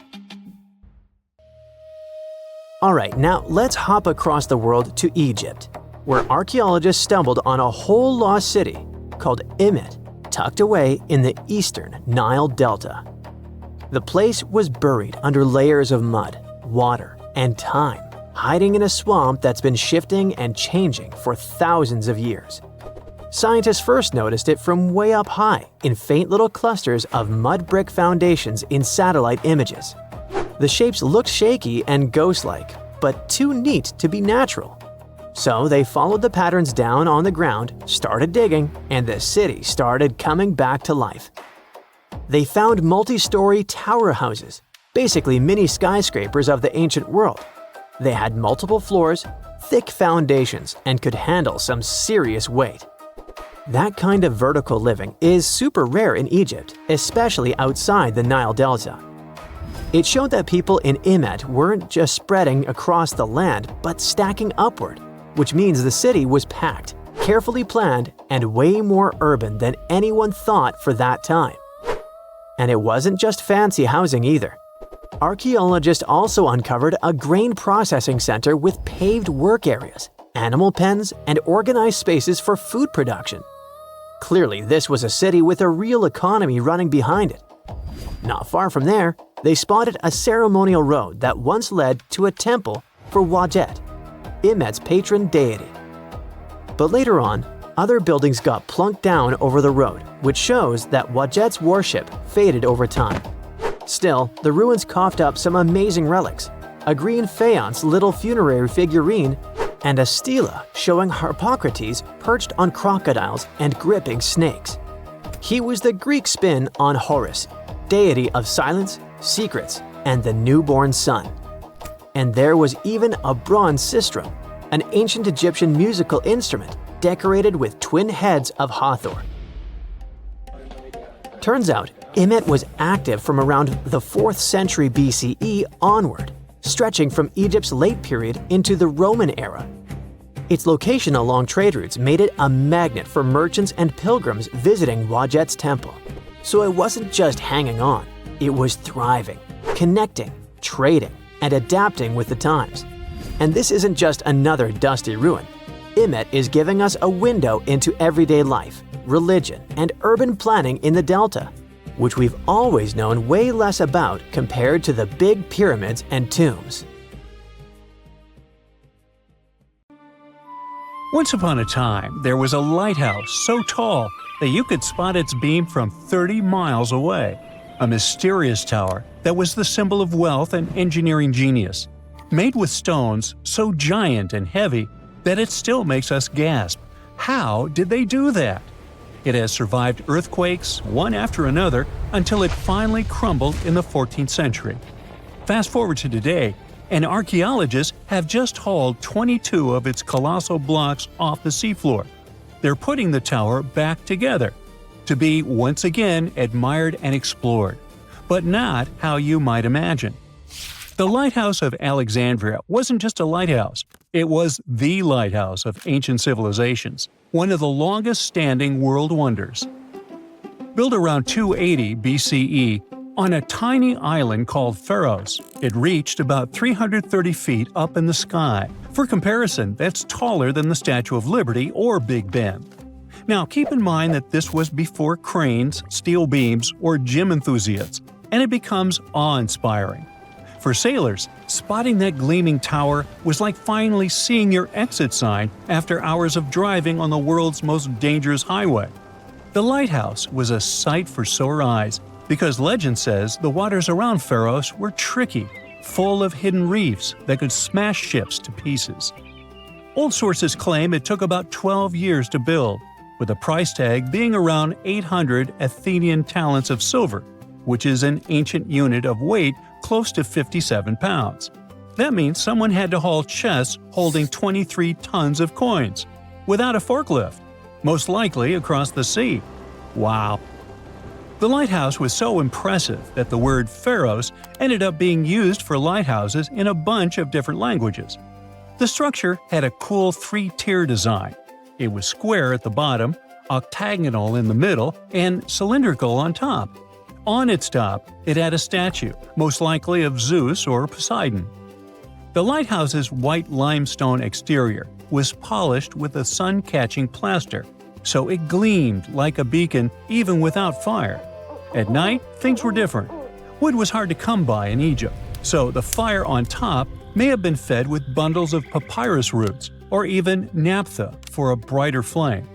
Alright, now let's hop across the world to Egypt, where archaeologists stumbled on a whole lost city called Imet, tucked away in the eastern Nile Delta. The place was buried under layers of mud, water, and time, hiding in a swamp that's been shifting and changing for thousands of years. Scientists first noticed it from way up high in faint little clusters of mud brick foundations in satellite images. The shapes looked shaky and ghost-like, but too neat to be natural. So they followed the patterns down on the ground, started digging, and the city started coming back to life. They found multi-story tower houses, basically mini skyscrapers of the ancient world. They had multiple floors, thick foundations, and could handle some serious weight. That kind of vertical living is super rare in Egypt, especially outside the Nile Delta. It showed that people in Imet weren't just spreading across the land, but stacking upward, which means the city was packed, carefully planned, and way more urban than anyone thought for that time. And it wasn't just fancy housing either. Archaeologists also uncovered a grain processing center with paved work areas, animal pens, and organized spaces for food production. Clearly, this was a city with a real economy running behind it. Not far from there, they spotted a ceremonial road that once led to a temple for Wadjet, Imet's patron deity. But later on, other buildings got plunked down over the road, which shows that Wadjet's worship faded over time. Still, the ruins coughed up some amazing relics, a green faience little funerary figurine, and a stela showing Harpocrates perched on crocodiles and gripping snakes. He was the Greek spin on Horus, deity of silence, secrets, and the newborn sun. And there was even a bronze sistrum, an ancient Egyptian musical instrument decorated with twin heads of Hathor. Turns out, Imet was active from around the 4th century BCE onward, stretching from Egypt's late period into the Roman era. Its location along trade routes made it a magnet for merchants and pilgrims visiting Wadjet's temple. So it wasn't just hanging on, it was thriving, connecting, trading, and adapting with the times. And this isn't just another dusty ruin. Imet is giving us a window into everyday life, religion, and urban planning in the Delta, which we've always known way less about compared to the big pyramids and tombs. Once upon a time, there was a lighthouse so tall that you could spot its beam from 30 miles away. A mysterious tower that was the symbol of wealth and engineering genius, made with stones so giant and heavy that it still makes us gasp. How did they do that? It has survived earthquakes, one after another, until it finally crumbled in the 14th century. Fast forward to today, and archaeologists have just hauled 22 of its colossal blocks off the seafloor. They're putting the tower back together, to be once again admired and explored, but not how you might imagine. The Lighthouse of Alexandria wasn't just a lighthouse, it was the lighthouse of ancient civilizations, one of the longest-standing world wonders. Built around 280 BCE on a tiny island called Pharos, it reached about 330 feet up in the sky. For comparison, that's taller than the Statue of Liberty or Big Ben. Now, keep in mind that this was before cranes, steel beams, or gym enthusiasts, and it becomes awe-inspiring. For sailors, spotting that gleaming tower was like finally seeing your exit sign after hours of driving on the world's most dangerous highway. The lighthouse was a sight for sore eyes because legend says the waters around Pharos were tricky, full of hidden reefs that could smash ships to pieces. Old sources claim it took about 12 years to build, with the price tag being around 800 Athenian talents of silver, which is an ancient unit of weight close to 57 pounds. That means someone had to haul chests holding 23 tons of coins, without a forklift, most likely across the sea. Wow! The lighthouse was so impressive that the word Pharos ended up being used for lighthouses in a bunch of different languages. The structure had a cool three-tier design. It was square at the bottom, octagonal in the middle, and cylindrical on top. On its top, it had a statue, most likely of Zeus or Poseidon. The lighthouse's white limestone exterior was polished with a sun-catching plaster, so it gleamed like a beacon even without fire. At night, things were different. Wood was hard to come by in Egypt, so the fire on top may have been fed with bundles of papyrus roots or even naphtha for a brighter flame.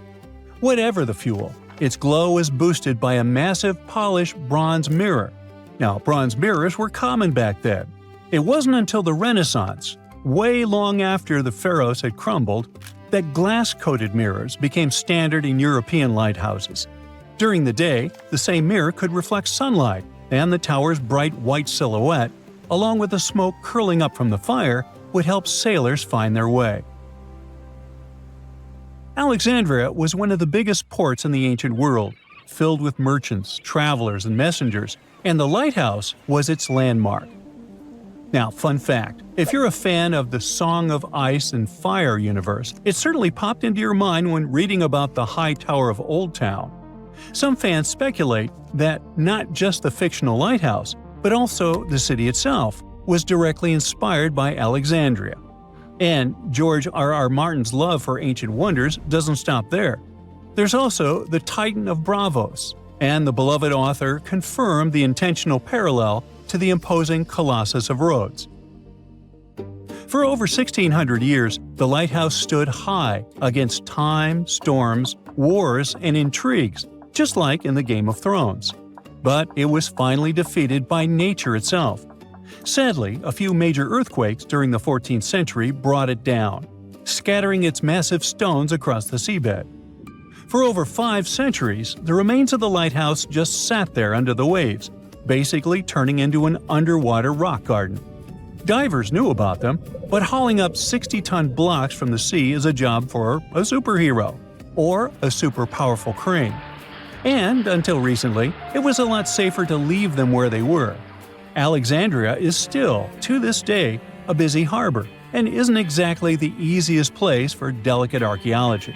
Whatever the fuel, its glow was boosted by a massive polished bronze mirror. Now, bronze mirrors were common back then. It wasn't until the Renaissance, way long after the Pharos had crumbled, that glass-coated mirrors became standard in European lighthouses. During the day, the same mirror could reflect sunlight, and the tower's bright white silhouette, along with the smoke curling up from the fire, would help sailors find their way. Alexandria was one of the biggest ports in the ancient world, filled with merchants, travelers, and messengers, and the lighthouse was its landmark. Now, fun fact, if you're a fan of the Song of Ice and Fire universe, it certainly popped into your mind when reading about the High Tower of Old Town. Some fans speculate that not just the fictional lighthouse, but also the city itself, was directly inspired by Alexandria. And George R.R. Martin's love for ancient wonders doesn't stop there. There's also the Titan of Bravos, and the beloved author confirmed the intentional parallel to the imposing Colossus of Rhodes. For over 1,600 years, the lighthouse stood high against time, storms, wars, and intrigues, just like in the Game of Thrones. But it was finally defeated by nature itself. Sadly, a few major earthquakes during the 14th century brought it down, scattering its massive stones across the seabed. For over 5 centuries, the remains of the lighthouse just sat there under the waves, basically turning into an underwater rock garden. Divers knew about them, but hauling up 60-ton blocks from the sea is a job for a superhero, or a super powerful crane. And, until recently, it was a lot safer to leave them where they were. Alexandria is still, to this day, a busy harbor, and isn't exactly the easiest place for delicate archaeology.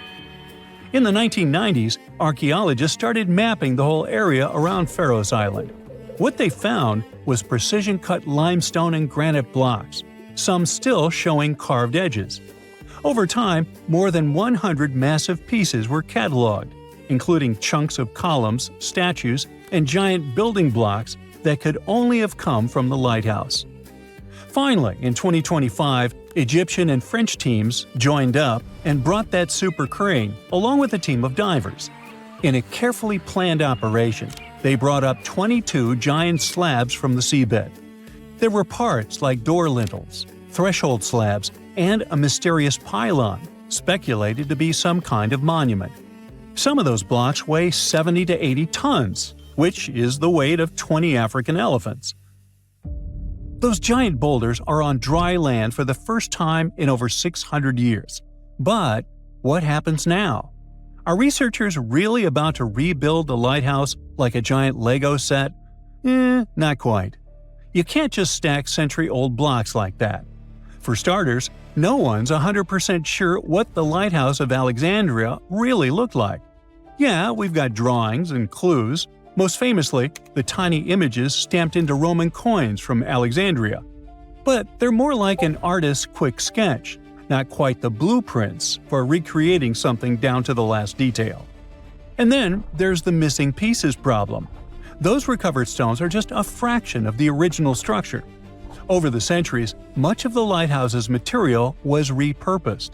In the 1990s, archaeologists started mapping the whole area around Pharos Island. What they found was precision-cut limestone and granite blocks, some still showing carved edges. Over time, more than 100 massive pieces were cataloged, including chunks of columns, statues, and giant building blocks that could only have come from the lighthouse. Finally, in 2025, Egyptian and French teams joined up and brought that super crane along with a team of divers. In a carefully planned operation, they brought up 22 giant slabs from the seabed. There were parts like door lintels, threshold slabs, and a mysterious pylon, speculated to be some kind of monument. Some of those blocks weigh 70 to 80 tons, which is the weight of 20 African elephants. Those giant boulders are on dry land for the first time in over 600 years. But what happens now? Are researchers really about to rebuild the lighthouse like a giant Lego set? Not quite. You can't just stack century-old blocks like that. For starters, no one's 100% sure what the Lighthouse of Alexandria really looked like. Yeah, we've got drawings and clues, most famously, the tiny images stamped into Roman coins from Alexandria. But they're more like an artist's quick sketch, not quite the blueprints for recreating something down to the last detail. And then there's the missing pieces problem. Those recovered stones are just a fraction of the original structure. Over the centuries, much of the lighthouse's material was repurposed.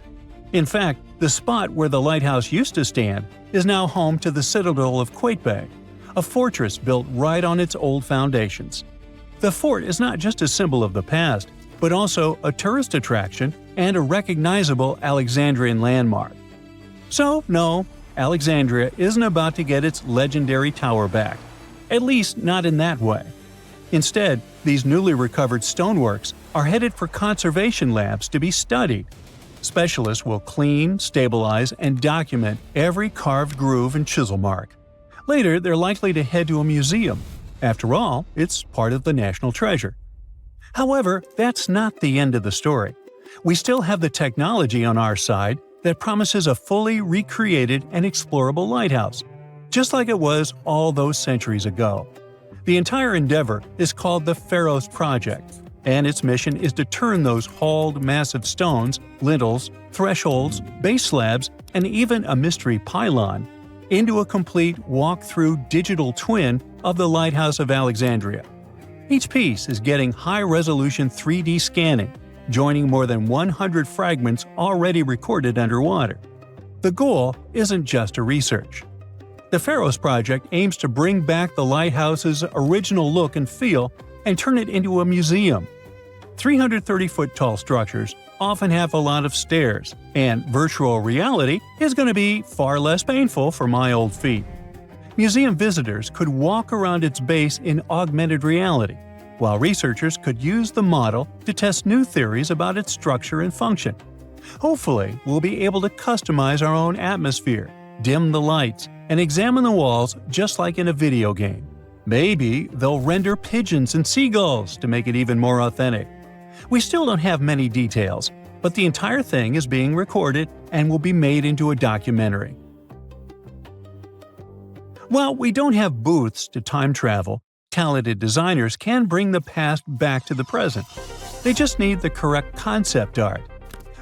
In fact, the spot where the lighthouse used to stand is now home to the citadel of Qaitbay, a fortress built right on its old foundations. The fort is not just a symbol of the past, but also a tourist attraction and a recognizable Alexandrian landmark. So, no, Alexandria isn't about to get its legendary tower back. At least not in that way. Instead, these newly recovered stoneworks are headed for conservation labs to be studied. Specialists will clean, stabilize, and document every carved groove and chisel mark. Later, they're likely to head to a museum. After all, it's part of the national treasure. However, that's not the end of the story. We still have the technology on our side that promises a fully recreated and explorable lighthouse, just like it was all those centuries ago. The entire endeavor is called the Pharos Project, and its mission is to turn those hauled massive stones, lintels, thresholds, base slabs, and even a mystery pylon into a complete walk-through digital twin of the Lighthouse of Alexandria. Each piece is getting high-resolution 3D scanning, joining more than 100 fragments already recorded underwater. The goal isn't just a research. The Pharos Project aims to bring back the lighthouse's original look and feel and turn it into a museum. 330-foot-tall structures often have a lot of stairs, and virtual reality is going to be far less painful for my old feet. Museum visitors could walk around its base in augmented reality, while researchers could use the model to test new theories about its structure and function. Hopefully, we'll be able to customize our own atmosphere, dim the lights, and examine the walls just like in a video game. Maybe they'll render pigeons and seagulls to make it even more authentic. We still don't have many details, but the entire thing is being recorded and will be made into a documentary. While we don't have booths to time travel, talented designers can bring the past back to the present. They just need the correct concept art.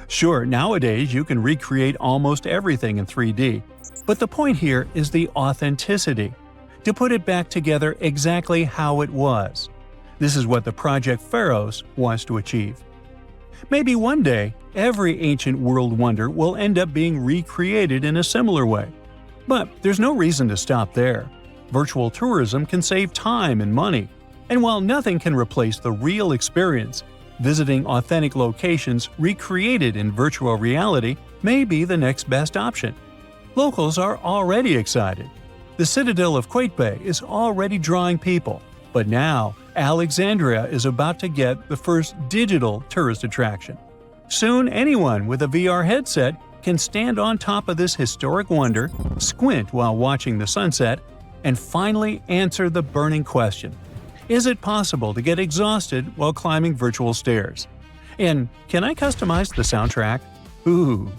Sure, nowadays you can recreate almost everything in 3D, but the point here is the authenticity, to put it back together exactly how it was. This is what the Project Pharos wants to achieve. Maybe one day, every ancient world wonder will end up being recreated in a similar way. But there's no reason to stop there. Virtual tourism can save time and money, and while nothing can replace the real experience, visiting authentic locations recreated in virtual reality may be the next best option. Locals are already excited. The Citadel of Quatebay is already drawing people, but now Alexandria is about to get the first digital tourist attraction. Soon anyone with a VR headset can stand on top of this historic wonder, squint while watching the sunset, and finally answer the burning question: is it possible to get exhausted while climbing virtual stairs? And can I customize the soundtrack? Ooh.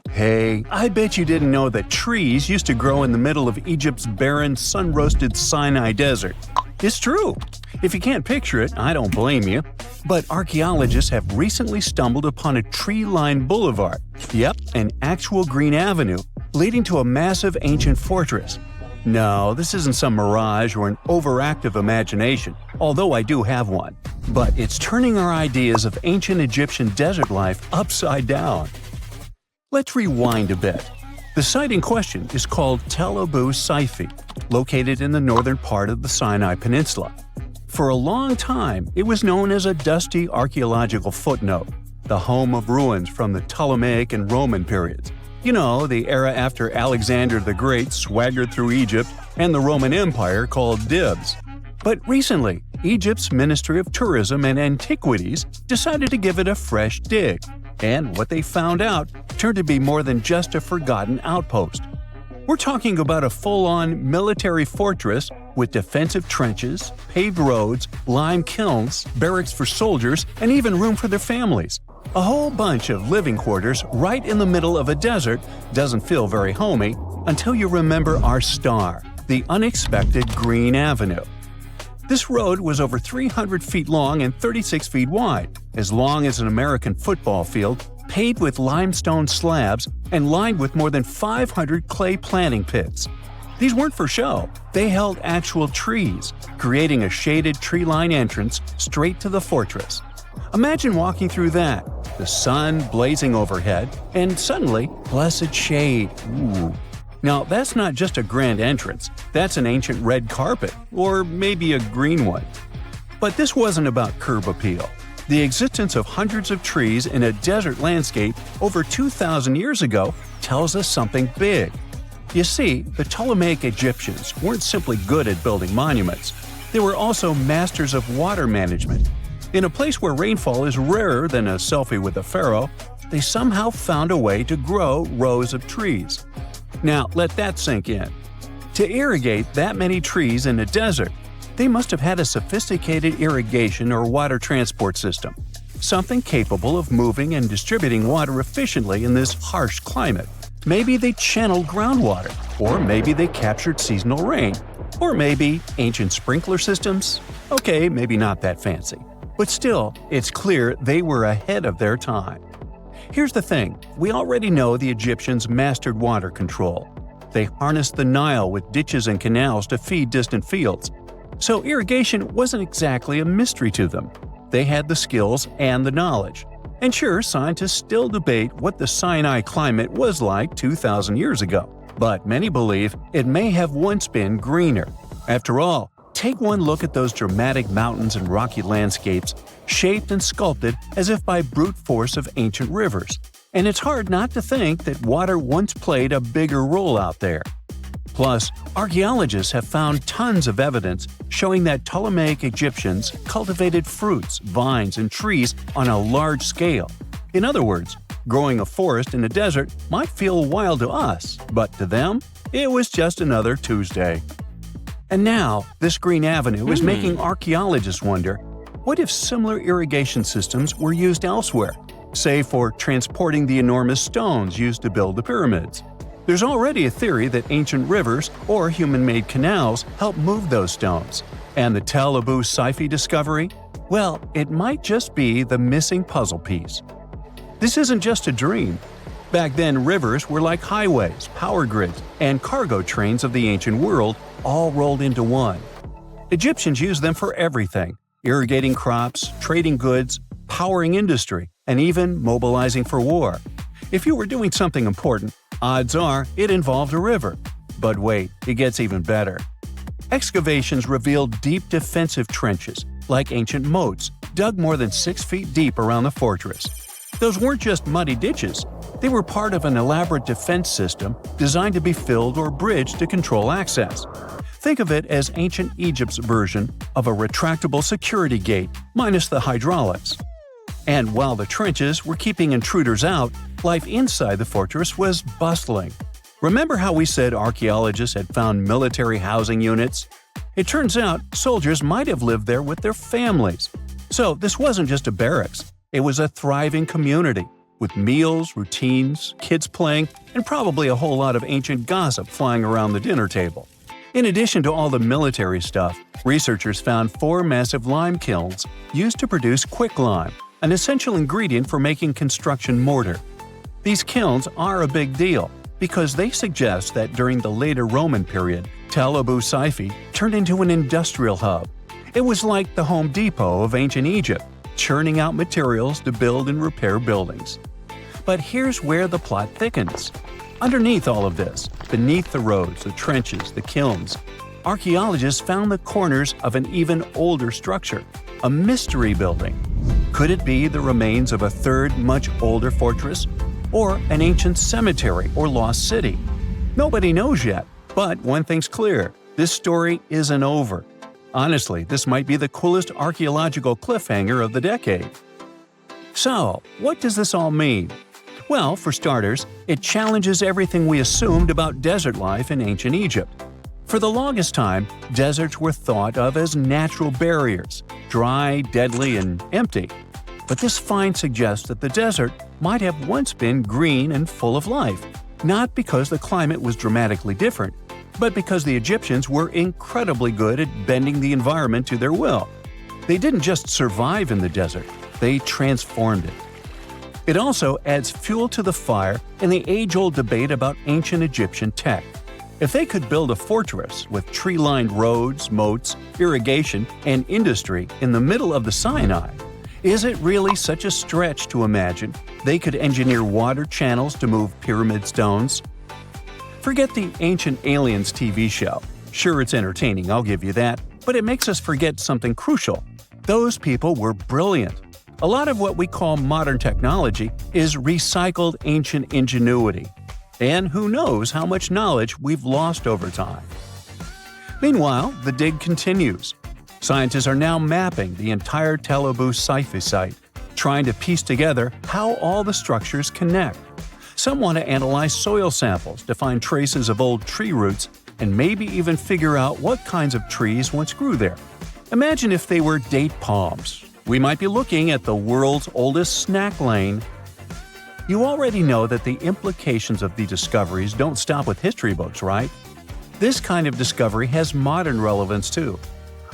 Hey, I bet you didn't know that trees used to grow in the middle of Egypt's barren, sun-roasted Sinai desert. It's true. If you can't picture it, I don't blame you. But archaeologists have recently stumbled upon a tree-lined boulevard. Yep, an actual green avenue leading to a massive ancient fortress. No, this isn't some mirage or an overactive imagination, although I do have one. But it's turning our ideas of ancient Egyptian desert life upside down. Let's rewind a bit. The site in question is called Tel Abu Saifi, located in the northern part of the Sinai Peninsula. For a long time, it was known as a dusty archaeological footnote, the home of ruins from the Ptolemaic and Roman periods. You know, the era after Alexander the Great swaggered through Egypt and the Roman Empire called dibs. But recently, Egypt's Ministry of Tourism and Antiquities decided to give it a fresh dig. And what they found out turned to be more than just a forgotten outpost. We're talking about a full-on military fortress with defensive trenches, paved roads, lime kilns, barracks for soldiers, and even room for their families. A whole bunch of living quarters right in the middle of a desert doesn't feel very homey until you remember our star, the unexpected Green Avenue. This road was over 300 feet long and 36 feet wide, as long as an American football field, paved with limestone slabs and lined with more than 500 clay planting pits. These weren't for show, they held actual trees, creating a shaded tree-line entrance straight to the fortress. Imagine walking through that, the sun blazing overhead, and suddenly, blessed shade. Ooh. Now, that's not just a grand entrance, that's an ancient red carpet, or maybe a green one. But this wasn't about curb appeal. The existence of hundreds of trees in a desert landscape over 2,000 years ago tells us something big. You see, the Ptolemaic Egyptians weren't simply good at building monuments, they were also masters of water management. In a place where rainfall is rarer than a selfie with a pharaoh, they somehow found a way to grow rows of trees. Now let that sink in. To irrigate that many trees in a desert, they must have had a sophisticated irrigation or water transport system, something capable of moving and distributing water efficiently in this harsh climate. Maybe they channeled groundwater, or maybe they captured seasonal rain, or maybe ancient sprinkler systems. Okay, maybe not that fancy. But still, it's clear they were ahead of their time. Here's the thing, we already know the Egyptians mastered water control. They harnessed the Nile with ditches and canals to feed distant fields. So irrigation wasn't exactly a mystery to them. They had the skills and the knowledge. And sure, scientists still debate what the Sinai climate was like 2,000 years ago. But many believe it may have once been greener. After all, take one look at those dramatic mountains and rocky landscapes, shaped and sculpted as if by brute force of ancient rivers. And it's hard not to think that water once played a bigger role out there. Plus, archaeologists have found tons of evidence showing that Ptolemaic Egyptians cultivated fruits, vines, and trees on a large scale. In other words, growing a forest in a desert might feel wild to us, but to them, it was just another Tuesday. And now, this green avenue is making archaeologists wonder, what if similar irrigation systems were used elsewhere, say for transporting the enormous stones used to build the pyramids? There's already a theory that ancient rivers or human-made canals help move those stones. And the Tel Abu Saifi discovery? Well, it might just be the missing puzzle piece. This isn't just a dream. Back then, rivers were like highways, power grids, and cargo trains of the ancient world, all rolled into one. Egyptians used them for everything: irrigating crops, trading goods, powering industry, and even mobilizing for war. If you were doing something important, odds are it involved a river. But wait, it gets even better. Excavations revealed deep defensive trenches, like ancient moats, dug more than 6 feet deep around the fortress. Those weren't just muddy ditches. They were part of an elaborate defense system designed to be filled or bridged to control access. Think of it as ancient Egypt's version of a retractable security gate, minus the hydraulics. And while the trenches were keeping intruders out, life inside the fortress was bustling. Remember how we said archaeologists had found military housing units? It turns out soldiers might have lived there with their families. So this wasn't just a barracks, it was a thriving community, with meals, routines, kids playing, and probably a whole lot of ancient gossip flying around the dinner table. In addition to all the military stuff, researchers found 4 massive lime kilns used to produce quicklime, an essential ingredient for making construction mortar. These kilns are a big deal because they suggest that during the later Roman period, Tel Abu Saifi turned into an industrial hub. It was like the Home Depot of ancient Egypt, churning out materials to build and repair buildings. But here's where the plot thickens. Underneath all of this, beneath the roads, the trenches, the kilns, archaeologists found the corners of an even older structure, a mystery building. Could it be the remains of a third, much older fortress? Or an ancient cemetery or lost city? Nobody knows yet, but one thing's clear, this story isn't over. Honestly, this might be the coolest archaeological cliffhanger of the decade. So, what does this all mean? Well, for starters, it challenges everything we assumed about desert life in ancient Egypt. For the longest time, deserts were thought of as natural barriers, dry, deadly, and empty. But this find suggests that the desert might have once been green and full of life, not because the climate was dramatically different, but because the Egyptians were incredibly good at bending the environment to their will. They didn't just survive in the desert, they transformed it. It also adds fuel to the fire in the age-old debate about ancient Egyptian tech. If they could build a fortress with tree-lined roads, moats, irrigation, and industry in the middle of the Sinai, is it really such a stretch to imagine they could engineer water channels to move pyramid stones? Forget the Ancient Aliens TV show. Sure, it's entertaining, I'll give you that, but it makes us forget something crucial. Those people were brilliant. A lot of what we call modern technology is recycled ancient ingenuity. And who knows how much knowledge we've lost over time. Meanwhile, the dig continues. Scientists are now mapping the entire Tel Abu Saifi site, trying to piece together how all the structures connect. Some want to analyze soil samples to find traces of old tree roots and maybe even figure out what kinds of trees once grew there. Imagine if they were date palms. We might be looking at the world's oldest snack lane. You already know that the implications of the discoveries don't stop with history books, right? This kind of discovery has modern relevance too.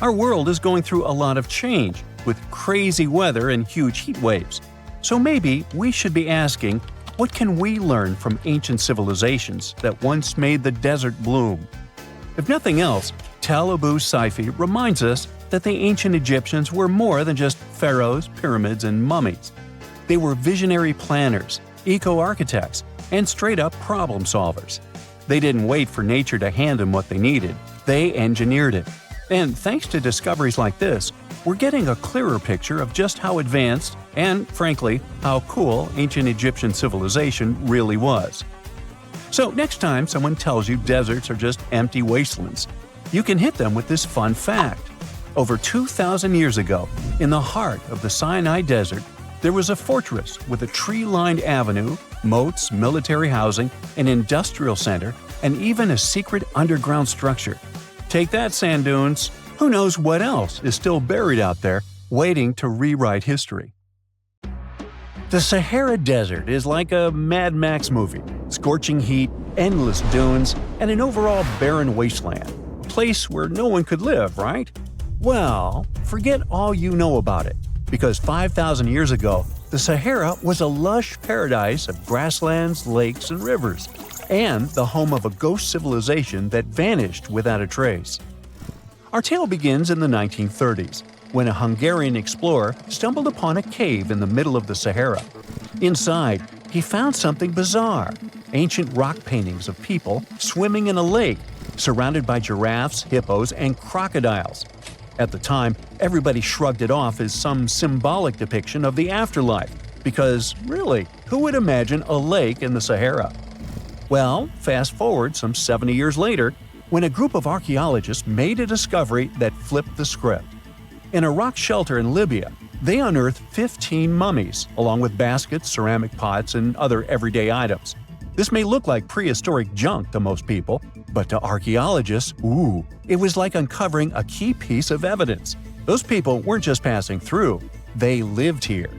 Our world is going through a lot of change, with crazy weather and huge heat waves. So maybe we should be asking, what can we learn from ancient civilizations that once made the desert bloom? If nothing else, Tel Abu Saifi reminds us that the ancient Egyptians were more than just pharaohs, pyramids, and mummies. They were visionary planners, eco-architects, and straight-up problem solvers. They didn't wait for nature to hand them what they needed. They engineered it. And thanks to discoveries like this, we're getting a clearer picture of just how advanced and, frankly, how cool ancient Egyptian civilization really was. So next time someone tells you deserts are just empty wastelands, you can hit them with this fun fact. Over 2,000 years ago, in the heart of the Sinai Desert, there was a fortress with a tree-lined avenue, moats, military housing, an industrial center, and even a secret underground structure. Take that, sand dunes! Who knows what else is still buried out there, waiting to rewrite history? The Sahara Desert is like a Mad Max movie. Scorching heat, endless dunes, and an overall barren wasteland. A place where no one could live, right? Well, forget all you know about it. Because 5,000 years ago, the Sahara was a lush paradise of grasslands, lakes, and rivers, and the home of a ghost civilization that vanished without a trace. Our tale begins in the 1930s, when a Hungarian explorer stumbled upon a cave in the middle of the Sahara. Inside, he found something bizarre: ancient rock paintings of people swimming in a lake, surrounded by giraffes, hippos, and crocodiles. At the time, everybody shrugged it off as some symbolic depiction of the afterlife, because, really, who would imagine a lake in the Sahara? Well, fast forward some 70 years later, when a group of archaeologists made a discovery that flipped the script. In a rock shelter in Libya, they unearthed 15 mummies, along with baskets, ceramic pots, and other everyday items. This may look like prehistoric junk to most people, but to archaeologists, it was like uncovering a key piece of evidence. Those people weren't just passing through, they lived here.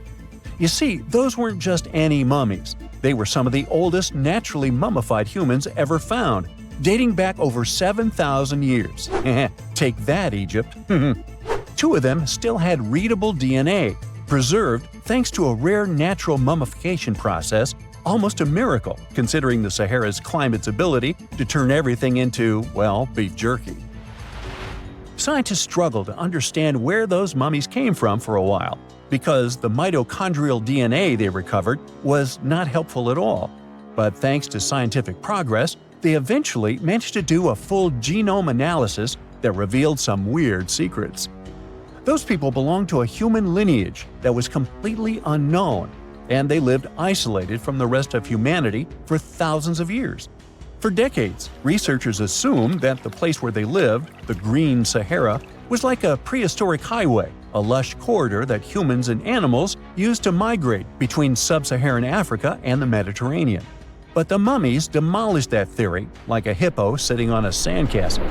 You see, those weren't just any mummies. They were some of the oldest naturally mummified humans ever found, dating back over 7,000 years. Take that, Egypt. 2 of them still had readable DNA, preserved thanks to a rare natural mummification process, almost a miracle considering the Sahara's climate's ability to turn everything into, well, beef jerky. Scientists struggled to understand where those mummies came from for a while, because the mitochondrial DNA they recovered was not helpful at all. But thanks to scientific progress, they eventually managed to do a full genome analysis that revealed some weird secrets. Those people belonged to a human lineage that was completely unknown, and they lived isolated from the rest of humanity for thousands of years. For decades, researchers assumed that the place where they lived, the Green Sahara, was like a prehistoric highway, a lush corridor that humans and animals used to migrate between sub-Saharan Africa and the Mediterranean. But the mummies demolished that theory, like a hippo sitting on a sandcastle.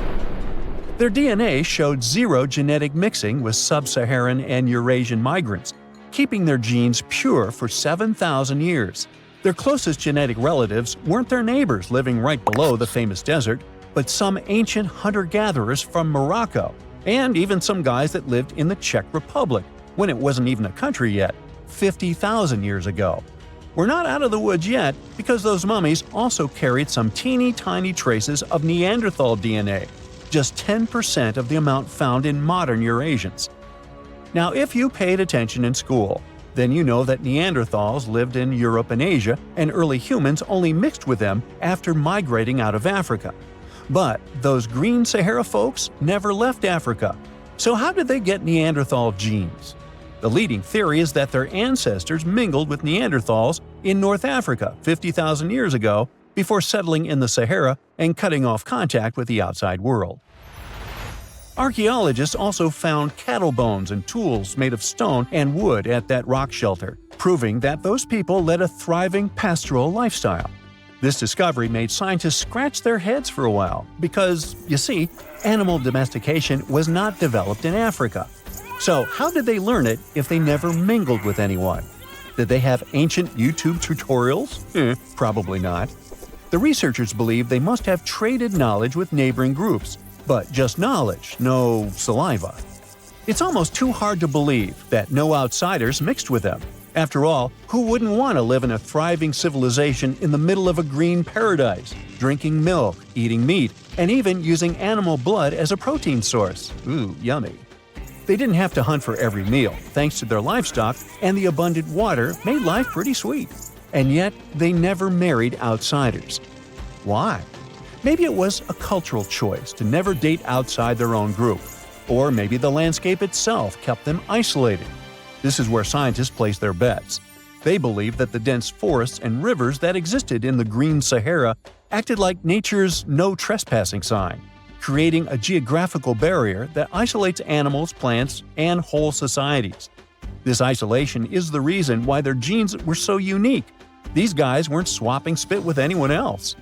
Their DNA showed zero genetic mixing with sub-Saharan and Eurasian migrants, keeping their genes pure for 7,000 years. Their closest genetic relatives weren't their neighbors living right below the famous desert, but some ancient hunter-gatherers from Morocco, and even some guys that lived in the Czech Republic, when it wasn't even a country yet, 50,000 years ago. We're not out of the woods yet, because those mummies also carried some teeny-tiny traces of Neanderthal DNA, just 10% of the amount found in modern Eurasians. Now, if you paid attention in school, then you know that Neanderthals lived in Europe and Asia, and early humans only mixed with them after migrating out of Africa. But those Green Sahara folks never left Africa. So how did they get Neanderthal genes? The leading theory is that their ancestors mingled with Neanderthals in North Africa 50,000 years ago before settling in the Sahara and cutting off contact with the outside world. Archaeologists also found cattle bones and tools made of stone and wood at that rock shelter, proving that those people led a thriving pastoral lifestyle. This discovery made scientists scratch their heads for a while because, you see, animal domestication was not developed in Africa. So how did they learn it if they never mingled with anyone? Did they have ancient YouTube tutorials? Probably not. The researchers believe they must have traded knowledge with neighboring groups, but just knowledge, no saliva. It's almost too hard to believe that no outsiders mixed with them. After all, who wouldn't want to live in a thriving civilization in the middle of a green paradise, drinking milk, eating meat, and even using animal blood as a protein source? Ooh, yummy. They didn't have to hunt for every meal, thanks to their livestock, and the abundant water made life pretty sweet. And yet, they never married outsiders. Why? Maybe it was a cultural choice to never date outside their own group. Or maybe the landscape itself kept them isolated. This is where scientists place their bets. They believe that the dense forests and rivers that existed in the Green Sahara acted like nature's no trespassing sign, creating a geographical barrier that isolates animals, plants, and whole societies. This isolation is the reason why their genes were so unique. These guys weren't swapping spit with anyone else.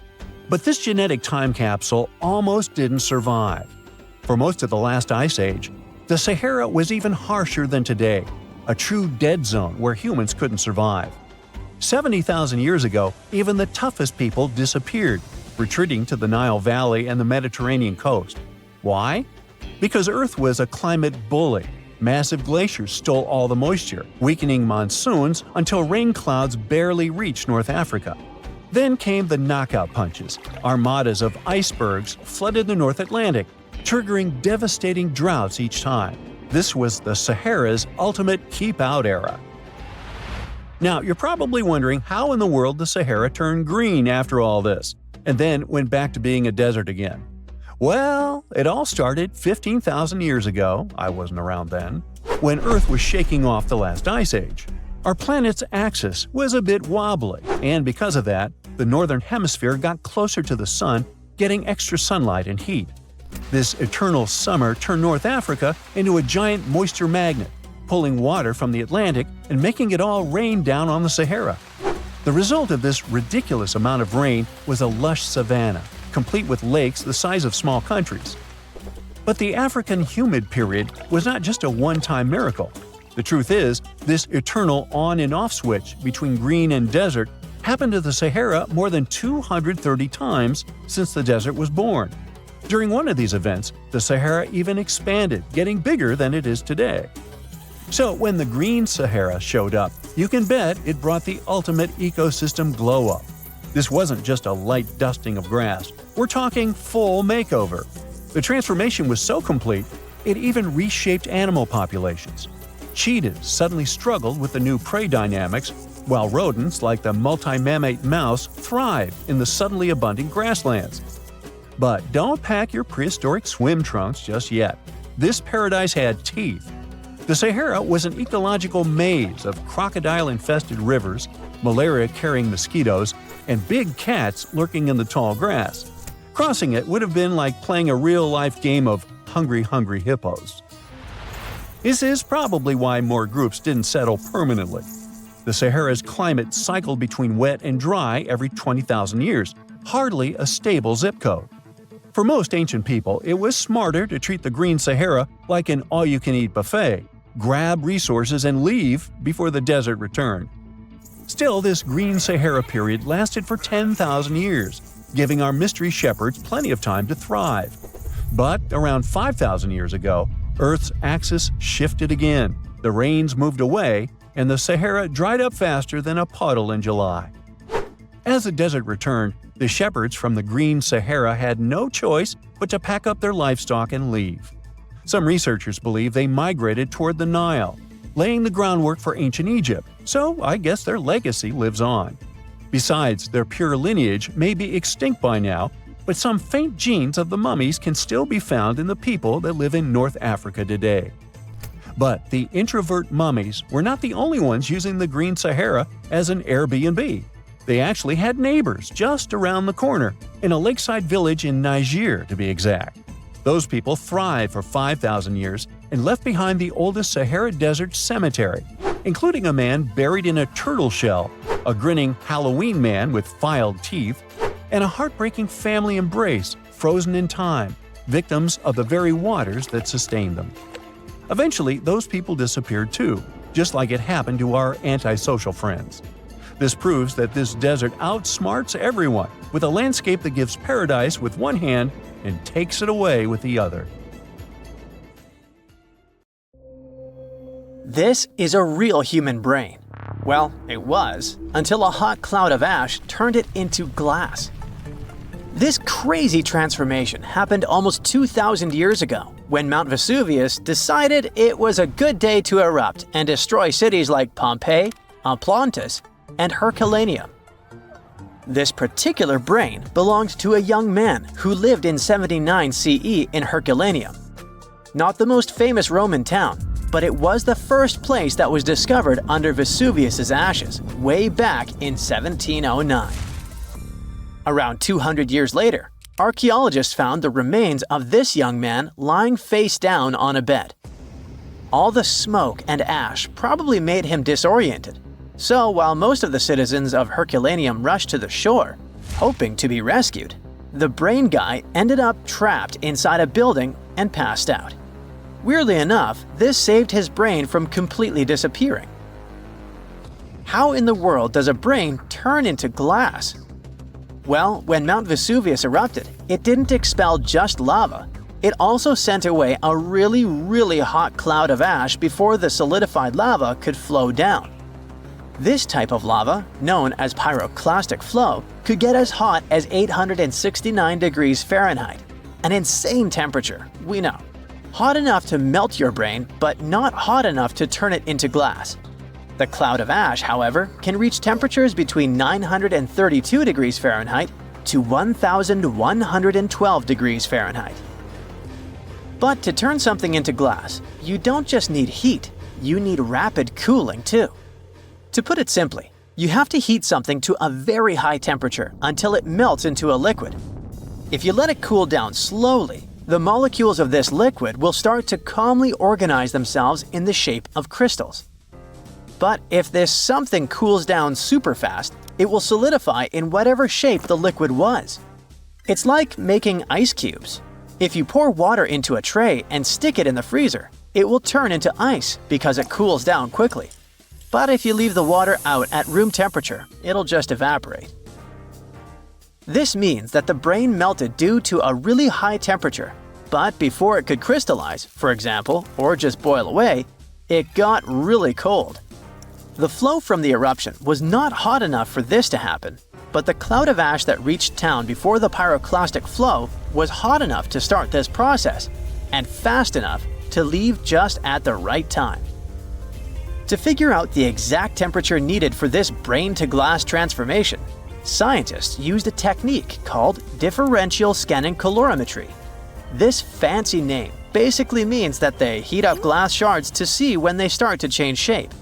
But this genetic time capsule almost didn't survive. For most of the last ice age, the Sahara was even harsher than today, a true dead zone where humans couldn't survive. 70,000 years ago, even the toughest people disappeared, retreating to the Nile Valley and the Mediterranean coast. Why? Because Earth was a climate bully. Massive glaciers stole all the moisture, weakening monsoons until rain clouds barely reached North Africa. Then came the knockout punches. Armadas of icebergs flooded the North Atlantic, triggering devastating droughts each time. This was the Sahara's ultimate keep-out era. Now, you're probably wondering how in the world the Sahara turned green after all this, and then went back to being a desert again. Well, it all started 15,000 years ago, I wasn't around then, when Earth was shaking off the last ice age. Our planet's axis was a bit wobbly, and because of that, the northern hemisphere got closer to the sun, getting extra sunlight and heat. This eternal summer turned North Africa into a giant moisture magnet, pulling water from the Atlantic and making it all rain down on the Sahara. The result of this ridiculous amount of rain was a lush savanna, complete with lakes the size of small countries. But the African humid period was not just a one-time miracle. The truth is, this eternal on and off switch between green and desert happened to the Sahara more than 230 times since the desert was born. During one of these events, the Sahara even expanded, getting bigger than it is today. So when the Green Sahara showed up, you can bet it brought the ultimate ecosystem glow-up. This wasn't just a light dusting of grass. We're talking full makeover. The transformation was so complete, it even reshaped animal populations. Cheetahs suddenly struggled with the new prey dynamics, while rodents like the multi-mammate mouse thrived in the suddenly abundant grasslands. But don't pack your prehistoric swim trunks just yet. This paradise had teeth. The Sahara was an ecological maze of crocodile-infested rivers, malaria-carrying mosquitoes, and big cats lurking in the tall grass. Crossing it would have been like playing a real-life game of Hungry Hungry Hippos. This is probably why more groups didn't settle permanently. The Sahara's climate cycled between wet and dry every 20,000 years, hardly a stable zip code. For most ancient people, it was smarter to treat the Green Sahara like an all-you-can-eat buffet, grab resources and leave before the desert returned. Still, this Green Sahara period lasted for 10,000 years, giving our mystery shepherds plenty of time to thrive. But around 5,000 years ago, Earth's axis shifted again, the rains moved away, and the Sahara dried up faster than a puddle in July. As the desert returned, the shepherds from the Green Sahara had no choice but to pack up their livestock and leave. Some researchers believe they migrated toward the Nile, laying the groundwork for ancient Egypt, so I guess their legacy lives on. Besides, their pure lineage may be extinct by now, but some faint genes of the mummies can still be found in the people that live in North Africa today. But the introvert mummies were not the only ones using the Green Sahara as an Airbnb. They actually had neighbors just around the corner, in a lakeside village in Niger to be exact. Those people thrived for 5,000 years and left behind the oldest Sahara Desert cemetery, including a man buried in a turtle shell, a grinning Halloween man with filed teeth, and a heartbreaking family embrace frozen in time, victims of the very waters that sustained them. Eventually, those people disappeared too, just like it happened to our antisocial friends. This proves that this desert outsmarts everyone, with a landscape that gives paradise with one hand and takes it away with the other. This is a real human brain. Well, it was, until a hot cloud of ash turned it into glass. This crazy transformation happened almost 2,000 years ago, when Mount Vesuvius decided it was a good day to erupt and destroy cities like Pompeii, Atlantis, and Herculaneum. This particular brain belonged to a young man who lived in 79 CE in Herculaneum. Not the most famous Roman town, but it was the first place that was discovered under Vesuvius's ashes way back in 1709. Around 200 years later, archaeologists found the remains of this young man lying face down on a bed. All the smoke and ash probably made him disoriented, so while most of the citizens of Herculaneum rushed to the shore, hoping to be rescued, the brain guy ended up trapped inside a building and passed out. Weirdly enough, this saved his brain from completely disappearing. How in the world does a brain turn into glass? Well, when Mount Vesuvius erupted, it didn't expel just lava. It also sent away a really hot cloud of ash before the solidified lava could flow down. This type of lava, known as pyroclastic flow, could get as hot as 869 degrees Fahrenheit. An insane temperature, we know. Hot enough to melt your brain, but not hot enough to turn it into glass. The cloud of ash, however, can reach temperatures between 932 degrees Fahrenheit to 1,112 degrees Fahrenheit. But to turn something into glass, you don't just need heat, you need rapid cooling too. To put it simply, you have to heat something to a very high temperature until it melts into a liquid. If you let it cool down slowly, the molecules of this liquid will start to calmly organize themselves in the shape of crystals. But if this something cools down super fast, it will solidify in whatever shape the liquid was. It's like making ice cubes. If you pour water into a tray and stick it in the freezer, it will turn into ice because it cools down quickly. But if you leave the water out at room temperature, it'll just evaporate. This means that the brain melted due to a really high temperature, but before it could crystallize, for example, or just boil away, it got really cold. The flow from the eruption was not hot enough for this to happen, but the cloud of ash that reached town before the pyroclastic flow was hot enough to start this process, and fast enough to leave just at the right time. To figure out the exact temperature needed for this brain-to-glass transformation, scientists used a technique called differential scanning calorimetry. This fancy name basically means that they heat up glass shards to see when they start to change shape.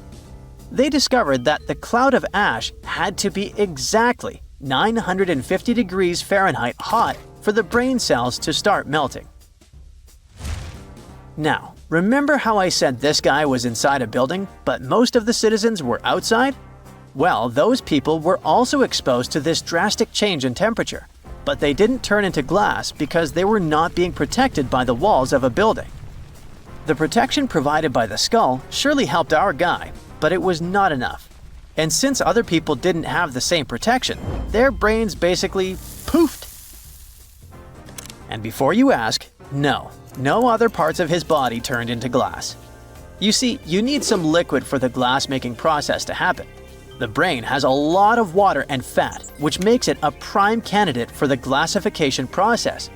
They discovered that the cloud of ash had to be exactly 950 degrees Fahrenheit hot for the brain cells to start melting. Now, remember how I said this guy was inside a building, but most of the citizens were outside? Well, those people were also exposed to this drastic change in temperature, but they didn't turn into glass because they were not being protected by the walls of a building. The protection provided by the skull surely helped our guy, but it was not enough. And since other people didn't have the same protection, their brains basically poofed. And before you ask, no other parts of his body turned into glass. You see, you need some liquid for the glass-making process to happen. The brain has a lot of water and fat, which makes it a prime candidate for the glassification process.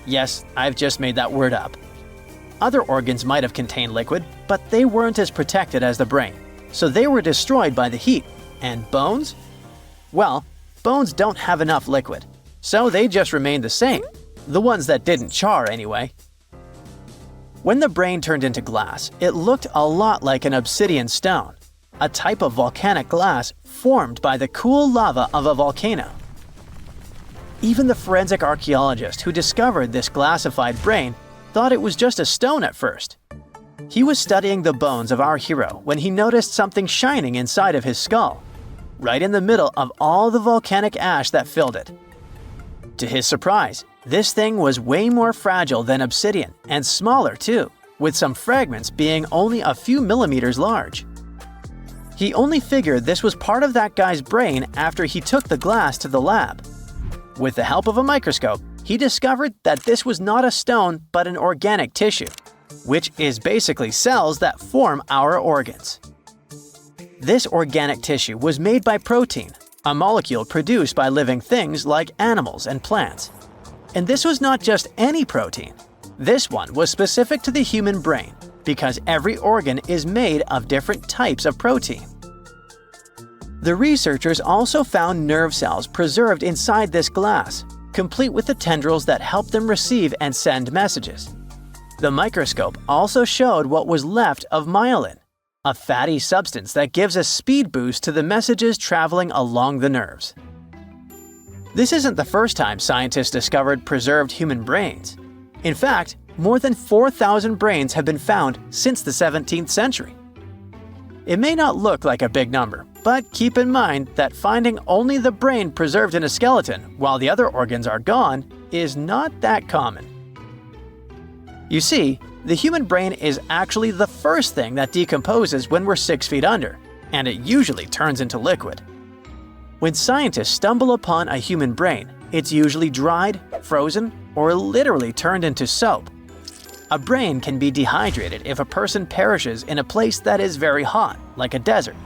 Yes, I've just made that word up. Other organs might have contained liquid, but they weren't as protected as the brain, so they were destroyed by the heat. And bones? Well, bones don't have enough liquid, so they just remained the same. The ones that didn't char, anyway. When the brain turned into glass, it looked a lot like an obsidian stone, a type of volcanic glass formed by the cool lava of a volcano. Even the forensic archaeologist who discovered this glassified brain thought it was just a stone at first. He was studying the bones of our hero when he noticed something shining inside of his skull. right in the middle of all the volcanic ash that filled it. To his surprise, this thing was way more fragile than obsidian and smaller too, with some fragments being only a few millimeters large. He only figured this was part of that guy's brain after he took the glass to the lab. With the help of a microscope, he discovered that this was not a stone but an organic tissue, which is basically cells that form our organs. This organic tissue was made by protein, a molecule produced by living things like animals and plants. And this was not just any protein. This one was specific to the human brain because every organ is made of different types of protein. The researchers also found nerve cells preserved inside this glass, complete with the tendrils that help them receive and send messages. The microscope also showed what was left of myelin, a fatty substance that gives a speed boost to the messages traveling along the nerves. This isn't the first time scientists discovered preserved human brains. In fact, more than 4,000 brains have been found since the 17th century. It may not look like a big number, but keep in mind that finding only the brain preserved in a skeleton while the other organs are gone is not that common. You see, the human brain is actually the first thing that decomposes when we're 6 feet under, and it usually turns into liquid. When scientists stumble upon a human brain, it's usually dried, frozen, or literally turned into soap. A brain can be dehydrated if a person perishes in a place that is very hot, like a desert.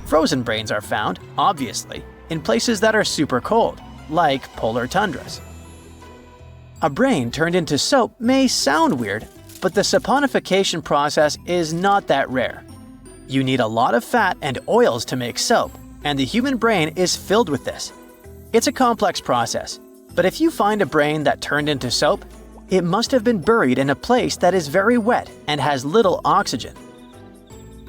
Frozen brains are found, obviously, in places that are super cold, like polar tundras. A brain turned into soap may sound weird, but the saponification process is not that rare. You need a lot of fat and oils to make soap, and the human brain is filled with this. It's a complex process, but if you find a brain that turned into soap, it must have been buried in a place that is very wet and has little oxygen.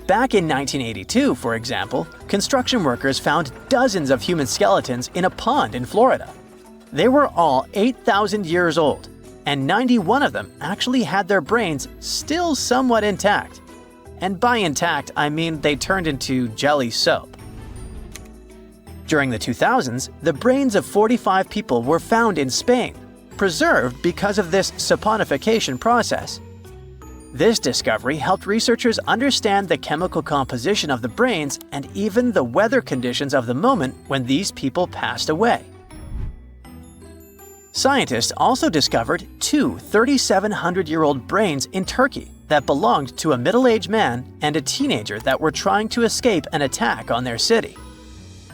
Back in 1982, for example, construction workers found dozens of human skeletons in a pond in Florida. They were all 8,000 years old, and 91 of them actually had their brains still somewhat intact. And by intact, I mean they turned into jelly soap. During the 2000s, the brains of 45 people were found in Spain, preserved because of this saponification process. This discovery helped researchers understand the chemical composition of the brains and even the weather conditions of the moment when these people passed away. Scientists also discovered two 3,700-year-old brains in Turkey that belonged to a middle-aged man and a teenager that were trying to escape an attack on their city.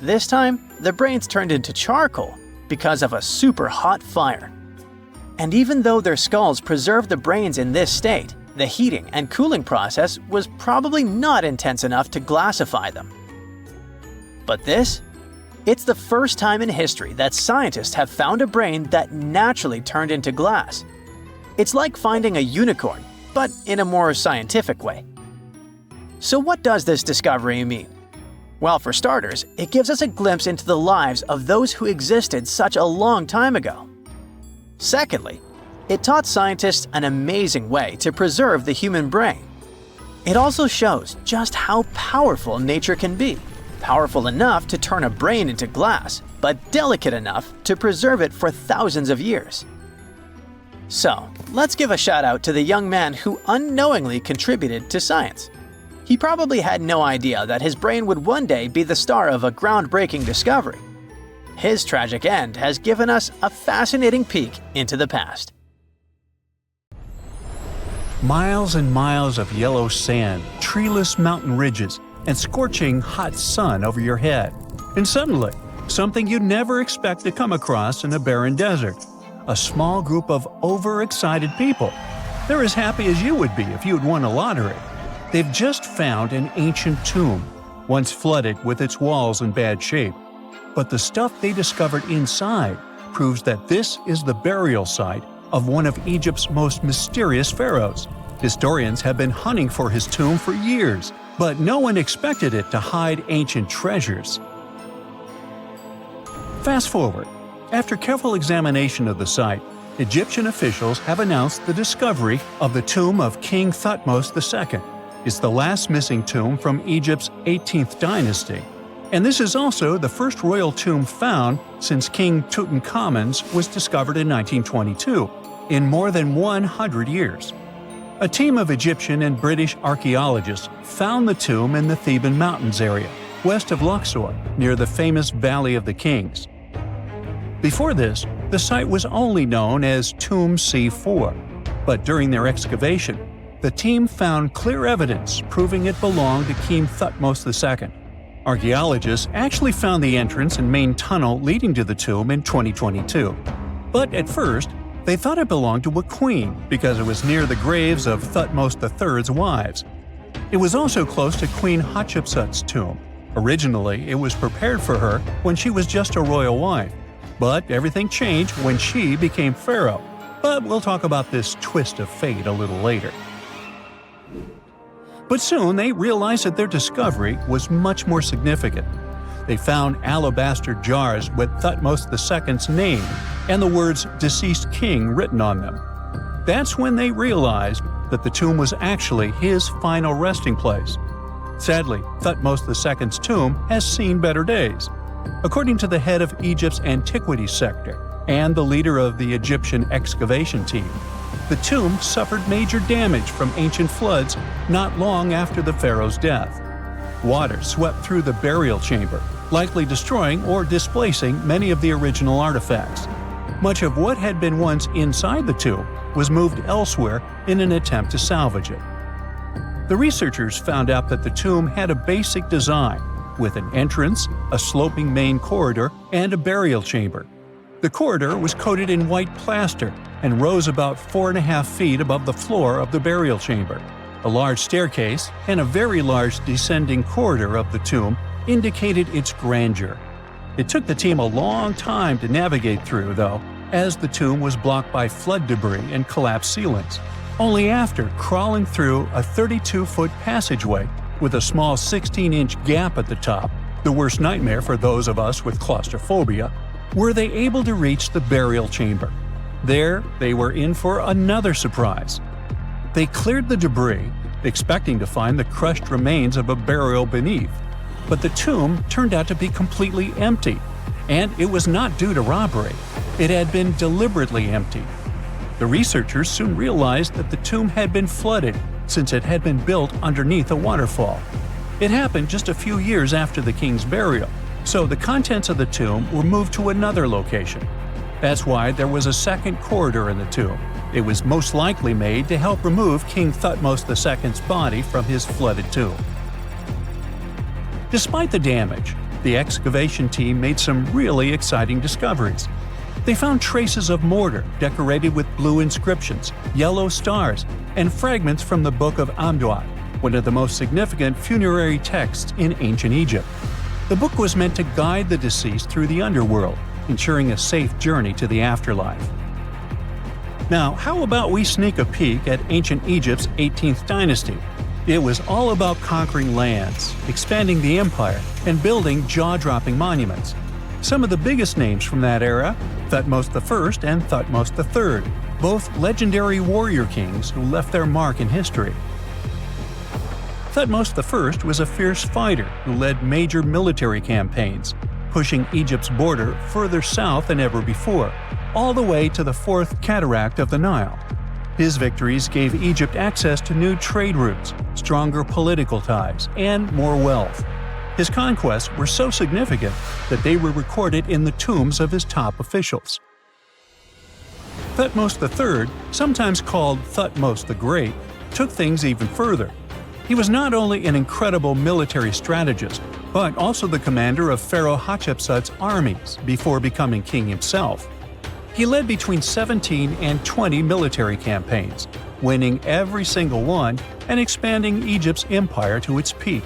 This time, the brains turned into charcoal because of a super hot fire. And even though their skulls preserved the brains in this state, the heating and cooling process was probably not intense enough to glassify them. But this? It's the first time in history that scientists have found a brain that naturally turned into glass. It's like finding a unicorn, but in a more scientific way. So what does this discovery mean? Well, for starters, it gives us a glimpse into the lives of those who existed such a long time ago. Secondly, it taught scientists an amazing way to preserve the human brain. It also shows just how powerful nature can be. Powerful enough to turn a brain into glass, but delicate enough to preserve it for thousands of years. So, let's give a shout out to the young man who unknowingly contributed to science. He probably had no idea that his brain would one day be the star of a groundbreaking discovery. His tragic end has given us a fascinating peek into the past. Miles and miles of yellow sand, treeless mountain ridges, and scorching hot sun over your head. And suddenly, something you'd never expect to come across in a barren desert. A small group of overexcited people. They're as happy as you would be if you'd won a lottery. They've just found an ancient tomb, once flooded with its walls in bad shape. But the stuff they discovered inside proves that this is the burial site of one of Egypt's most mysterious pharaohs. Historians have been hunting for his tomb for years, but no one expected it to hide ancient treasures. Fast forward. After careful examination of the site, Egyptian officials have announced the discovery of the tomb of King Thutmose II. It's the last missing tomb from Egypt's 18th dynasty. And this is also the first royal tomb found since King Tutankhamun's was discovered in 1922, in more than 100 years. A team of Egyptian and British archaeologists found the tomb in the Theban Mountains area, west of Luxor, near the famous Valley of the Kings. Before this, the site was only known as Tomb C4, but during their excavation, the team found clear evidence proving it belonged to King Thutmose II. Archaeologists actually found the entrance and main tunnel leading to the tomb in 2022. But at first, they thought it belonged to a queen because it was near the graves of Thutmose III's wives. It was also close to Queen Hatshepsut's tomb. Originally, it was prepared for her when she was just a royal wife, but everything changed when she became pharaoh. But we'll talk about this twist of fate a little later. But soon they realized that their discovery was much more significant. They found alabaster jars with Thutmose II's name and the words "deceased king" written on them. That's when they realized that the tomb was actually his final resting place. Sadly, Thutmose II's tomb has seen better days. According to the head of Egypt's antiquities sector and the leader of the Egyptian excavation team, the tomb suffered major damage from ancient floods not long after the pharaoh's death. Water swept through the burial chamber, likely destroying or displacing many of the original artifacts. Much of what had been once inside the tomb was moved elsewhere in an attempt to salvage it. The researchers found out that the tomb had a basic design, with an entrance, a sloping main corridor, and a burial chamber. The corridor was coated in white plaster and rose about 4.5 feet above the floor of the burial chamber. A large staircase and a very large descending corridor of the tomb indicated its grandeur. It took the team a long time to navigate through, though, as the tomb was blocked by flood debris and collapsed ceilings. Only after crawling through a 32-foot passageway with a small 16-inch gap at the top, the worst nightmare for those of us with claustrophobia, were they able to reach the burial chamber. There, they were in for another surprise. They cleared the debris, expecting to find the crushed remains of a burial beneath. But the tomb turned out to be completely empty, and it was not due to robbery. It had been deliberately emptied. The researchers soon realized that the tomb had been flooded since it had been built underneath a waterfall. It happened just a few years after the king's burial, so the contents of the tomb were moved to another location. That's why there was a second corridor in the tomb. It was most likely made to help remove King Thutmose II's body from his flooded tomb. Despite the damage, the excavation team made some really exciting discoveries. They found traces of mortar decorated with blue inscriptions, yellow stars, and fragments from the Book of Amduat, one of the most significant funerary texts in ancient Egypt. The book was meant to guide the deceased through the underworld, ensuring a safe journey to the afterlife. Now, how about we sneak a peek at ancient Egypt's 18th dynasty? It was all about conquering lands, expanding the empire, and building jaw-dropping monuments. Some of the biggest names from that era, Thutmose I and Thutmose III, both legendary warrior kings who left their mark in history. Thutmose I was a fierce fighter who led major military campaigns, pushing Egypt's border further south than ever before, all the way to the fourth cataract of the Nile. His victories gave Egypt access to new trade routes, stronger political ties, and more wealth. His conquests were so significant that they were recorded in the tombs of his top officials. Thutmose III, sometimes called Thutmose the Great, took things even further. He was not only an incredible military strategist, but also the commander of Pharaoh Hatshepsut's armies before becoming king himself. He led between 17 and 20 military campaigns, winning every single one and expanding Egypt's empire to its peak.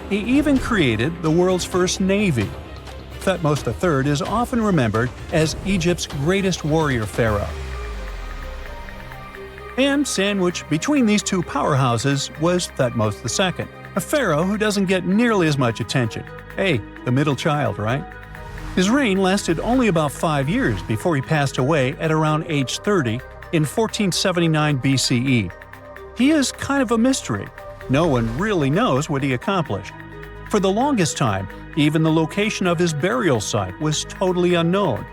He even created the world's first navy. Thutmose III is often remembered as Egypt's greatest warrior pharaoh. And sandwiched between these two powerhouses was Thutmose II, a pharaoh who doesn't get nearly as much attention. Hey, the middle child, right? His reign lasted only about 5 years before he passed away at around age 30 in 1479 BCE. He is kind of a mystery. No one really knows what he accomplished. For the longest time, Even the location of his burial site was totally unknown.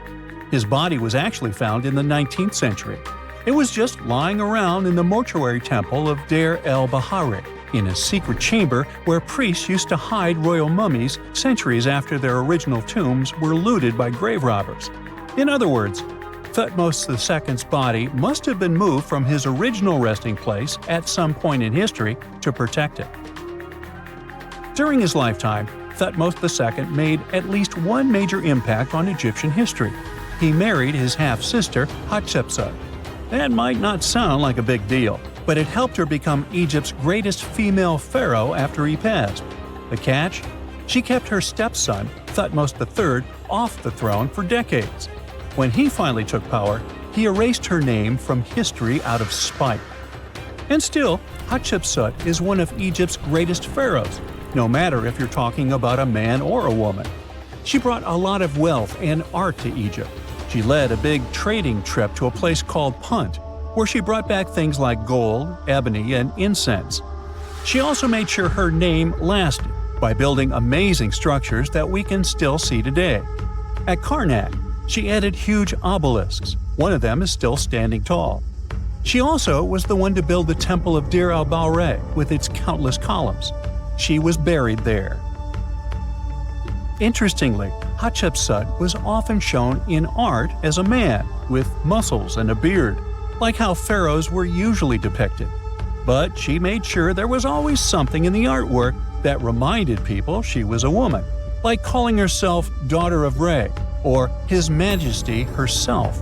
His body was actually found in the 19th century. It was just lying around in the mortuary temple of Deir el-Bahari, in a secret chamber where priests used to hide royal mummies centuries after their original tombs were looted by grave robbers. In other words, Thutmose II's body must have been moved from his original resting place at some point in history to protect it. During his lifetime, Thutmose II made at least one major impact on Egyptian history. He married his half-sister Hatshepsut. That might not sound like a big deal, but it helped her become Egypt's greatest female pharaoh after he passed. The catch? She kept her stepson, Thutmose III, off the throne for decades. When he finally took power, he erased her name from history out of spite. And still, Hatshepsut is one of Egypt's greatest pharaohs, no matter if you're talking about a man or a woman. She brought a lot of wealth and art to Egypt. She led a big trading trip to a place called Punt, where she brought back things like gold, ebony, and incense. She also made sure her name lasted by building amazing structures that we can still see today. At Karnak, she added huge obelisks. One of them is still standing tall. She also was the one to build the Temple of Deir el-Bahari with its countless columns. She was buried there. Interestingly, Hatshepsut was often shown in art as a man, with muscles and a beard, like how pharaohs were usually depicted. But she made sure there was always something in the artwork that reminded people she was a woman, like calling herself Daughter of Re, or His Majesty herself.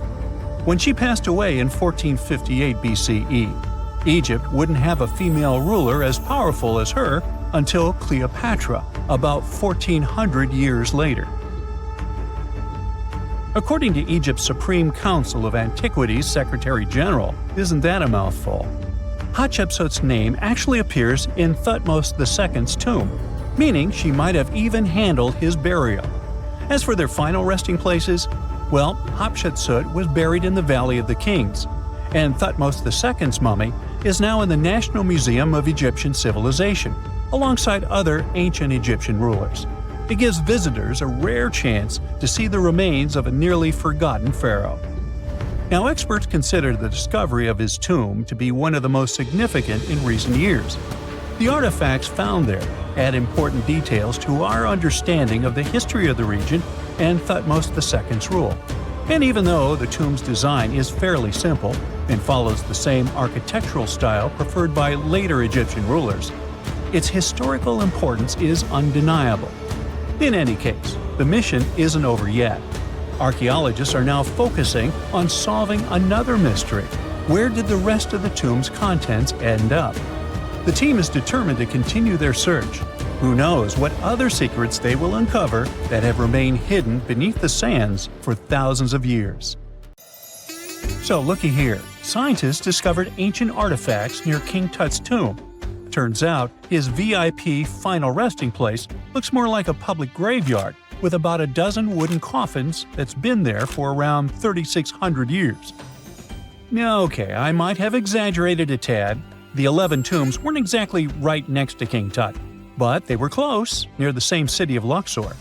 When she passed away in 1458 BCE, Egypt wouldn't have a female ruler as powerful as her until Cleopatra, about 1400 years later. According to Egypt's Supreme Council of Antiquities Secretary General, isn't that a mouthful? Hatshepsut's name actually appears in Thutmose II's tomb, meaning she might have even handled his burial. As for their final resting places, well, Hatshepsut was buried in the Valley of the Kings, and Thutmose II's mummy is now in the National Museum of Egyptian Civilization, alongside other ancient Egyptian rulers. It gives visitors a rare chance to see the remains of a nearly forgotten pharaoh. Now, experts consider the discovery of his tomb to be one of the most significant in recent years. The artifacts found there add important details to our understanding of the history of the region and Thutmose II's rule. And even though the tomb's design is fairly simple and follows the same architectural style preferred by later Egyptian rulers, its historical importance is undeniable. In any case, the mission isn't over yet. Archaeologists are now focusing on solving another mystery. Where did the rest of the tomb's contents end up? The team is determined to continue their search. Who knows what other secrets they will uncover that have remained hidden beneath the sands for thousands of years. So looky here, scientists discovered ancient artifacts near King Tut's tomb. Turns out, his VIP final resting place looks more like a public graveyard with about a dozen wooden coffins that's been there for around 3,600 years. Okay, I might have exaggerated a tad. The 11 tombs weren't exactly right next to King Tut, but they were close, near the same city of Luxor.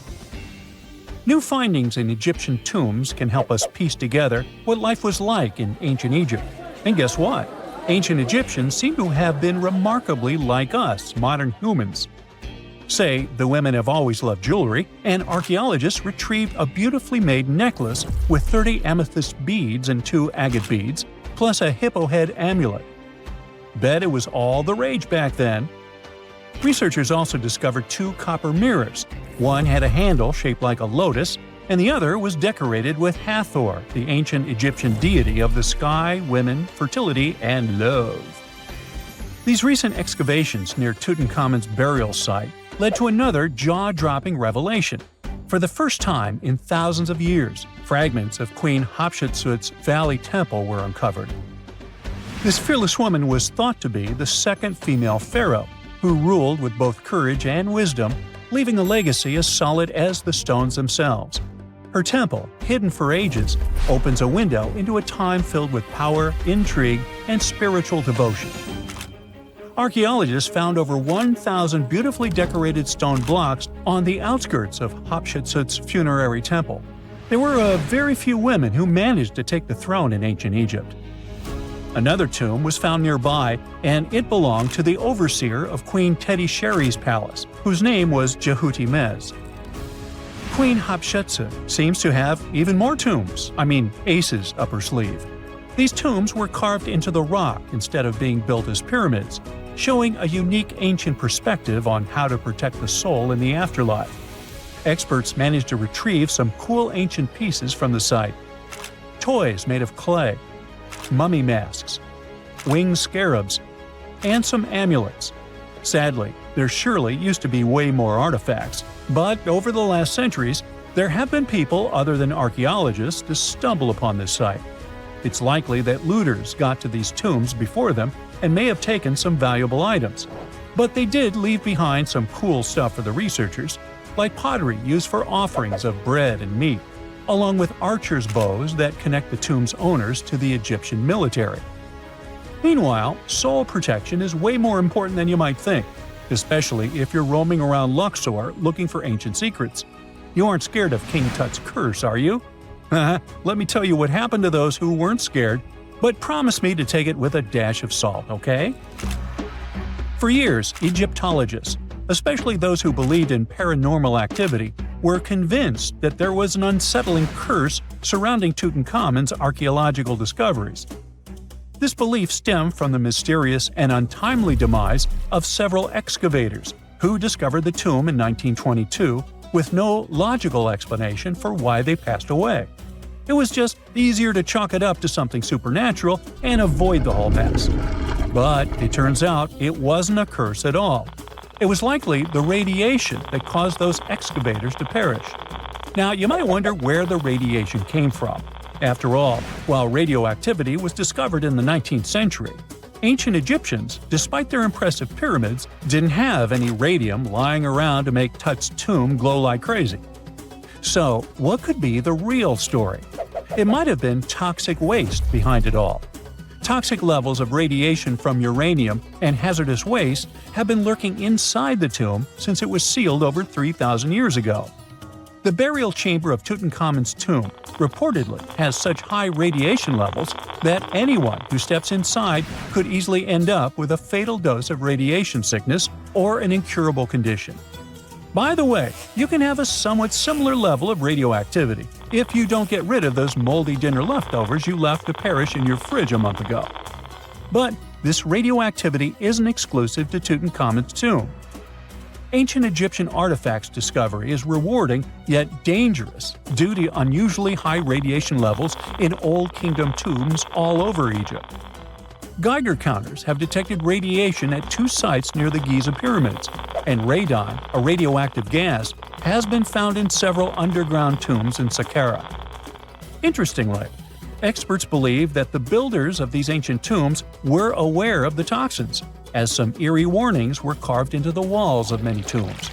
New findings in Egyptian tombs can help us piece together what life was like in ancient Egypt. And guess what? Ancient Egyptians seem to have been remarkably like us, modern humans. Say, the women have always loved jewelry, and archaeologists retrieved a beautifully made necklace with 30 amethyst beads and 2 agate beads, plus a hippo head amulet. Bet it was all the rage back then. Researchers also discovered 2 copper mirrors. One had a handle shaped like a lotus, and the other was decorated with Hathor, the ancient Egyptian deity of the sky, women, fertility, and love. These recent excavations near Tutankhamun's burial site led to another jaw-dropping revelation. For the first time in thousands of years, fragments of Queen Hatshepsut's Valley Temple were uncovered. This fearless woman was thought to be the second female pharaoh, who ruled with both courage and wisdom, leaving a legacy as solid as the stones themselves. Her temple, hidden for ages, opens a window into a time filled with power, intrigue, and spiritual devotion. Archaeologists found over 1,000 beautifully decorated stone blocks on the outskirts of Hatshepsut's funerary temple. There were very few women who managed to take the throne in ancient Egypt. Another tomb was found nearby, and it belonged to the overseer of Queen Teti Sheri's palace, whose name was Jehuti Mez. Queen Hatshepsut seems to have even more tombs, aces up her sleeve. These tombs were carved into the rock instead of being built as pyramids, showing a unique ancient perspective on how to protect the soul in the afterlife. Experts managed to retrieve some cool ancient pieces from the site. Toys made of clay, mummy masks, winged scarabs, and some amulets. Sadly, there surely used to be way more artifacts, but over the last centuries, there have been people other than archaeologists to stumble upon this site. It's likely that looters got to these tombs before them and may have taken some valuable items. But they did leave behind some cool stuff for the researchers, like pottery used for offerings of bread and meat, along with archers' bows that connect the tomb's owners to the Egyptian military. Meanwhile, soul protection is way more important than you might think, especially if you're roaming around Luxor looking for ancient secrets. You aren't scared of King Tut's curse, are you? Let me tell you what happened to those who weren't scared, but promise me to take it with a dash of salt, okay? For years, Egyptologists, especially those who believed in paranormal activity, were convinced that there was an unsettling curse surrounding Tutankhamun's archaeological discoveries. This belief stemmed from the mysterious and untimely demise of several excavators who discovered the tomb in 1922 with no logical explanation for why they passed away. It was just easier to chalk it up to something supernatural and avoid the whole mess. But it turns out it wasn't a curse at all. It was likely the radiation that caused those excavators to perish. Now, you might wonder where the radiation came from. After all, while radioactivity was discovered in the 19th century, ancient Egyptians, despite their impressive pyramids, didn't have any radium lying around to make Tut's tomb glow like crazy. So, what could be the real story? It might have been toxic waste behind it all. Toxic levels of radiation from uranium and hazardous waste have been lurking inside the tomb since it was sealed over 3,000 years ago. The burial chamber of Tutankhamun's tomb reportedly has such high radiation levels that anyone who steps inside could easily end up with a fatal dose of radiation sickness or an incurable condition. By the way, you can have a somewhat similar level of radioactivity if you don't get rid of those moldy dinner leftovers you left to perish in your fridge a month ago. But this radioactivity isn't exclusive to Tutankhamun's tomb. Ancient Egyptian artifacts discovery is rewarding yet dangerous due to unusually high radiation levels in Old Kingdom tombs all over Egypt. Geiger counters have detected radiation at 2 sites near the Giza pyramids, and radon, a radioactive gas, has been found in several underground tombs in Saqqara. Interestingly, experts believe that the builders of these ancient tombs were aware of the toxins, as some eerie warnings were carved into the walls of many tombs.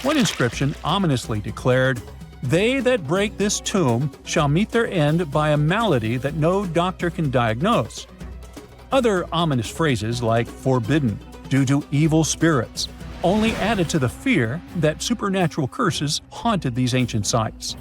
One inscription ominously declared, "They that break this tomb shall meet their end by a malady that no doctor can diagnose." Other ominous phrases like "forbidden," "due to evil spirits," only added to the fear that supernatural curses haunted these ancient sites.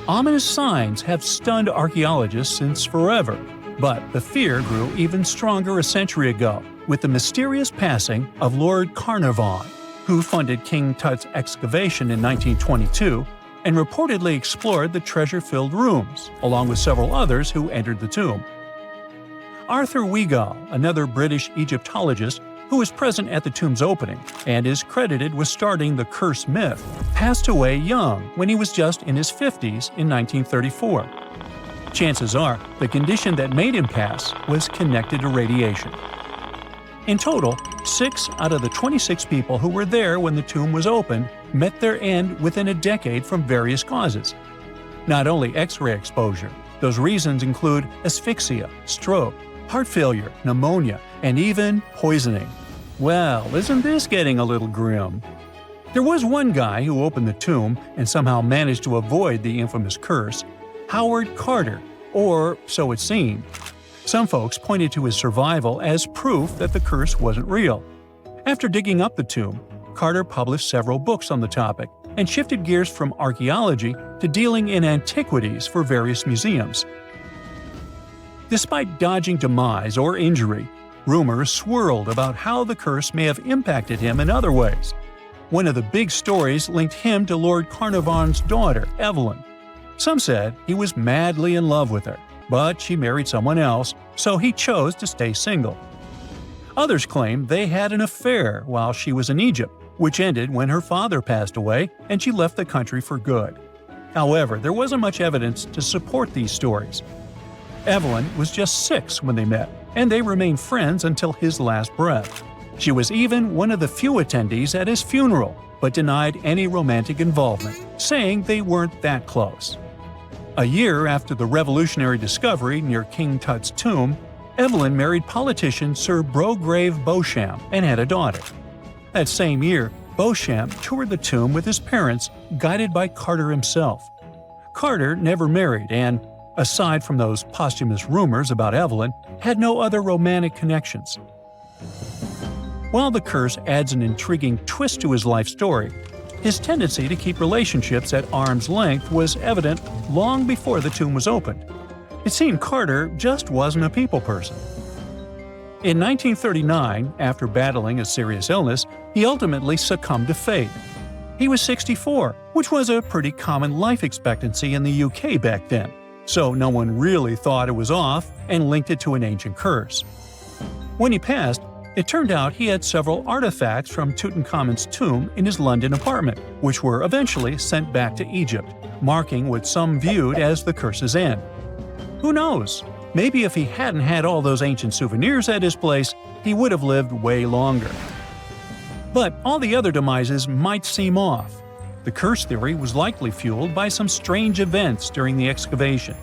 Ominous signs have stunned archaeologists since forever, but the fear grew even stronger a century ago with the mysterious passing of Lord Carnarvon, who funded King Tut's excavation in 1922 and reportedly explored the treasure-filled rooms, along with several others who entered the tomb. Arthur Weigall, another British Egyptologist who was present at the tomb's opening and is credited with starting the curse myth, passed away young when he was just in his 50s in 1934. Chances are the condition that made him pass was connected to radiation. In total, 6 out of the 26 people who were there when the tomb was opened met their end within a decade from various causes. Not only X-ray exposure, those reasons include asphyxia, stroke, heart failure, pneumonia, and even poisoning. Well, isn't this getting a little grim? There was one guy who opened the tomb and somehow managed to avoid the infamous curse, Howard Carter, or so it seemed. Some folks pointed to his survival as proof that the curse wasn't real. After digging up the tomb, Carter published several books on the topic and shifted gears from archaeology to dealing in antiquities for various museums. Despite dodging demise or injury, rumors swirled about how the curse may have impacted him in other ways. One of the big stories linked him to Lord Carnarvon's daughter, Evelyn. Some said he was madly in love with her, but she married someone else, so he chose to stay single. Others claim they had an affair while she was in Egypt, which ended when her father passed away and she left the country for good. However, there wasn't much evidence to support these stories. Evelyn was just 6 when they met, and they remained friends until his last breath. She was even one of the few attendees at his funeral, but denied any romantic involvement, saying they weren't that close. A year after the revolutionary discovery near King Tut's tomb, Evelyn married politician Sir Brograve Beauchamp and had a daughter. That same year, Beauchamp toured the tomb with his parents, guided by Carter himself. Carter never married and, aside from those posthumous rumors about Evelyn, had no other romantic connections. While the curse adds an intriguing twist to his life story, his tendency to keep relationships at arm's length was evident long before the tomb was opened. It seemed Carter just wasn't a people person. In 1939, after battling a serious illness, he ultimately succumbed to fate. He was 64, which was a pretty common life expectancy in the UK back then, so no one really thought it was off and linked it to an ancient curse. When he passed, it turned out he had several artifacts from Tutankhamun's tomb in his London apartment, which were eventually sent back to Egypt, marking what some viewed as the curse's end. Who knows? Maybe if he hadn't had all those ancient souvenirs at his place, he would have lived way longer. But all the other demises might seem off. The curse theory was likely fueled by some strange events during the excavation.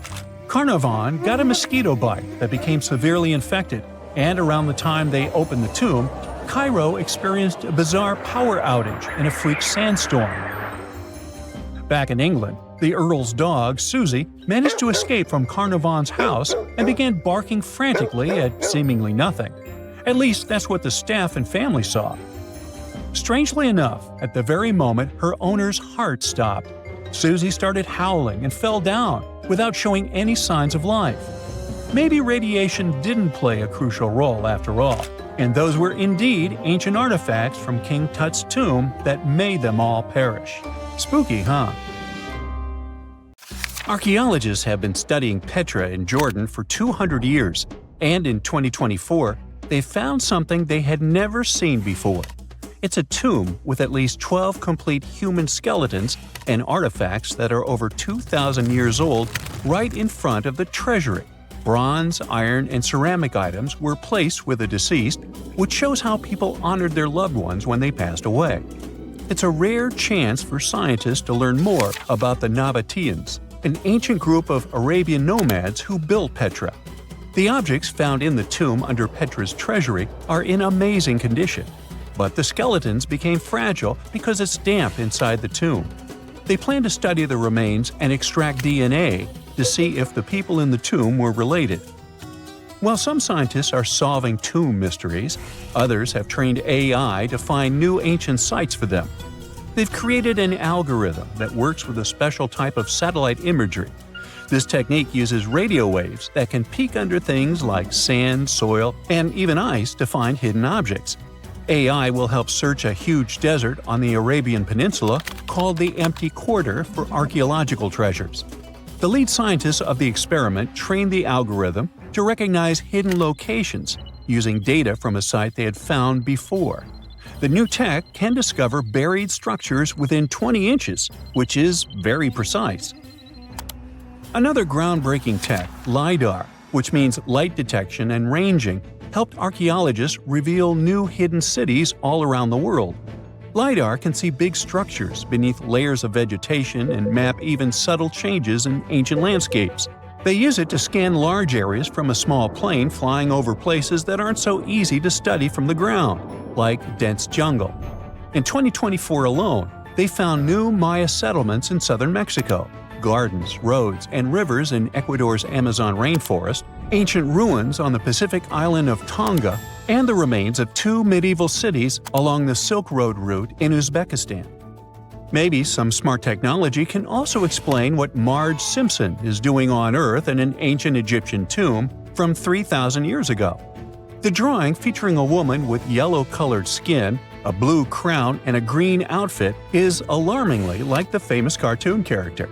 Carnarvon got a mosquito bite that became severely infected, and around the time they opened the tomb, Cairo experienced a bizarre power outage and a freak sandstorm. Back in England, the Earl's dog, Susie, managed to escape from Carnarvon's house and began barking frantically at seemingly nothing. At least that's what the staff and family saw. Strangely enough, at the very moment her owner's heart stopped, Susie started howling and fell down without showing any signs of life. Maybe radiation didn't play a crucial role after all, and those were indeed ancient artifacts from King Tut's tomb that made them all perish. Spooky, huh? Archaeologists have been studying Petra in Jordan for 200 years, and in 2024, they found something they had never seen before. It's a tomb with at least 12 complete human skeletons and artifacts that are over 2,000 years old right in front of the treasury. Bronze, iron, and ceramic items were placed with the deceased, which shows how people honored their loved ones when they passed away. It's a rare chance for scientists to learn more about the Nabateans, an ancient group of Arabian nomads who built Petra. The objects found in the tomb under Petra's treasury are in amazing condition, but the skeletons became fragile because it's damp inside the tomb. They plan to study the remains and extract DNA to see if the people in the tomb were related. While some scientists are solving tomb mysteries, others have trained AI to find new ancient sites for them. They've created an algorithm that works with a special type of satellite imagery. This technique uses radio waves that can peek under things like sand, soil, and even ice to find hidden objects. AI will help search a huge desert on the Arabian Peninsula called the Empty Quarter for archaeological treasures. The lead scientists of the experiment trained the algorithm to recognize hidden locations using data from a site they had found before. The new tech can discover buried structures within 20 inches, which is very precise. Another groundbreaking tech, LiDAR, which means light detection and ranging, helped archaeologists reveal new hidden cities all around the world. LiDAR can see big structures beneath layers of vegetation and map even subtle changes in ancient landscapes. They use it to scan large areas from a small plane flying over places that aren't so easy to study from the ground, like dense jungle. In 2024 alone, they found new Maya settlements in southern Mexico, gardens, roads, and rivers in Ecuador's Amazon rainforest, ancient ruins on the Pacific island of Tonga, and the remains of 2 medieval cities along the Silk Road route in Uzbekistan. Maybe some smart technology can also explain what Marge Simpson is doing on Earth in an ancient Egyptian tomb from 3,000 years ago. The drawing, featuring a woman with yellow-colored skin, a blue crown, and a green outfit, is alarmingly like the famous cartoon character.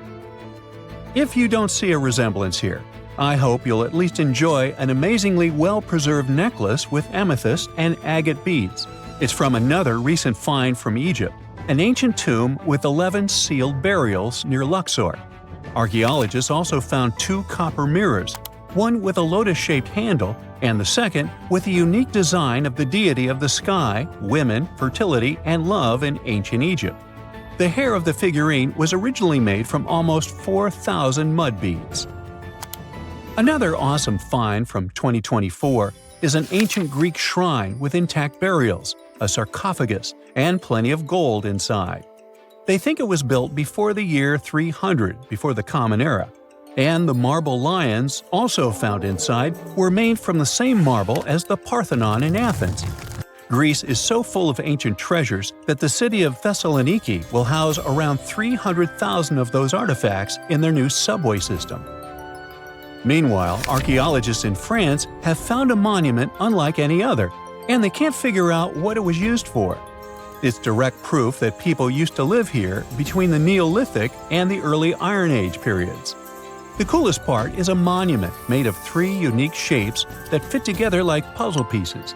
If you don't see a resemblance here, I hope you'll at least enjoy an amazingly well-preserved necklace with amethyst and agate beads. It's from another recent find from Egypt, an ancient tomb with 11 sealed burials near Luxor. Archaeologists also found 2 copper mirrors, one with a lotus-shaped handle and the second with a unique design of the deity of the sky, women, fertility, and love in ancient Egypt. The hair of the figurine was originally made from almost 4,000 mud beads. Another awesome find from 2024 is an ancient Greek shrine with intact burials, a sarcophagus, and plenty of gold inside. They think it was built before the year 300 before the Common Era, and the marble lions, also found inside, were made from the same marble as the Parthenon in Athens. Greece is so full of ancient treasures that the city of Thessaloniki will house around 300,000 of those artifacts in their new subway system. Meanwhile, archaeologists in France have found a monument unlike any other, and they can't figure out what it was used for. It's direct proof that people used to live here between the Neolithic and the early Iron Age periods. The coolest part is a monument made of 3 unique shapes that fit together like puzzle pieces.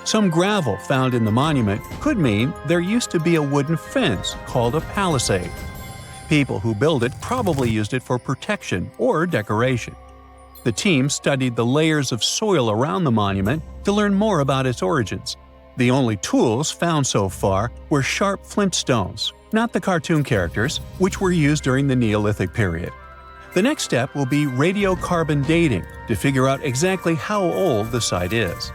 Some gravel found in the monument could mean there used to be a wooden fence called a palisade. People who built it probably used it for protection or decoration. The team studied the layers of soil around the monument to learn more about its origins. The only tools found so far were sharp flint stones, not the cartoon characters, which were used during the Neolithic period. The next step will be radiocarbon dating to figure out exactly how old the site is.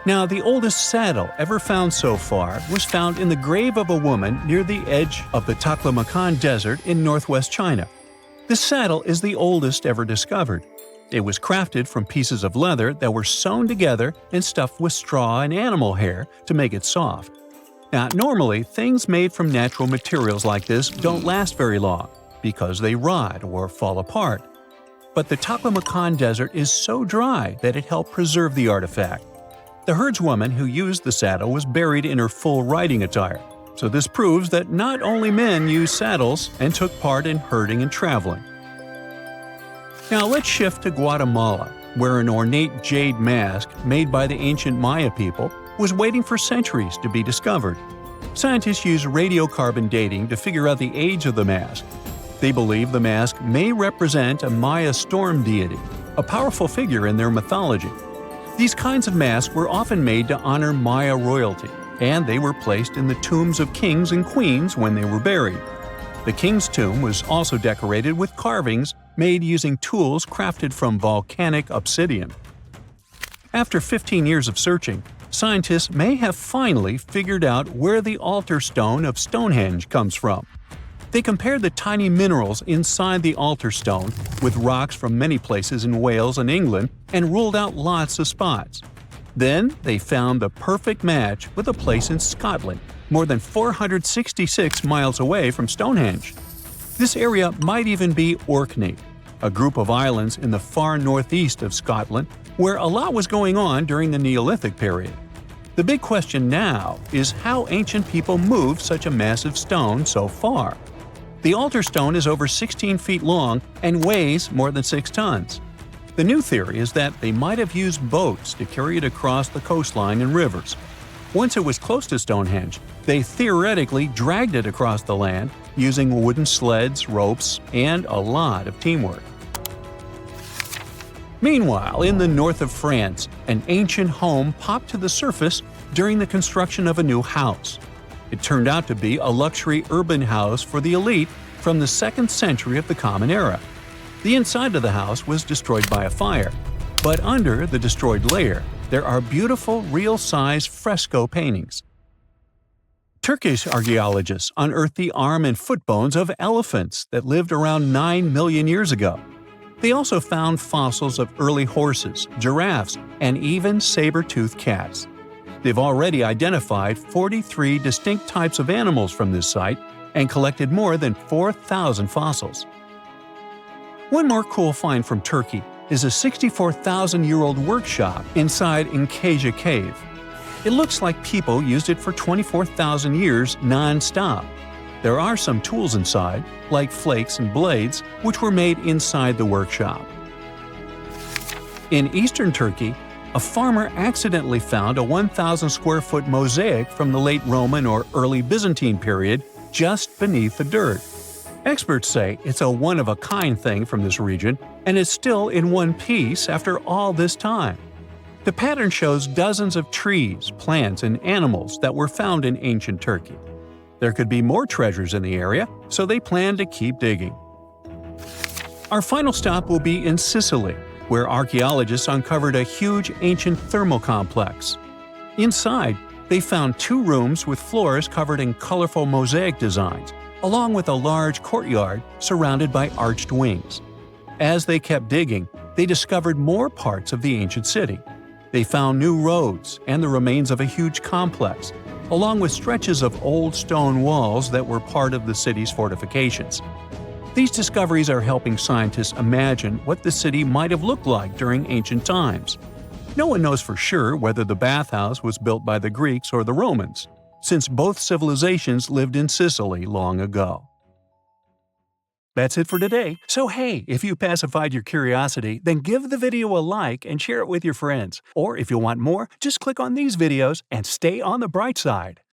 Now, the oldest saddle ever found so far was found in the grave of a woman near the edge of the Taklamakan Desert in northwest China. This saddle is the oldest ever discovered. It was crafted from pieces of leather that were sewn together and stuffed with straw and animal hair to make it soft. Now, normally, things made from natural materials like this don't last very long because they rot or fall apart. But the Taklamakan Desert is so dry that it helped preserve the artifact. The herdswoman who used the saddle was buried in her full riding attire, so this proves that not only men used saddles and took part in herding and traveling. Now let's shift to Guatemala, where an ornate jade mask made by the ancient Maya people was waiting for centuries to be discovered. Scientists use radiocarbon dating to figure out the age of the mask. They believe the mask may represent a Maya storm deity, a powerful figure in their mythology. These kinds of masks were often made to honor Maya royalty, and they were placed in the tombs of kings and queens when they were buried. The king's tomb was also decorated with carvings made using tools crafted from volcanic obsidian. After 15 years of searching, scientists may have finally figured out where the altar stone of Stonehenge comes from. They compared the tiny minerals inside the altar stone with rocks from many places in Wales and England and ruled out lots of spots. Then they found the perfect match with a place in Scotland, more than 466 miles away from Stonehenge. This area might even be Orkney, a group of islands in the far northeast of Scotland where a lot was going on during the Neolithic period. The big question now is how ancient people moved such a massive stone so far. The altar stone is over 16 feet long and weighs more than 6 tons. The new theory is that they might have used boats to carry it across the coastline and rivers. Once it was close to Stonehenge, they theoretically dragged it across the land using wooden sleds, ropes, and a lot of teamwork. Meanwhile, in the north of France, an ancient home popped to the surface during the construction of a new house. It turned out to be a luxury urban house for the elite from the 2nd century of the Common Era. The inside of the house was destroyed by a fire, but under the destroyed layer, there are beautiful, real-size fresco paintings. Turkish archaeologists unearthed the arm and foot bones of elephants that lived around 9 million years ago. They also found fossils of early horses, giraffes, and even saber-toothed cats. They've already identified 43 distinct types of animals from this site and collected more than 4,000 fossils. One more cool find from Turkey is a 64,000-year-old workshop inside Enkaja Cave. It looks like people used it for 24,000 years non-stop. There are some tools inside, like flakes and blades, which were made inside the workshop. In eastern Turkey, a farmer accidentally found a 1,000-square-foot mosaic from the late Roman or early Byzantine period just beneath the dirt. Experts say it's a one-of-a-kind thing from this region and is still in one piece after all this time. The pattern shows dozens of trees, plants, and animals that were found in ancient Turkey. There could be more treasures in the area, so they plan to keep digging. Our final stop will be in Sicily, where archaeologists uncovered a huge ancient thermal complex. Inside, they found 2 rooms with floors covered in colorful mosaic designs, along with a large courtyard surrounded by arched wings. As they kept digging, they discovered more parts of the ancient city. They found new roads and the remains of a huge complex, along with stretches of old stone walls that were part of the city's fortifications. These discoveries are helping scientists imagine what the city might have looked like during ancient times. No one knows for sure whether the bathhouse was built by the Greeks or the Romans, since both civilizations lived in Sicily long ago. That's it for today. So hey, if you pacified your curiosity, then give the video a like and share it with your friends. Or if you want more, just click on these videos and stay on the bright side.